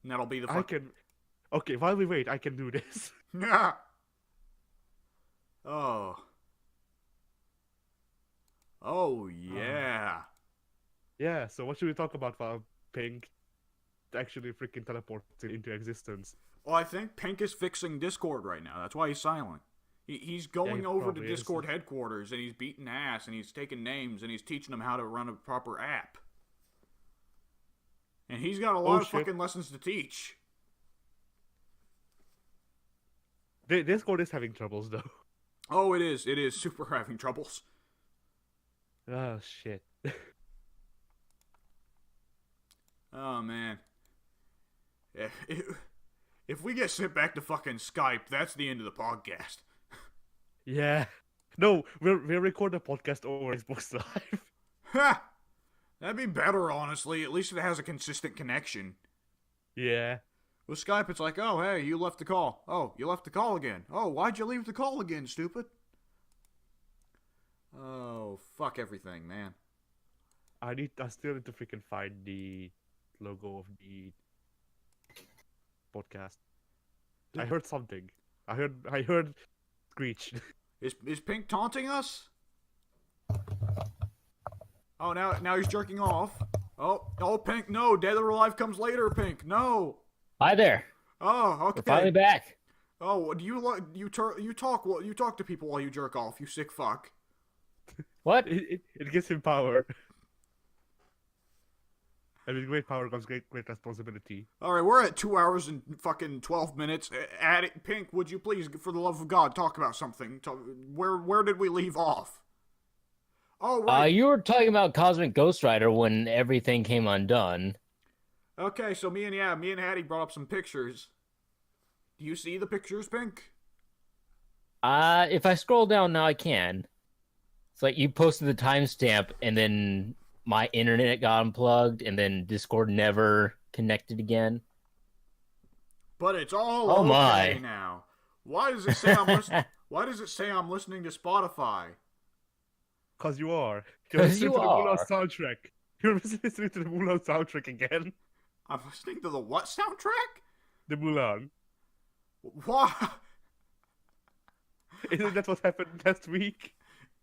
and that'll be the. Okay, while we wait, I can do this. Yeah. Oh. Oh yeah. Yeah. So what should we talk about while Pink actually freaking teleports into existence? Well, I think Pink is fixing Discord right now. That's why he's silent. He's going over to Discord headquarters and he's beating ass and he's taking names and he's teaching them how to run a proper app. And he's got a lot of fucking lessons to teach. Discord is having troubles though. Oh, it is. It is super having troubles. Oh shit. Oh man. If we get sent back to fucking Skype, that's the end of the podcast. Yeah. No, we'll record the podcast over Xbox Live. Ha! That'd be better, honestly. At least it has a consistent connection. Yeah. With Skype, it's like, oh, hey, you left the call. Oh, you left the call again. Oh, why'd you leave the call again, stupid? Oh, fuck everything, man. I still need to freaking find the logo of the podcast. I heard something. I heard Screech. Is Pink taunting us? Oh, now he's jerking off. Oh, Pink, no. Dead or alive comes later, Pink. No. Hi there. Oh, okay. We're finally back. Oh, do you talk to people while you jerk off, you sick fuck. What? It gives him power. And with great power comes great responsibility. All right, we're at 2 hours and fucking 12 minutes. Pink, would you please, for the love of God, talk about something? Where did we leave off? Oh, right. You were talking about Cosmic Ghost Rider when everything came undone. Okay, so me and Hattie brought up some pictures. Do you see the pictures, Pink? If I scroll down now, I can. It's like you posted the timestamp, and then my internet got unplugged, and then Discord never connected again. But it's all okay now. Why does it say Why does it say I'm listening to Spotify? Cause you are. Cause you are. Mulan soundtrack. You're listening to the Mulan soundtrack again. I'm listening to the what soundtrack? The Mulan. What? Isn't that what happened last week?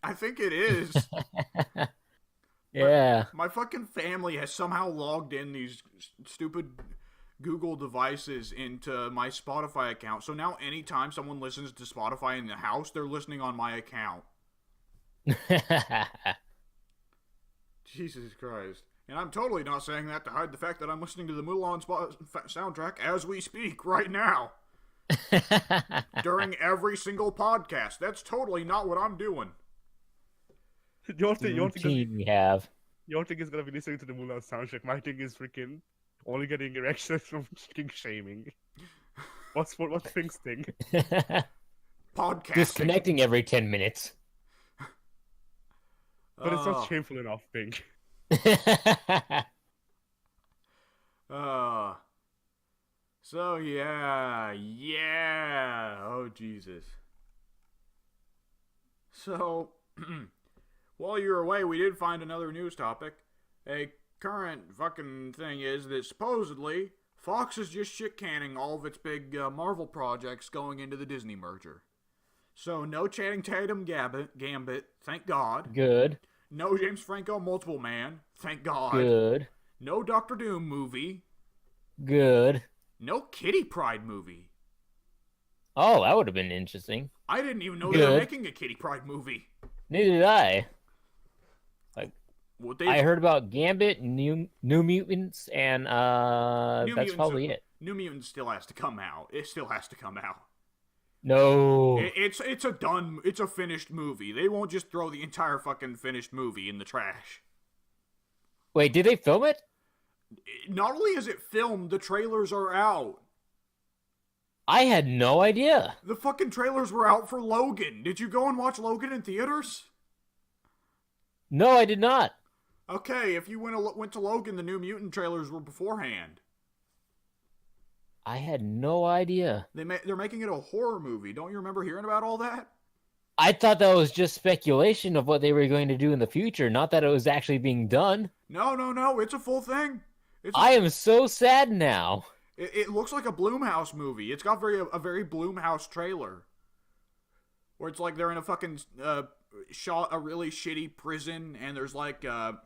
I think it is. Yeah. My fucking family has somehow logged in these stupid Google devices into my Spotify account. So now anytime someone listens to Spotify in the house, they're listening on my account. Jesus Christ. And I'm totally not saying that to hide the fact that I'm listening to the Mulan soundtrack as we speak right now. During every single podcast. That's totally not what I'm doing. Your thing is gonna be listening to the Mulan soundtrack. My thing is freaking only getting erections from king shaming. What's Pink's thing? Podcasting. Disconnecting every 10 minutes. But it's not shameful enough, Pink. So yeah. Oh Jesus. So while you were away, we did find another news topic. A current fucking thing is that supposedly Fox is just shit-canning all of its big Marvel projects going into the Disney merger. So no Channing Tatum Gambit, thank God. Good. No James Franco Multiple Man, thank God. Good. No Doctor Doom movie. Good. No Kitty Pride movie. Oh, that would have been interesting. I didn't even know they were Good. making a Kitty Pride movie. Neither did I. Like, Well, I heard about Gambit, New Mutants, and that's probably it. New Mutants still has to come out. It still has to come out. No. It's a finished movie. They won't just throw the entire fucking finished movie in the trash. Wait, did they film it? Not only is it filmed, the trailers are out. I had no idea. The fucking trailers were out for Logan. Did you go and watch Logan in theaters? No, I did not. Okay, if you went to Logan, the New Mutant trailers were beforehand. I had no idea. They're making it a horror movie. Don't you remember hearing about all that? I thought that was just speculation of what they were going to do in the future, not that it was actually being done. No. It's a full thing. I am so sad now. It looks like a Blumhouse movie. It's got a very Blumhouse trailer, where it's like they're in a fucking a really shitty prison, and there's like you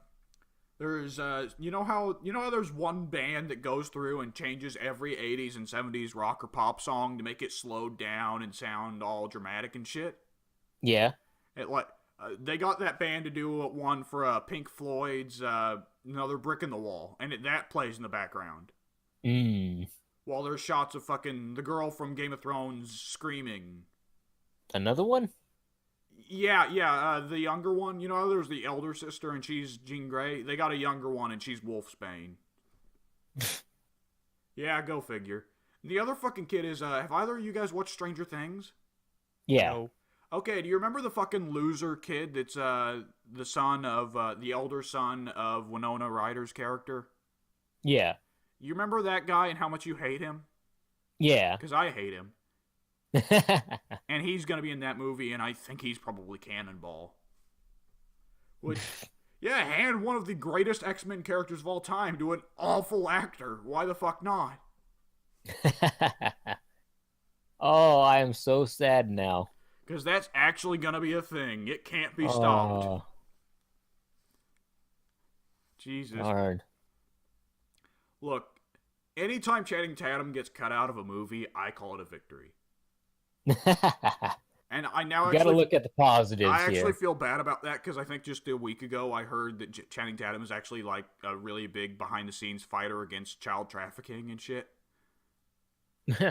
know how there's one band that goes through and changes every 80s and 70s rock or pop song to make it slowed down and sound all dramatic and shit. Yeah. They got that band to do one for Pink Floyd's Another Brick in the Wall, and that plays in the background. While there's shots of fucking the girl from Game of Thrones screaming. Another one? Yeah, the younger one. You know, there's the elder sister, and she's Jean Grey. They got a younger one, and she's Wolfsbane. Yeah, go figure. The other fucking kid is, have either of you guys watched Stranger Things? Yeah. No. Okay, do you remember the fucking loser kid that's, the son of, the elder son of Winona Ryder's character? Yeah. You remember that guy and how much you hate him? Yeah. Because I hate him. And he's gonna be in that movie, and I think he's probably Cannonball. Which, yeah, hand one of the greatest X-Men characters of all time to an awful actor. Why the fuck not? Oh, I am so sad now. Because that's actually gonna be a thing. It can't be stopped. Jesus. Darn. Look, anytime Channing Tatum gets cut out of a movie, I call it a victory. And I now you gotta look at the positives I actually here. feel bad about that because I think just a week ago I heard that Channing Tatum is actually like a really big behind-the-scenes fighter against child trafficking and shit.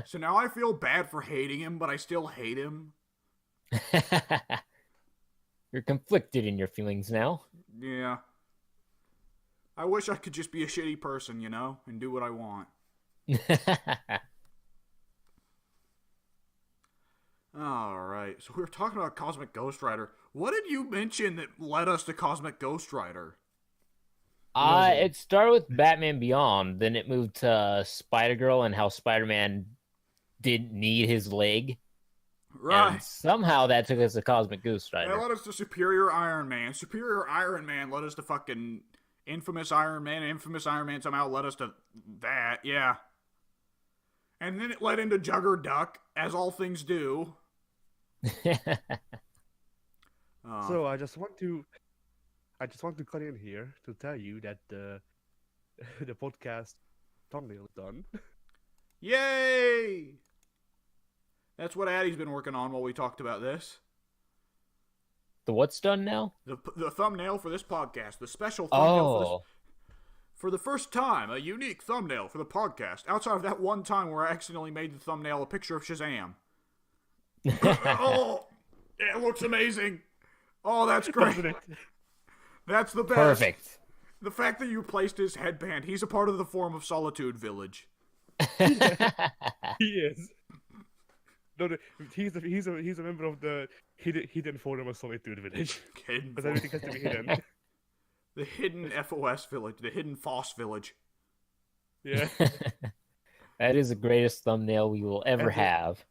So now I feel bad for hating him, but I still hate him. You're conflicted in your feelings now. Yeah. I wish I could just be a shitty person, you know, and do what I want. Alright, so we were talking about Cosmic Ghost Rider. What did you mention that led us to Cosmic Ghost Rider? It started with Batman Beyond, then it moved to Spider-Girl and how Spider-Man didn't need his leg. Right. And somehow that took us to Cosmic Ghost Rider. That led us to Superior Iron Man. Superior Iron Man led us to fucking Infamous Iron Man. Infamous Iron Man somehow led us to that, yeah. And then it led into Juggerduck, as all things do. So I just want to cut in here to tell you that the podcast thumbnail is done. Yay! That's what Addie's been working on while we talked about this. The what's done now? The thumbnail for this podcast. The special thumbnail for the first time. A unique thumbnail for the podcast. Outside of that one time where I accidentally made the thumbnail a picture of Shazam. Oh! It looks amazing. Oh, that's great. That's the best. Perfect. The fact that you placed his headband, he's a part of the Form of Solitude village. He is. No, he's a member of the hidden Forum of Solitude village. Because everything has to be hidden. The hidden FOS village, the hidden FOSS village. Yeah. That is the greatest thumbnail we will ever have.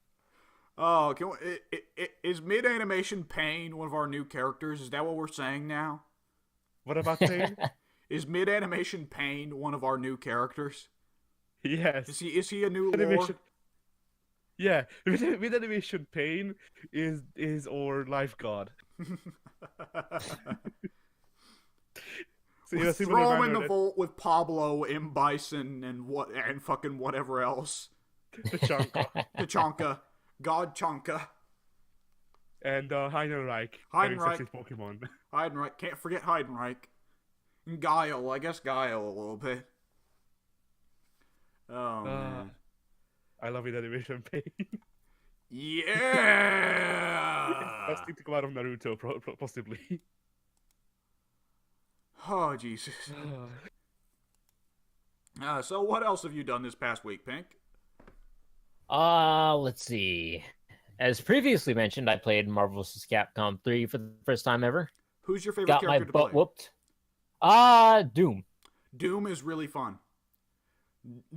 Oh, is Mid-Animation Pain one of our new characters? Is that what we're saying now? What about Pain? Is Mid-Animation Pain one of our new characters? Yes. Is he a new Animation... lore? Yeah, Mid-Animation Pain is our life god. in a similar Throw him manner in the that vault with Pablo, M. Bison, and fucking whatever else. Tachanka Tachanka. God Chanka. and Heidenreich having sex Heidenreich. with Pokemon. Heidenreich. Can't forget Heidenreich. And Guile. I guess Guile a little bit. Oh, man. I love it animation pain. Yeah! Best thing to come out of Naruto, possibly. Oh, Jesus. So what else have you done this past week, Pink? Let's see. As previously mentioned, I played Marvel vs. Capcom 3 for the first time ever. Who's your favorite Got my character to butt play? whooped. Doom. Doom is really fun.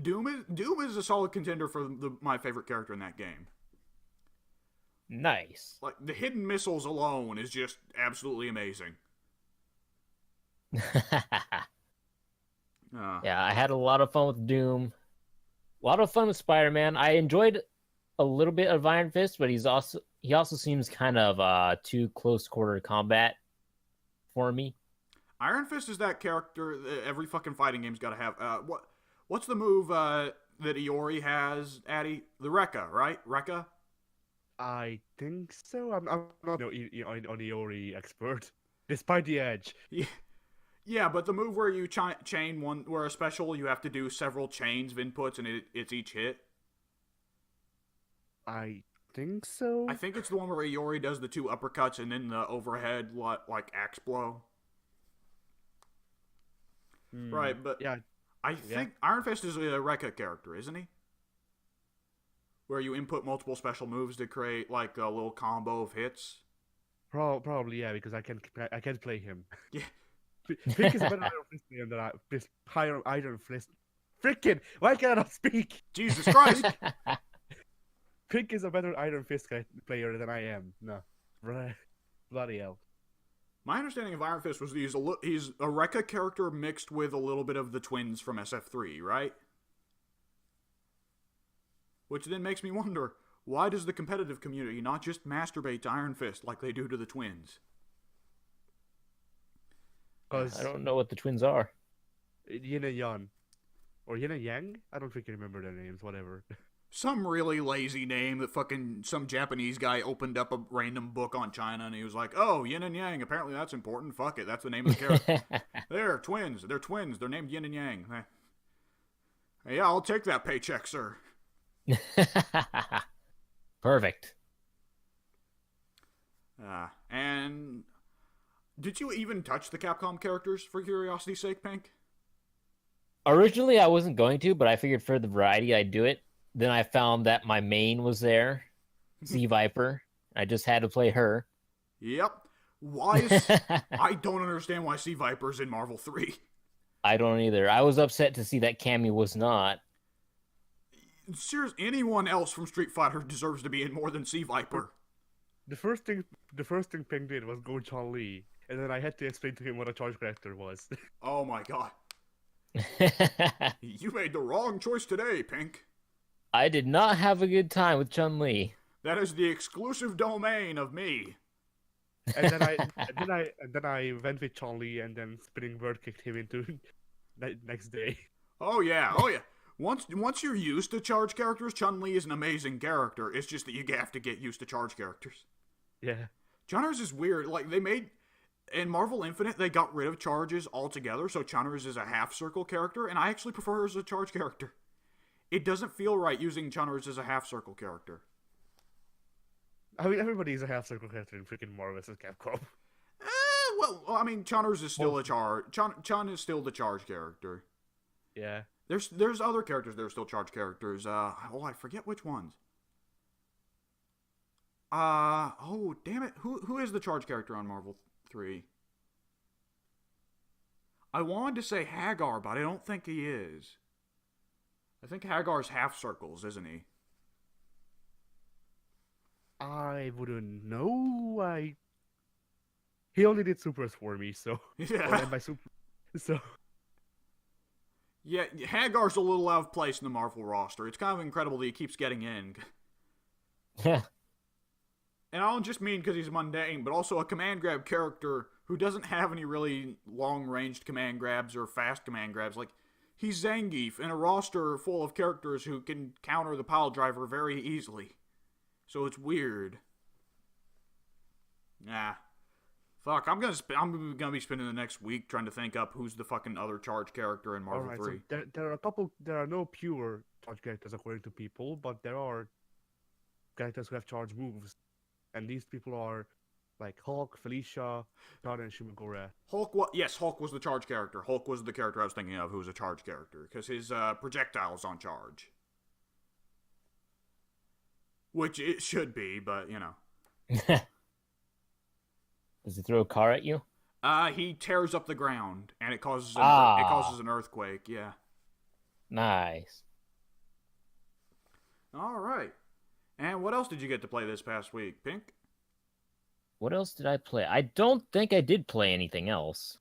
Doom is a solid contender for my favorite character in that game. Nice. Like, the hidden missiles alone is just absolutely amazing. Yeah, I had a lot of fun with Doom. A lot of fun with Spider-Man. I enjoyed a little bit of Iron Fist, but he also seems kind of too close quarter combat for me. Iron Fist is that character that every fucking fighting game's got to have. What's the move that Iori has, Addy? The Rekka, right? Rekka? I think so. I'm not an Iori expert, despite the edge. Yeah, but the move where you chain one, where a special you have to do several chains of inputs and it's each hit. I think so. I think it's the one where Iori does the 2 uppercuts and then the overhead like axe blow. Right, but yeah, I think Iron Fist is a Rekka character, isn't he? Where you input multiple special moves to create like a little combo of hits. probably yeah, because I can play him. Yeah. Pink is a better Iron Fist player than higher Iron Fist. Freaking! Why can't I speak? Jesus Christ! Pink is a better Iron Fist player than I am. No, bloody hell. My understanding of Iron Fist was he's a Rekka character mixed with a little bit of the twins from SF3, right? Which then makes me wonder, why does the competitive community not just masturbate to Iron Fist like they do to the twins? I don't know what the twins are. Yin and Yang. Or Yin and Yang? I don't think I remember their names, whatever. Some really lazy name that fucking some Japanese guy opened up a random book on China and he was like, oh, Yin and Yang, apparently that's important. Fuck it, that's the name of the character. They're twins. They're twins. They're named Yin and Yang. Yeah, I'll take that paycheck, sir. Perfect. And did you even touch the Capcom characters for curiosity's sake, Pink? Originally, I wasn't going to, but I figured for the variety, I'd do it. Then I found that my main was there, Sea Viper. I just had to play her. Yep. Why is... I don't understand why Sea Viper's in Marvel 3. I don't either. I was upset to see that Cammy was not. Seriously, anyone else from Street Fighter deserves to be in more than Sea Viper. The first thing Pink did was go Chun-Li, and then I had to explain to him what a charge character was. Oh my god. You made the wrong choice today, Pink. I did not have a good time with Chun-Li. That is the exclusive domain of me. And then I went with Chun-Li, and then Spinning Bird kicked him into next day. Oh yeah. Once you're used to charge characters, Chun-Li is an amazing character. It's just that you have to get used to charge characters. Yeah. Chuners is weird. Like, they made... In Marvel Infinite, they got rid of charges altogether, so Chuners is a half-circle character, and I actually prefer her as a charge character. It doesn't feel right using Chuners as a half-circle character. I mean, everybody's a half-circle character in freaking Marvel vs. Capcom. Well, I mean, Chuners is still a charge... Chun is still the charge character. Yeah. There's other characters that are still charge characters. I forget which ones. Oh, damn it. Who is the charge character on Marvel 3? I wanted to say Hagar, but I don't think he is. I think Hagar's half circles, isn't he? I wouldn't know. He only did supers for me, so Yeah. Yeah, Hagar's a little out of place in the Marvel roster. It's kind of incredible that he keeps getting in. Yeah. And I don't just mean because he's mundane, but also a command grab character who doesn't have any really long-ranged command grabs or fast command grabs. Like, he's Zangief in a roster full of characters who can counter the pile driver very easily. So it's weird. Nah. Fuck, I'm gonna be spending the next week trying to think up who's the fucking other charge character in Marvel 3. So there are no pure charge characters according to people, but there are characters who have charge moves. And these people are like Hulk, Felicia, John, and Shimagura. Hulk was the charge character. Hulk was the character I was thinking of who was a charge character, because his projectile's on charge. Which it should be, but, you know. Does he throw a car at you? He tears up the ground, and it causes an earthquake, yeah. Nice. All right. And what else did you get to play this past week, Pink? What else did I play? I don't think I did play anything else.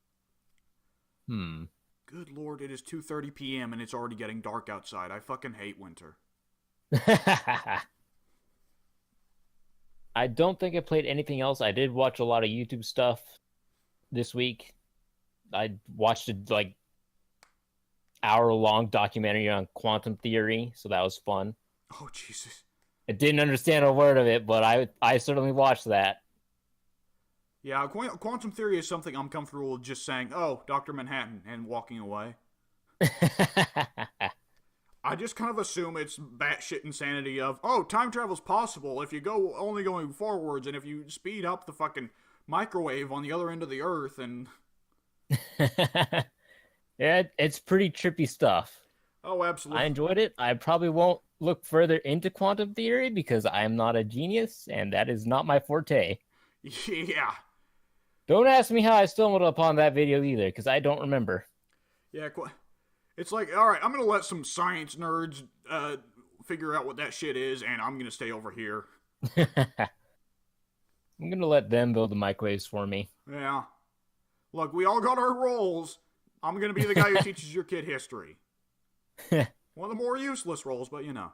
Good lord, it is 2:30 p.m. and it's already getting dark outside. I fucking hate winter. I don't think I played anything else. I did watch a lot of YouTube stuff this week. I watched a hour-long documentary on quantum theory, so that was fun. Oh, Jesus. I didn't understand a word of it, but I certainly watched that. Yeah, quantum theory is something I'm comfortable with just saying, oh, Dr. Manhattan, and walking away. I just kind of assume it's batshit insanity of, oh, time travel's possible if you go only going forwards, and if you speed up the fucking microwave on the other end of the earth, and... Yeah, it's pretty trippy stuff. Oh, absolutely. I enjoyed it. I probably won't look further into quantum theory because I'm not a genius, and that is not my forte. Yeah. Don't ask me how I stumbled upon that video either, because I don't remember. Yeah, it's like, alright, I'm gonna let some science nerds figure out what that shit is, and I'm gonna stay over here. I'm gonna let them build the microwaves for me. Yeah. Look, we all got our roles. I'm gonna be the guy who teaches your kid history. One of the more useless roles, but you know.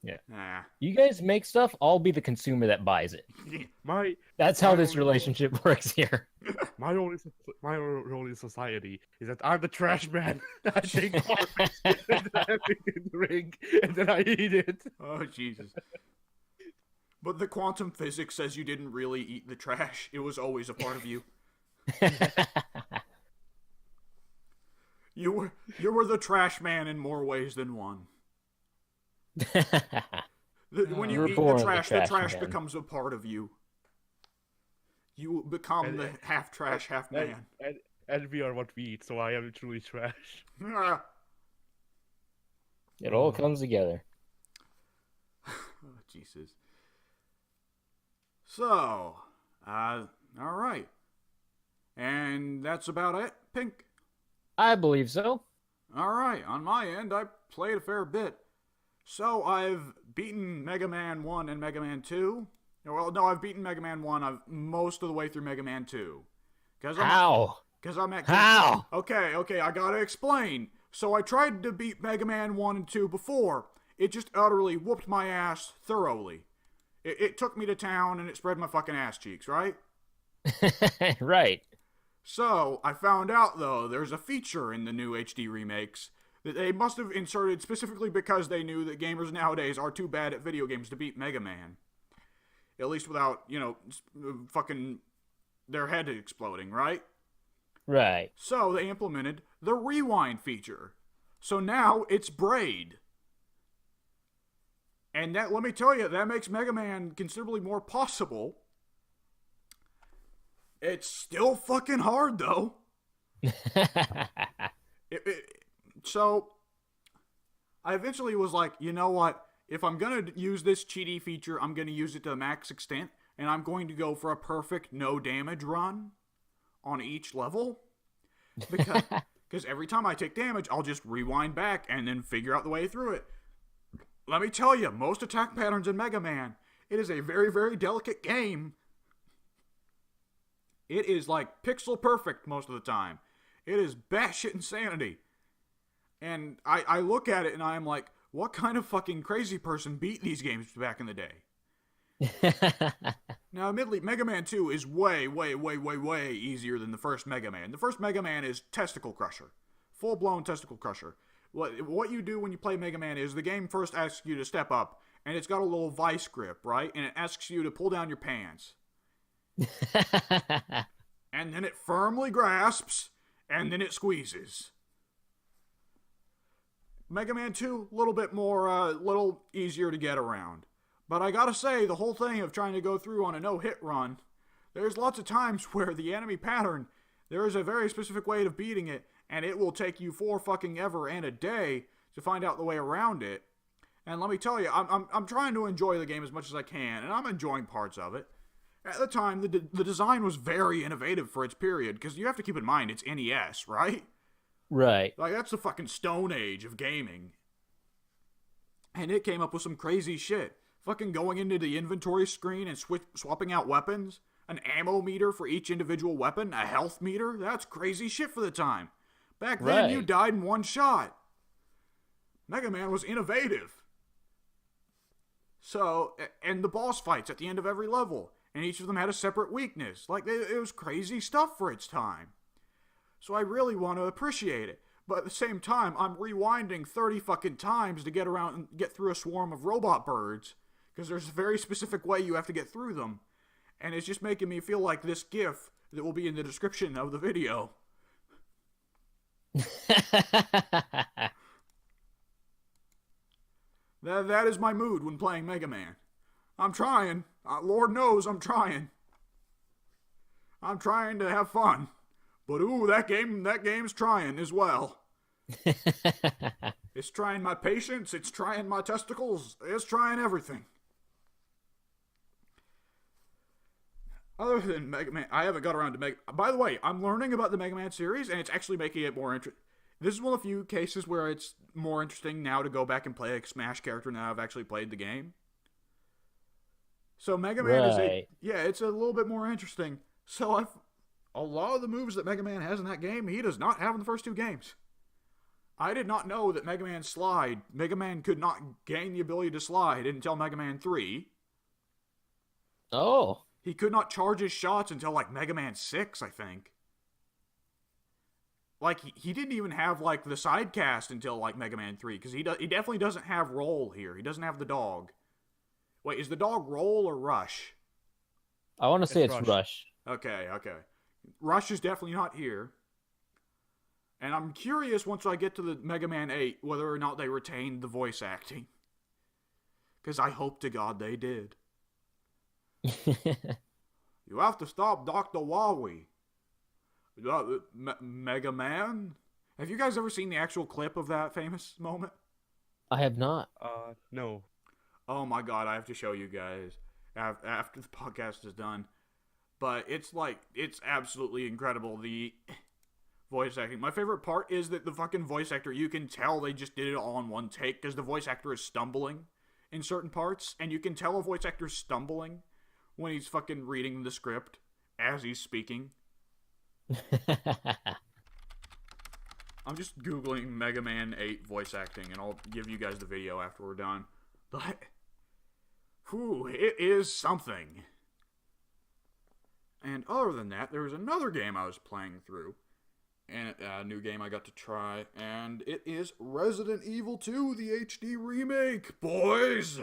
Yeah. Nah. You guys make stuff, I'll be the consumer that buys it. That's how this relationship works here. My role in society is that I'm the trash man. I take garbage, and then I have it in the ring, and then I eat it. Oh, Jesus. But the quantum physics says you didn't really eat the trash. It was always a part of you. You were the trash man in more ways than one. When you eat the trash becomes a part of you. You become the half trash, half man. And we are what we eat, so I am truly trash. It all comes together. Oh, Jesus. So, all right. And that's about it, Pink? I believe so. All right. On my end, I played a fair bit. So, I've beaten Mega Man 1 and Mega Man 2. Well, no, I've beaten Mega Man 1. I'm most of the way through Mega Man 2. How? Because I'm at... How? Okay, I gotta explain. So, I tried to beat Mega Man 1 and 2 before. It just utterly whooped my ass thoroughly. It took me to town and it spread my fucking ass cheeks, right? Right. So, I found out, though, there's a feature in the new HD remakes that they must have inserted specifically because they knew that gamers nowadays are too bad at video games to beat Mega Man. At least without, fucking their head exploding, right? Right. So, they implemented the rewind feature. So now it's Braid. And that, let me tell you, that makes Mega Man considerably more possible. It's still fucking hard, though. So, I eventually was like, you know what? If I'm going to use this cheaty feature, I'm going to use it to the max extent, and I'm going to go for a perfect no damage run on each level. Because every time I take damage, I'll just rewind back and then figure out the way through it. Let me tell you, most attack patterns in Mega Man, it is a very, very delicate game. It is like pixel perfect most of the time. It is batshit insanity. And I look at it and I'm like, what kind of fucking crazy person beat these games back in the day? Now, admittedly, Mega Man 2 is way, way, way, way, way easier than the first Mega Man. The first Mega Man is Testicle Crusher. Full-blown Testicle Crusher. What you do when you play Mega Man is the game first asks you to step up, and it's got a little vice grip, right? And it asks you to pull down your pants. And then it firmly grasps, and then it squeezes. Mega Man 2, a little bit more, little easier to get around. But I gotta say, the whole thing of trying to go through on a no-hit run, there's lots of times where the enemy pattern, there is a very specific way of beating it, and it will take you ever and a day to find out the way around it. And let me tell you, I'm trying to enjoy the game as much as I can, and I'm enjoying parts of it. At the time, the design was very innovative for its period, because you have to keep in mind, it's NES, right? Right. Like, that's the fucking Stone Age of gaming. And it came up with some crazy shit. Fucking going into the inventory screen and swapping out weapons. An ammo meter for each individual weapon. A health meter. That's crazy shit for the time. Back then, you died in one shot. Mega Man was innovative. So, and the boss fights at the end of every level. And each of them had a separate weakness. Like, it was crazy stuff for its time. So I really want to appreciate it. But at the same time, I'm rewinding 30 fucking times to get around and get through a swarm of robot birds. Because there's a very specific way you have to get through them. And it's just making me feel like this GIF that will be in the description of the video. That is my mood when playing Mega Man. I'm trying. Lord knows I'm trying. I'm trying to have fun. But ooh, that game's trying as well. It's trying my patience, it's trying my testicles, it's trying everything. Other than Mega Man, I haven't got around to Mega... By the way, I'm learning about the Mega Man series, and it's actually making it more interesting. This is one of the few cases where it's more interesting now to go back and play a Smash character now I've actually played the game. So Mega Man is it's a little bit more interesting. So a lot of the moves that Mega Man has in that game, he does not have in the first two games. I did not know that Mega Man could not gain the ability to slide until Mega Man 3. Oh. He could not charge his shots until, like, Mega Man 6, I think. Like, he didn't even have, like, the side cast until, like, Mega Man 3, because he definitely doesn't have Roll here. He doesn't have the dog. Wait, is the dog Roll or Rush? I want to say it's Rush. Okay. Rush is definitely not here. And I'm curious, once I get to the Mega Man 8, whether or not they retained the voice acting. Because I hope to God they did. You have to stop Dr. Wowie. Mega Man? Have you guys ever seen the actual clip of that famous moment? I have not. No. Oh my God, I have to show you guys after the podcast is done. But it's absolutely incredible, the voice acting. My favorite part is that the fucking voice actor, you can tell they just did it all in one take, because the voice actor is stumbling in certain parts, and you can tell a voice actor's stumbling when he's fucking reading the script as he's speaking. I'm just Googling Mega Man 8 voice acting, and I'll give you guys the video after we're done. But, whew, it is something. And other than that, there was another game I was playing through, and a new game I got to try, and it is Resident Evil 2, the HD remake, boys!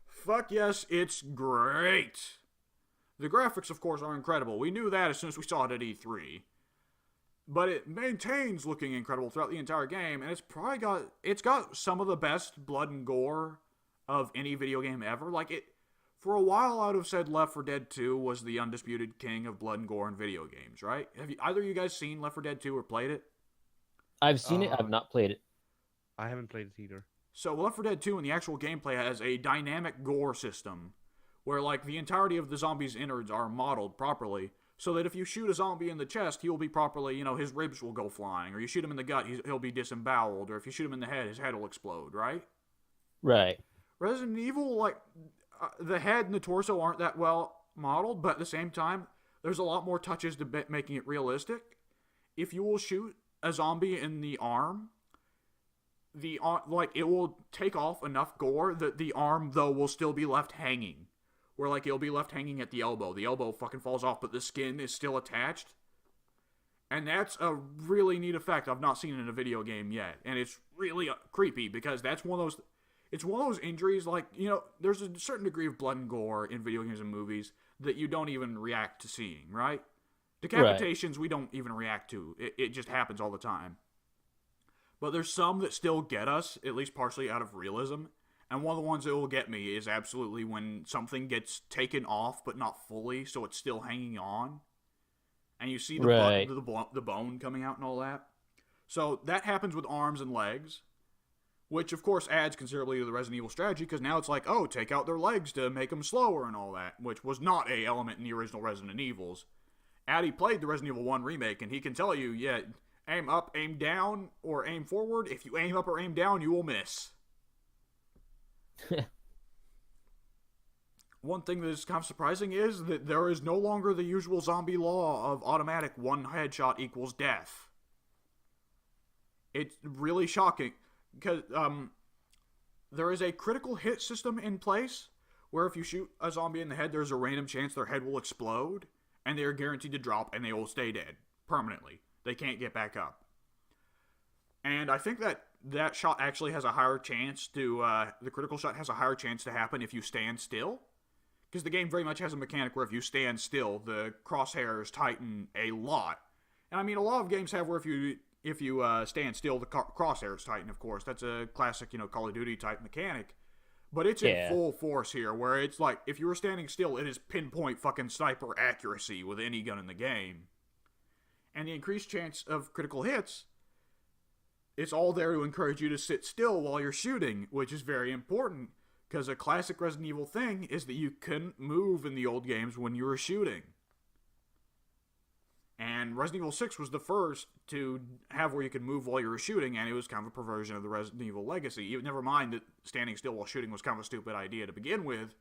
Fuck yes, it's great! The graphics, of course, are incredible. We knew that as soon as we saw it at E3. But it maintains looking incredible throughout the entire game, and it's got some of the best blood and gore of any video game ever. For a while, I would have said Left 4 Dead 2 was the undisputed king of blood and gore in video games, right? Have either of you guys seen Left 4 Dead 2 or played it? I've seen it, I've not played it. I haven't played it either. So Left 4 Dead 2 in the actual gameplay has a dynamic gore system, where the entirety of the zombie's innards are modeled properly, so that if you shoot a zombie in the chest, he will be properly, his ribs will go flying, or you shoot him in the gut, he'll be disemboweled, or if you shoot him in the head, his head will explode, right? Right. Resident Evil, the head and the torso aren't that well modeled, but at the same time, there's a lot more touches to making it realistic. If you will shoot a zombie in the arm, it will take off enough gore that the arm, though, will still be left hanging. where like it'll be left hanging at the elbow. The elbow fucking falls off, but the skin is still attached. And that's a really neat effect I've not seen in a video game yet. And it's really creepy because that's one of those... It's one of those injuries, like, you know, there's a certain degree of blood and gore in video games and movies that you don't even react to seeing, right? Decapitations, we don't even react to. It just happens all the time. But there's some that still get us, at least partially out of realism. And one of the ones that will get me is absolutely when something gets taken off, but not fully, so it's still hanging on. And you see the bone coming out and all that. So that happens with arms and legs, which of course adds considerably to the Resident Evil strategy, because now it's like, oh, take out their legs to make them slower and all that, which was not a element in the original Resident Evils. Addy played the Resident Evil 1 remake, and he can tell you, yeah, aim up, aim down, or aim forward. If you aim up or aim down, you will miss. One thing that is kind of surprising is that there is no longer the usual zombie law of automatic one headshot equals death. It's really shocking, because there is a critical hit system in place where if you shoot a zombie in the head, there's a random chance their head will explode, and they are guaranteed to drop, and they will stay dead permanently. They can't get back up. And I think that shot actually has a higher chance to, the critical shot has a higher chance to happen if you stand still. Because the game very much has a mechanic where if you stand still, the crosshairs tighten a lot. And I mean, a lot of games have where if you stand still, the crosshairs tighten, of course. That's a classic, Call of Duty type mechanic. But it's in full force here, where it's like, if you were standing still, it is pinpoint fucking sniper accuracy with any gun in the game. And the increased chance of critical hits, it's all there to encourage you to sit still while you're shooting, which is very important. Because a classic Resident Evil thing is that you couldn't move in the old games when you were shooting. And Resident Evil 6 was the first to have where you could move while you were shooting, and it was kind of a perversion of the Resident Evil legacy. Never mind that standing still while shooting was kind of a stupid idea to begin with,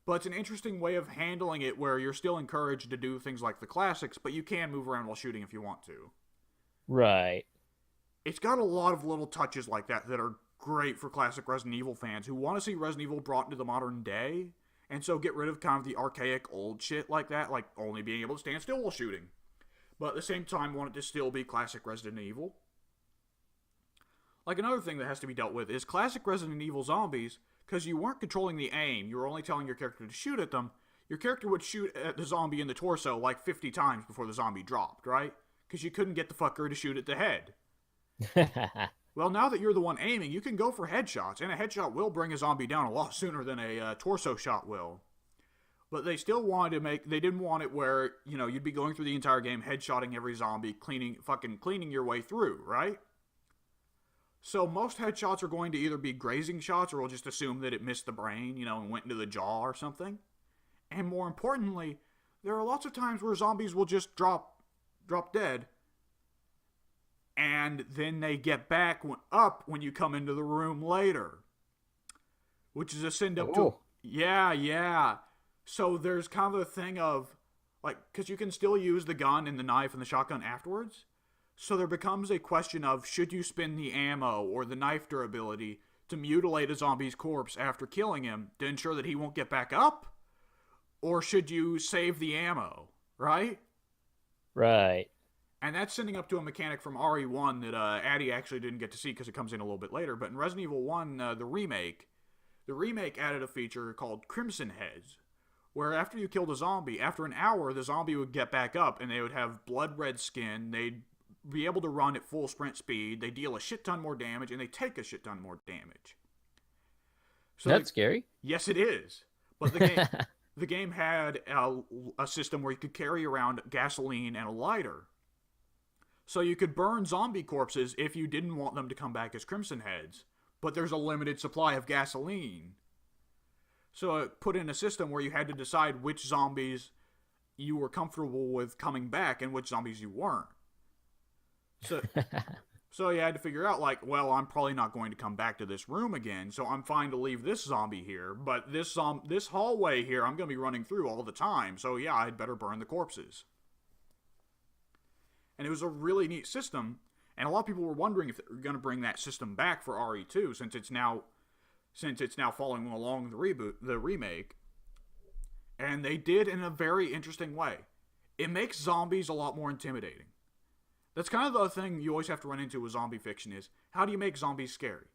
but it's an interesting way of handling it where you're still encouraged to do things like the classics, but you can move around while shooting if you want to. Right. It's got a lot of little touches like that that are great for classic Resident Evil fans who want to see Resident Evil brought into the modern day, and so get rid of kind of the archaic old shit like that, like only being able to stand still while shooting. But at the same time, want it to still be classic Resident Evil. Like, another thing that has to be dealt with is classic Resident Evil zombies, because you weren't controlling the aim, you were only telling your character to shoot at them. Your character would shoot at the zombie in the torso like 50 times before the zombie dropped, right? Because you couldn't get the fucker to shoot at the head. Well, now that you're the one aiming, you can go for headshots, and a headshot will bring a zombie down a lot sooner than a torso shot will. But they still wanted to they didn't want it where, you'd be going through the entire game headshotting every zombie, cleaning your way through, right? So most headshots are going to either be grazing shots, or we'll just assume that it missed the brain, and went into the jaw or something. And more importantly, there are lots of times where zombies will just drop dead, and then they get back up when you come into the room later. Which is a send up to... Yeah. So there's kind of a thing of, like, because you can still use the gun and the knife and the shotgun afterwards. So there becomes a question of, should you spend the ammo or the knife durability to mutilate a zombie's corpse after killing him to ensure that he won't get back up? Or should you save the ammo, right? Right. And that's sending up to a mechanic from RE1 that Addy actually didn't get to see because it comes in a little bit later. But in Resident Evil 1, the remake added a feature called Crimson Heads, where after you killed a zombie, after an hour, the zombie would get back up and they would have blood red skin, they'd be able to run at full sprint speed, they deal a shit ton more damage, and they take a shit ton more damage. So that's scary. Yes, it is. But the game had a system where you could carry around gasoline and a lighter. So you could burn zombie corpses if you didn't want them to come back as Crimson Heads, but there's a limited supply of gasoline. So it put in a system where you had to decide which zombies you were comfortable with coming back and which zombies you weren't. So you had to figure out, like, well, I'm probably not going to come back to this room again, so I'm fine to leave this zombie here, but this hallway here I'm going to be running through all the time, so yeah, I'd better burn the corpses. And it was a really neat system, and a lot of people were wondering if they were going to bring that system back for RE2, since it's now following along the remake. And they did in a very interesting way. It makes zombies a lot more intimidating. That's kind of the thing you always have to run into with zombie fiction is, how do you make zombies scary?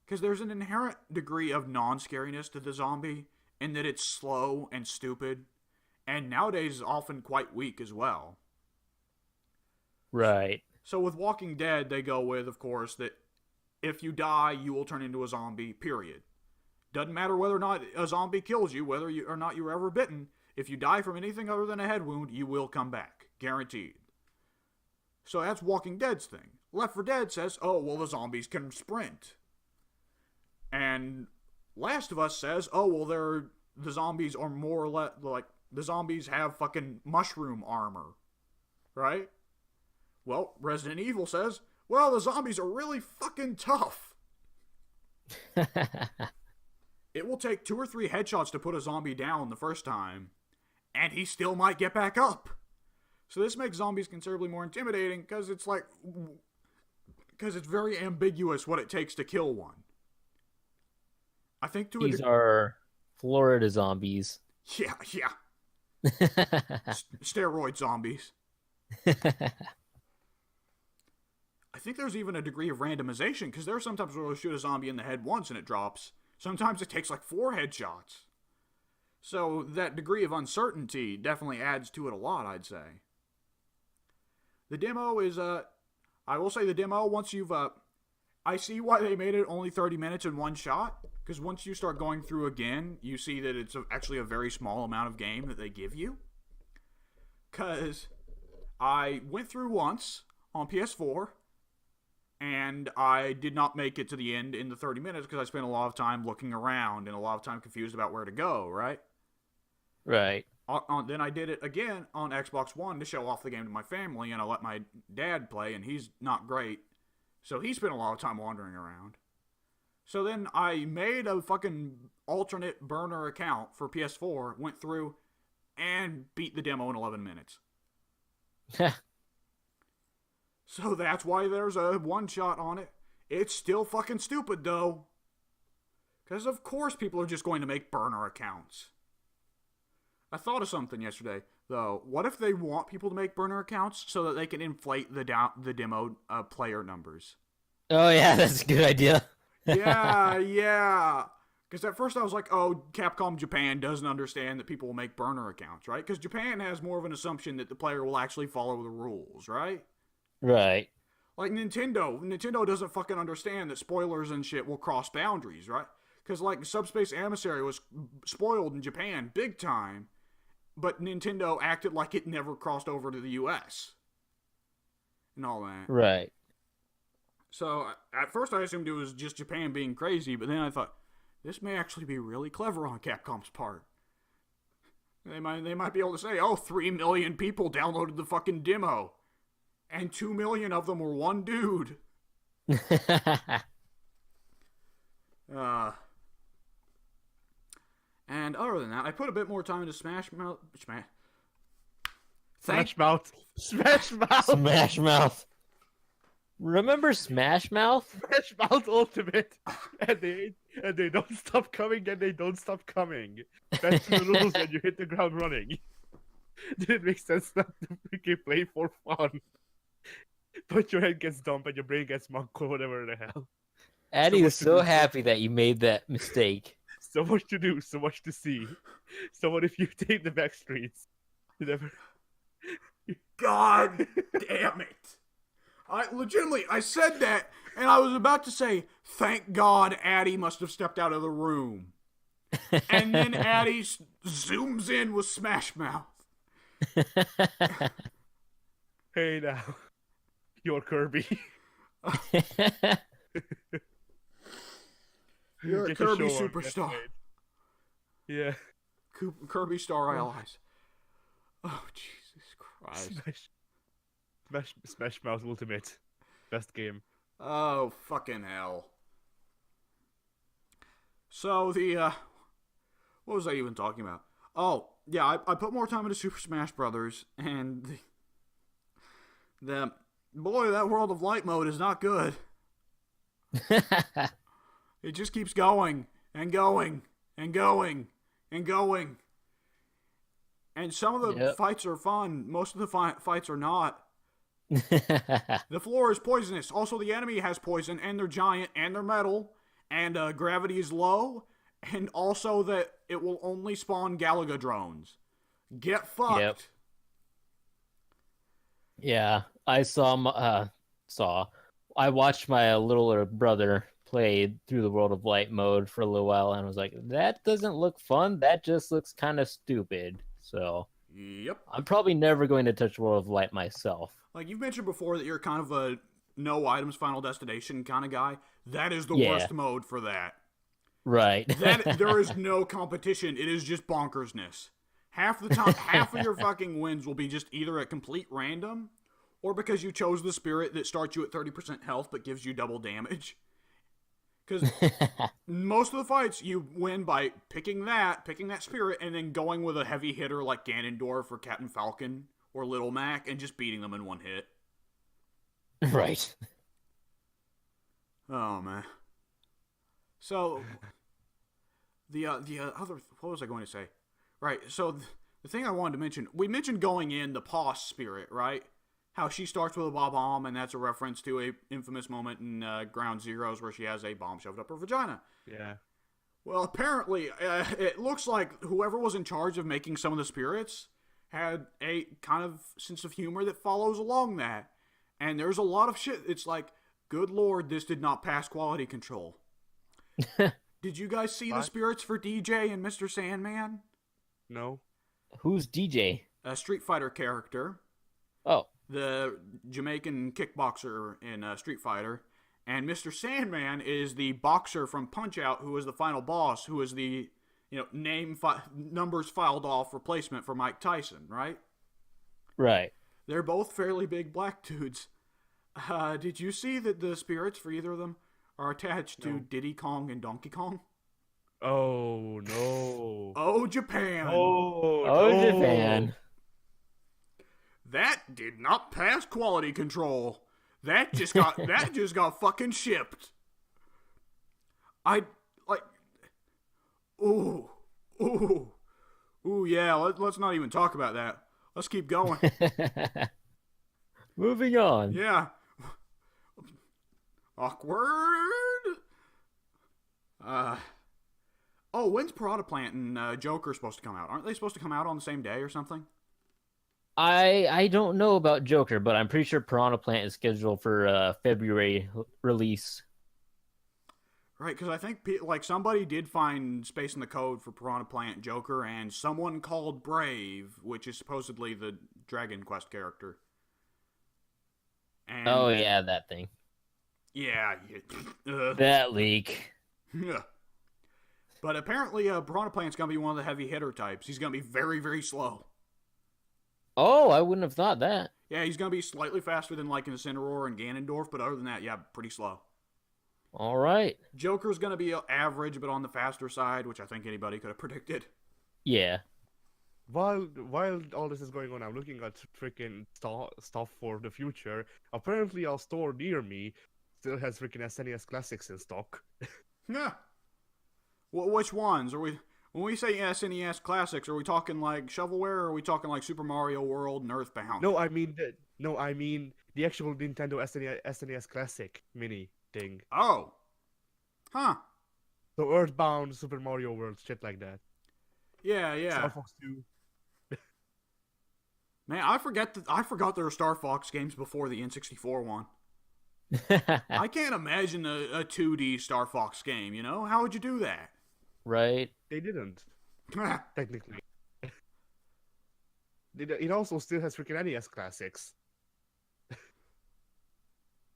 Because there's an inherent degree of non-scariness to the zombie, in that it's slow and stupid, and nowadays often quite weak as well. Right. So with Walking Dead, they go with, of course, that if you die, you will turn into a zombie, period. Doesn't matter whether or not a zombie kills you, whether or not you were ever bitten. If you die from anything other than a head wound, you will come back. Guaranteed. So that's Walking Dead's thing. Left 4 Dead says, oh, well, the zombies can sprint. And Last of Us says, oh, well, the zombies are more or less, like, the zombies have fucking mushroom armor. Right? Well, Resident Evil says, well, the zombies are really fucking tough. It will take 2 or 3 headshots to put a zombie down the first time, and he still might get back up. So this makes zombies considerably more intimidating, because it's very ambiguous what it takes to kill one. I think These are Florida zombies. Yeah. Steroid zombies. I think there's even a degree of randomization, because there are sometimes where we'll shoot a zombie in the head once and it drops. Sometimes it takes like 4 headshots. So that degree of uncertainty definitely adds to it a lot, I'd say. The demo is, I will say the demo, once you've, I see why they made it only 30 minutes in one shot, because once you start going through again, you see that it's actually a very small amount of game that they give you. Because I went through once on PS4, and I did not make it to the end in the 30 minutes because I spent a lot of time looking around and a lot of time confused about where to go, right? Right. Then I did it again on Xbox One to show off the game to my family, and I let my dad play, and he's not great. So he spent a lot of time wandering around. So then I made a fucking alternate burner account for PS4, went through, and beat the demo in 11 minutes. So that's why there's a one-shot on it. It's still fucking stupid, though. Because of course people are just going to make burner accounts. I thought of something yesterday, though. What if they want people to make burner accounts so that they can inflate the demo player numbers? Oh, yeah, that's a good idea. Yeah. Because at first I was like, oh, Capcom Japan doesn't understand that people will make burner accounts, right? Because Japan has more of an assumption that the player will actually follow the rules, right? Right. Like Nintendo doesn't fucking understand that spoilers and shit will cross boundaries, right? Because like Subspace Emissary was spoiled in Japan big time, but Nintendo acted like it never crossed over to the US. And all that. Right. So at first I assumed it was just Japan being crazy, but then I thought, this may actually be really clever on Capcom's part. They might be able to say, oh, 3 million people downloaded the fucking demo. And 2 million of them were one dude. And other than that, I put a bit more time into Smash Mouth. Smash Mouth. Smash Mouth. Smash Mouth. Remember Smash Mouth? Smash Mouth Ultimate. And they don't stop coming and they don't stop coming. That's the rules when you hit the ground running. Didn't make sense not to freaking play for fun. But your head gets dumped and your brain gets monk or whatever the hell. Addy was so happy that you made that mistake. So much to do, so much to see. So what if you take the back streets? You never... God damn it. I said that, and I was about to say, thank God Addy must have stepped out of the room. And then Addy zooms in with Smash Mouth. Hey now. You're Kirby. You're a Get Kirby ashore, superstar. Yeah. Kirby Star Allies. Oh, Jesus Christ. Smash Mouth Ultimate. Best game. Oh, fucking hell. So, what was I even talking about? Oh, yeah, I put more time into Super Smash Brothers, and boy, that World of Light mode is not good. It just keeps going, and going, and going, and going. And some of the fights are fun. Most of the fights are not. The floor is poisonous. Also, the enemy has poison, and they're giant, and they're metal, and gravity is low, and also that it will only spawn Galaga drones. Get fucked. Yep. Yeah, I I watched my littler brother play through the World of Light mode for a little while, and I was like, that doesn't look fun. That just looks kind of stupid. So, yep. I'm probably never going to touch World of Light myself. Like you've mentioned before that you're kind of a no items final destination kind of guy. That is the worst mode for that. Right. There is no competition. It is just bonkersness. Half the time, half of your fucking wins will be just either at complete random, or because you chose the spirit that starts you at 30% health but gives you double damage. Because most of the fights you win by picking that spirit, and then going with a heavy hitter like Ganondorf or Captain Falcon or Little Mac and just beating them in one hit. Right. Oh man. So the other, what was I going to say? Right. So the thing I wanted to mention, we mentioned going in the Paw spirit, right? How she starts with a bomb, and that's a reference to a infamous moment in Ground Zeroes where she has a bomb shoved up her vagina. Yeah. Well, apparently, it looks like whoever was in charge of making some of the spirits had a kind of sense of humor that follows along that. And there's a lot of shit. It's like, good lord, this did not pass quality control. Did you guys see the spirits for DJ and Mr. Sandman? No. Who's DJ? A Street Fighter character. Oh. The Jamaican kickboxer in Street Fighter. And Mr. Sandman is the boxer from Punch-Out who is the final boss, who is the, numbers filed off replacement for Mike Tyson, right? Right. They're both fairly big black dudes. Did you see that the spirits for either of them are attached to Diddy Kong and Donkey Kong? Oh, no. Oh, Japan. Oh, no. Japan. That did not pass quality control. That just got fucking shipped. Ooh, yeah, let's not even talk about that. Let's keep going. Moving on. Yeah. Awkward. When's Piranha Plant and Joker supposed to come out? Aren't they supposed to come out on the same day or something? I don't know about Joker, but I'm pretty sure Piranha Plant is scheduled for February release. Right, because I think somebody did find space in the code for Piranha Plant Joker, and someone called Brave, which is supposedly the Dragon Quest character. And, oh yeah, that thing. Yeah. That leak. Yeah. But apparently, Piranha Plant's gonna be one of the heavy hitter types. He's gonna be very, very slow. Oh, I wouldn't have thought that. Yeah, he's gonna be slightly faster than like Incineroar and Ganondorf, but other than that, yeah, pretty slow. All right. Joker's gonna be average, but on the faster side, which I think anybody could have predicted. Yeah. While all this is going on, I'm looking at freaking stuff for the future. Apparently, our store near me still has freaking SNES Classics in stock. Yeah. Which ones are we? When we say SNES Classics, are we talking like shovelware, or are we talking like Super Mario World and Earthbound? No, I mean the actual Nintendo SNES Classic mini thing. Oh. Huh. So Earthbound, Super Mario World, shit like that. Yeah. Star Fox 2. Man, I forgot there were Star Fox games before the N64 one. I can't imagine a 2D Star Fox game, How would you do that? Right. They didn't. Technically. It also still has freaking NES classics.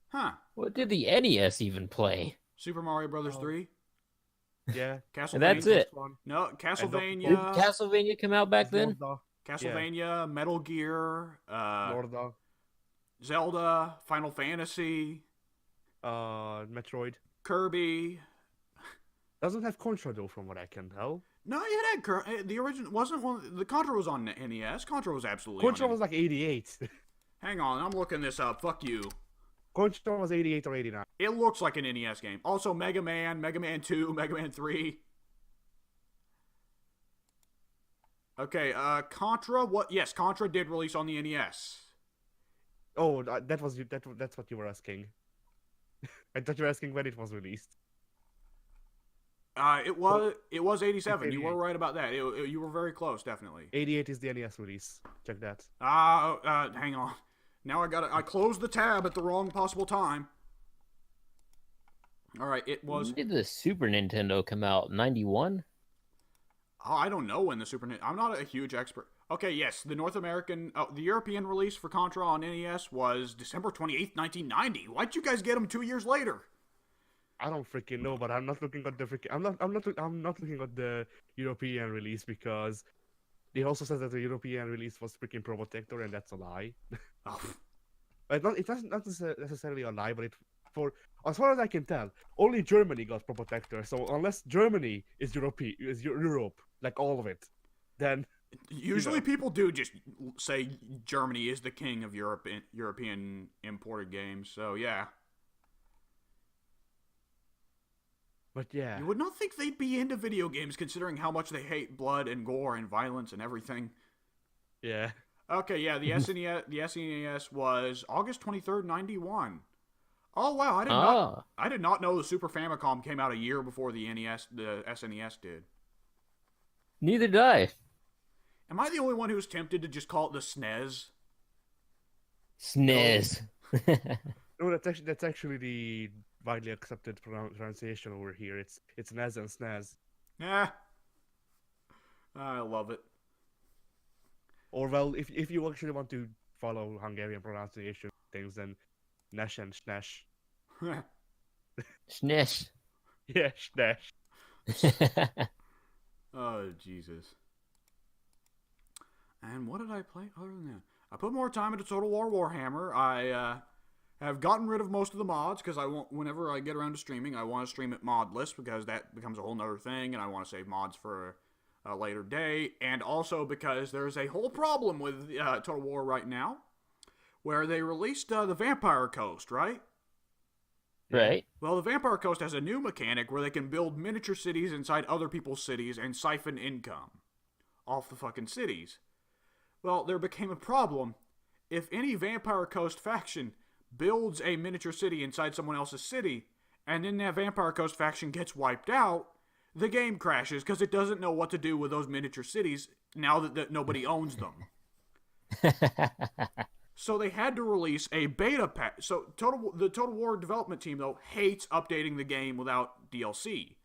Huh. What did the NES even play? Super Mario Brothers 3? Yeah. Castlevania. And that's it. No, Castlevania. Did Castlevania come out back then? Castlevania, Metal Gear, Zelda, Final Fantasy, Metroid, Kirby. Doesn't have Contra though, from what I can tell. No, it had the original. Wasn't one. The Contra was on NES. Contra was absolutely. Contra was like 88. Hang on, I'm looking this up. Fuck you. Contra was 88 or 89. It looks like an NES game. Also, Mega Man, Mega Man 2, Mega Man 3. Okay, Contra. What? Yes, Contra did release on the NES. Oh, that's what you were asking. I thought you were asking when it was released. It was 87. You were 88. right about that. You were very close, definitely. 88 is the NES release. Check that. Hang on. Now I closed the tab at the wrong possible time. All right, it was. When did the Super Nintendo come out? 91? Oh, I don't know when the Super Nintendo. I'm not a huge expert. Okay, yes, the the European release for Contra on NES was December 28th, 1990. Why'd you guys get them 2 years later? I don't freaking know, but I'm not looking at the freaking. I'm not looking at the European release because they also said that the European release was freaking Protector, and that's a lie. Oh, It's not necessarily a lie, but for as far as I can tell, only Germany got Protector. So unless Germany is Europe, like all of it, then usually people do just say Germany is the king of European imported games. So yeah. But yeah, You would not think they'd be into video games considering how much they hate blood and gore and violence and everything. yeah. Okay, yeah, the SNES was August 23rd, 91. Oh wow, I did not know the Super Famicom came out a year before the SNES did. Neither did I. Am I the only one who's tempted to just call it the SNES? SNES. No, that's actually the widely accepted pronunciation over here. It's NES and SNES. Yeah. I love it. Or well, if you actually want to follow Hungarian pronunciation things, then Nesh and Snesh. SNES. Yeah, Snesh. Oh, Jesus. And what did I play other than that? I put more time into Total War Warhammer. I have gotten rid of most of the mods because whenever I get around to streaming, I want to stream it modless because that becomes a whole nother thing, and I want to save mods for a later day. And also because there's a whole problem with Total War right now, where they released the Vampire Coast, right? Right. Well, the Vampire Coast has a new mechanic where they can build miniature cities inside other people's cities and siphon income off the fucking cities. Well, there became a problem. If any Vampire Coast faction builds a miniature city inside someone else's city, and then that Vampire Coast faction gets wiped out, the game crashes because it doesn't know what to do with those miniature cities now that nobody owns them. So they had to release a beta pack. So the Total War development team, though, hates updating the game without DLC.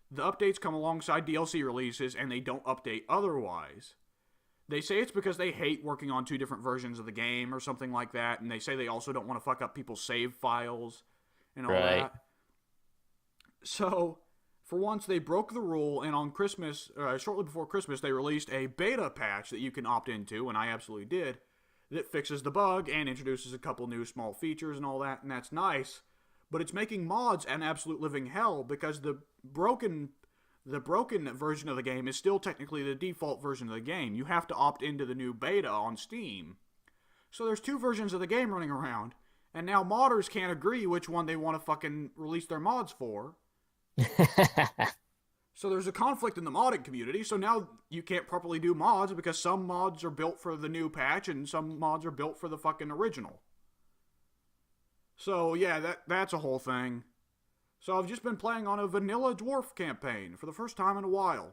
The updates come alongside DLC releases, and they don't update otherwise. They say it's because they hate working on two different versions of the game or something like that, and they say they also don't want to fuck up people's save files and all that. So, for once, they broke the rule, and on Christmas, shortly before Christmas, they released a beta patch that you can opt into, and I absolutely did, that fixes the bug and introduces a couple new small features and all that, and that's nice. But it's making mods an absolute living hell because the broken version of the game is still technically the default version of the game. You have to opt into the new beta on Steam. So there's two versions of the game running around, and now modders can't agree which one they want to fucking release their mods for. So there's a conflict in the modding community, so now you can't properly do mods because some mods are built for the new patch and some mods are built for the fucking original. So yeah, that's a whole thing. So I've just been playing on a vanilla dwarf campaign for the first time in a while.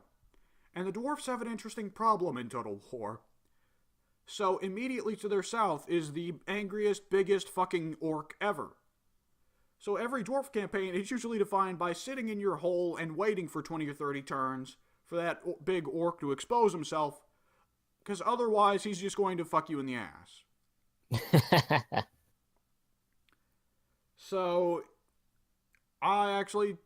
And the dwarfs have an interesting problem in Total War. So immediately to their south is the angriest, biggest fucking orc ever. So every dwarf campaign is usually defined by sitting in your hole and waiting for 20 or 30 turns for that big orc to expose himself, because otherwise he's just going to fuck you in the ass. So I actually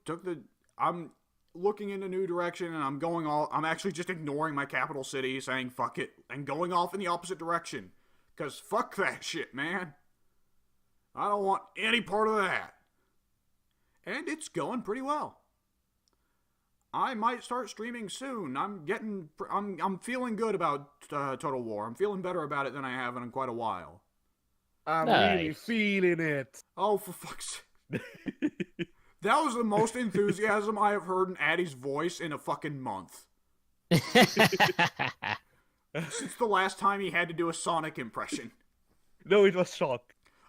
I'm looking in a new direction, and I'm actually just ignoring my capital city, saying fuck it, and going off in the opposite direction. Because fuck that shit, man. I don't want any part of that. And it's going pretty well. I might start streaming soon. I'm feeling good about Total War. I'm feeling better about it than I have in quite a while. I'm really feeling it. Oh, for fuck's sake. That was the most enthusiasm I have heard in Addie's voice in a fucking month. Since the last time he had to do a Sonic impression. No, it was Shulk.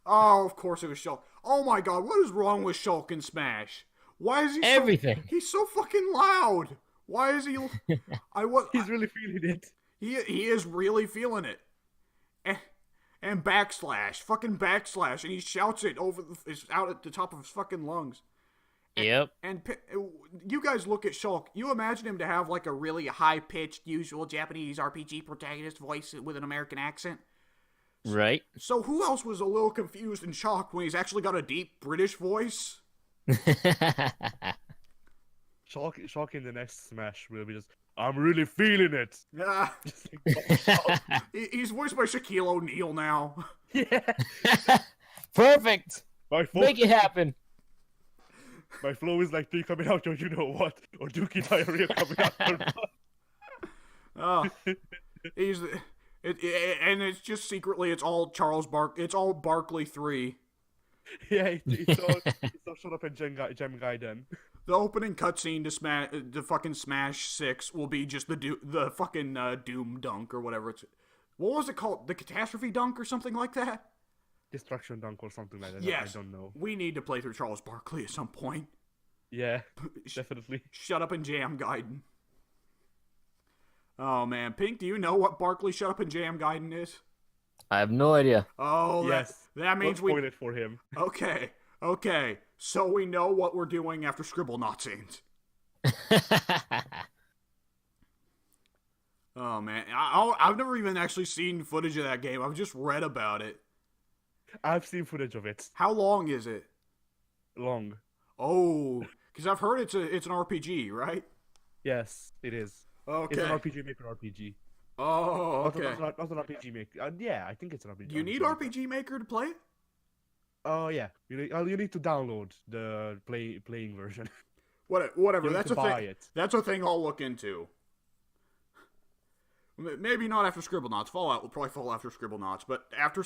Oh, of course it was Shulk. Oh my god, what is wrong with Shulk in Smash? Why is he Everything. He's so fucking loud. Why is he? He's really feeling it. He is really feeling it. And backslash, fucking backslash, and he shouts it it's out at the top of his fucking lungs. Yep. And you guys look at Shulk. You imagine him to have like a really high-pitched, usual Japanese RPG protagonist voice with an American accent. Right. So who else was a little confused and shocked when he's actually got a deep British voice? Shulk in the next Smash will be just, I'm really feeling it. Yeah. He's voiced by Shaquille O'Neal now. Yeah. Perfect. My Make it happen. My flow is like, coming out, don't you know what? Or Dookie diarrhea coming out. Oh, and it's just secretly, it's all it's all Barkley 3. Yeah, it's all shut up in Gem Gaiden. The opening cutscene to fucking Smash 6 will be just the fucking Doom Dunk or whatever it's. What was it called? The Catastrophe Dunk or something like that? Destruction Dunk or something like that. Yes. I don't know. We need to play through Charles Barkley at some point. Yeah, definitely. Shut Up and Jam Gaiden. Oh man, Pink, do you know what Barkley Shut Up and Jam Gaiden is? I have no idea. Oh, yes. That means Let's spoil it for him. Okay. So we know what we're doing after Scribblenauts ends. Oh man, I've never even actually seen footage of that game. I've just read about it. I've seen footage of it. How long is it? Long. Oh, because I've heard it's an RPG, right? Yes, it is. Okay. It's an RPG Maker RPG. Oh, okay. Not an RPG Maker. Yeah, I think it's an RPG. Do you need RPG Maker to play it? Oh yeah, you need to download the playing version. Whatever. That's a thing. That's a thing I'll look into. Maybe not after Scribblenauts. Fallout will probably fall after Scribblenauts, but after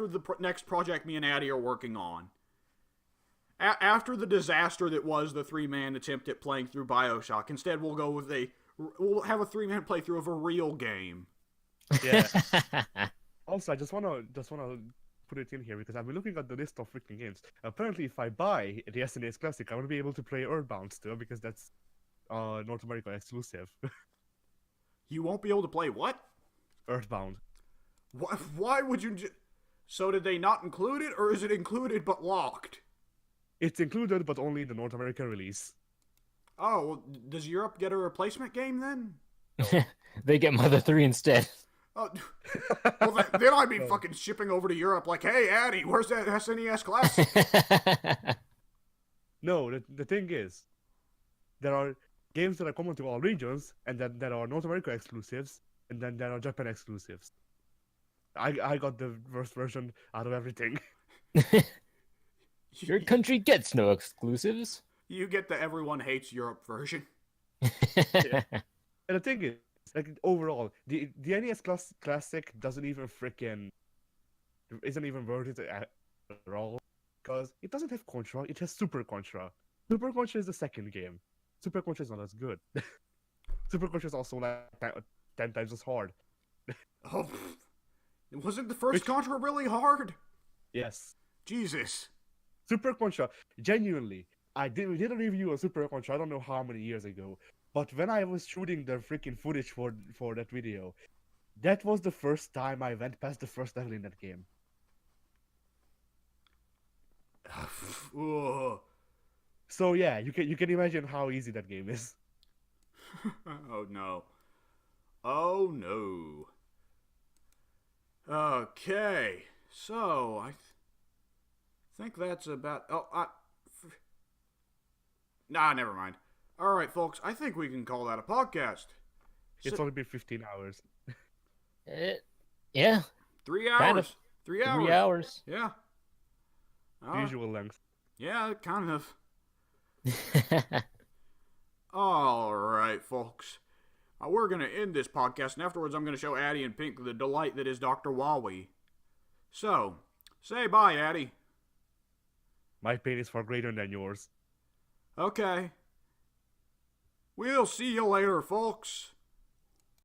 the next project me and Addy are working on. After the disaster that was the 3-man attempt at playing through BioShock, instead we'll have a 3-man playthrough of a real game. Yeah. Also, I just wanna put it in here because I've been looking at the list of freaking games. Apparently, if I buy the SNES Classic, I will be able to play Earthbound still because that's North America exclusive. You won't be able to play what? Earthbound. Why would you? So did they not include it, or is it included but locked? It's included, but only the North American release. Oh, well, does Europe get a replacement game then? They get Mother 3 instead. Oh, well, then I'd be fucking shipping over to Europe like, hey, Addy, where's that SNES Classic? No, the thing is, there are games that are common to all regions, and then there are North America exclusives, and then there are Japan exclusives. I got the worst version out of everything. Your country gets no exclusives. You get the everyone hates Europe version. Yeah. And the thing is, like overall, the NES Classic isn't even worth it at all because it doesn't have Contra. It has Super Contra. Super Contra is the second game. Super Contra is not as good. Super Contra is also like 10 times as hard. Oh, wasn't the first Contra really hard? Yes. Jesus. Super Contra, genuinely, we did a review of Super Contra, I don't know how many years ago, but when I was shooting the freaking footage for that video, that was the first time I went past the first level in that game. So yeah, you can imagine how easy that game is. Oh no. Oh no. Okay, so I think that's about. Nah, never mind. All right, folks. I think we can call that a podcast. It's only been 15 hours. Yeah. 3 hours. Kind of. 3 hours. 3 hours. Yeah. Usual length. Yeah, kind of. All right, folks. We're going to end this podcast, and afterwards I'm going to show Addy and Pink the delight that is Dr. Wowie. So, say bye, Addy. My pain is far greater than yours. Okay. We'll see you later, folks.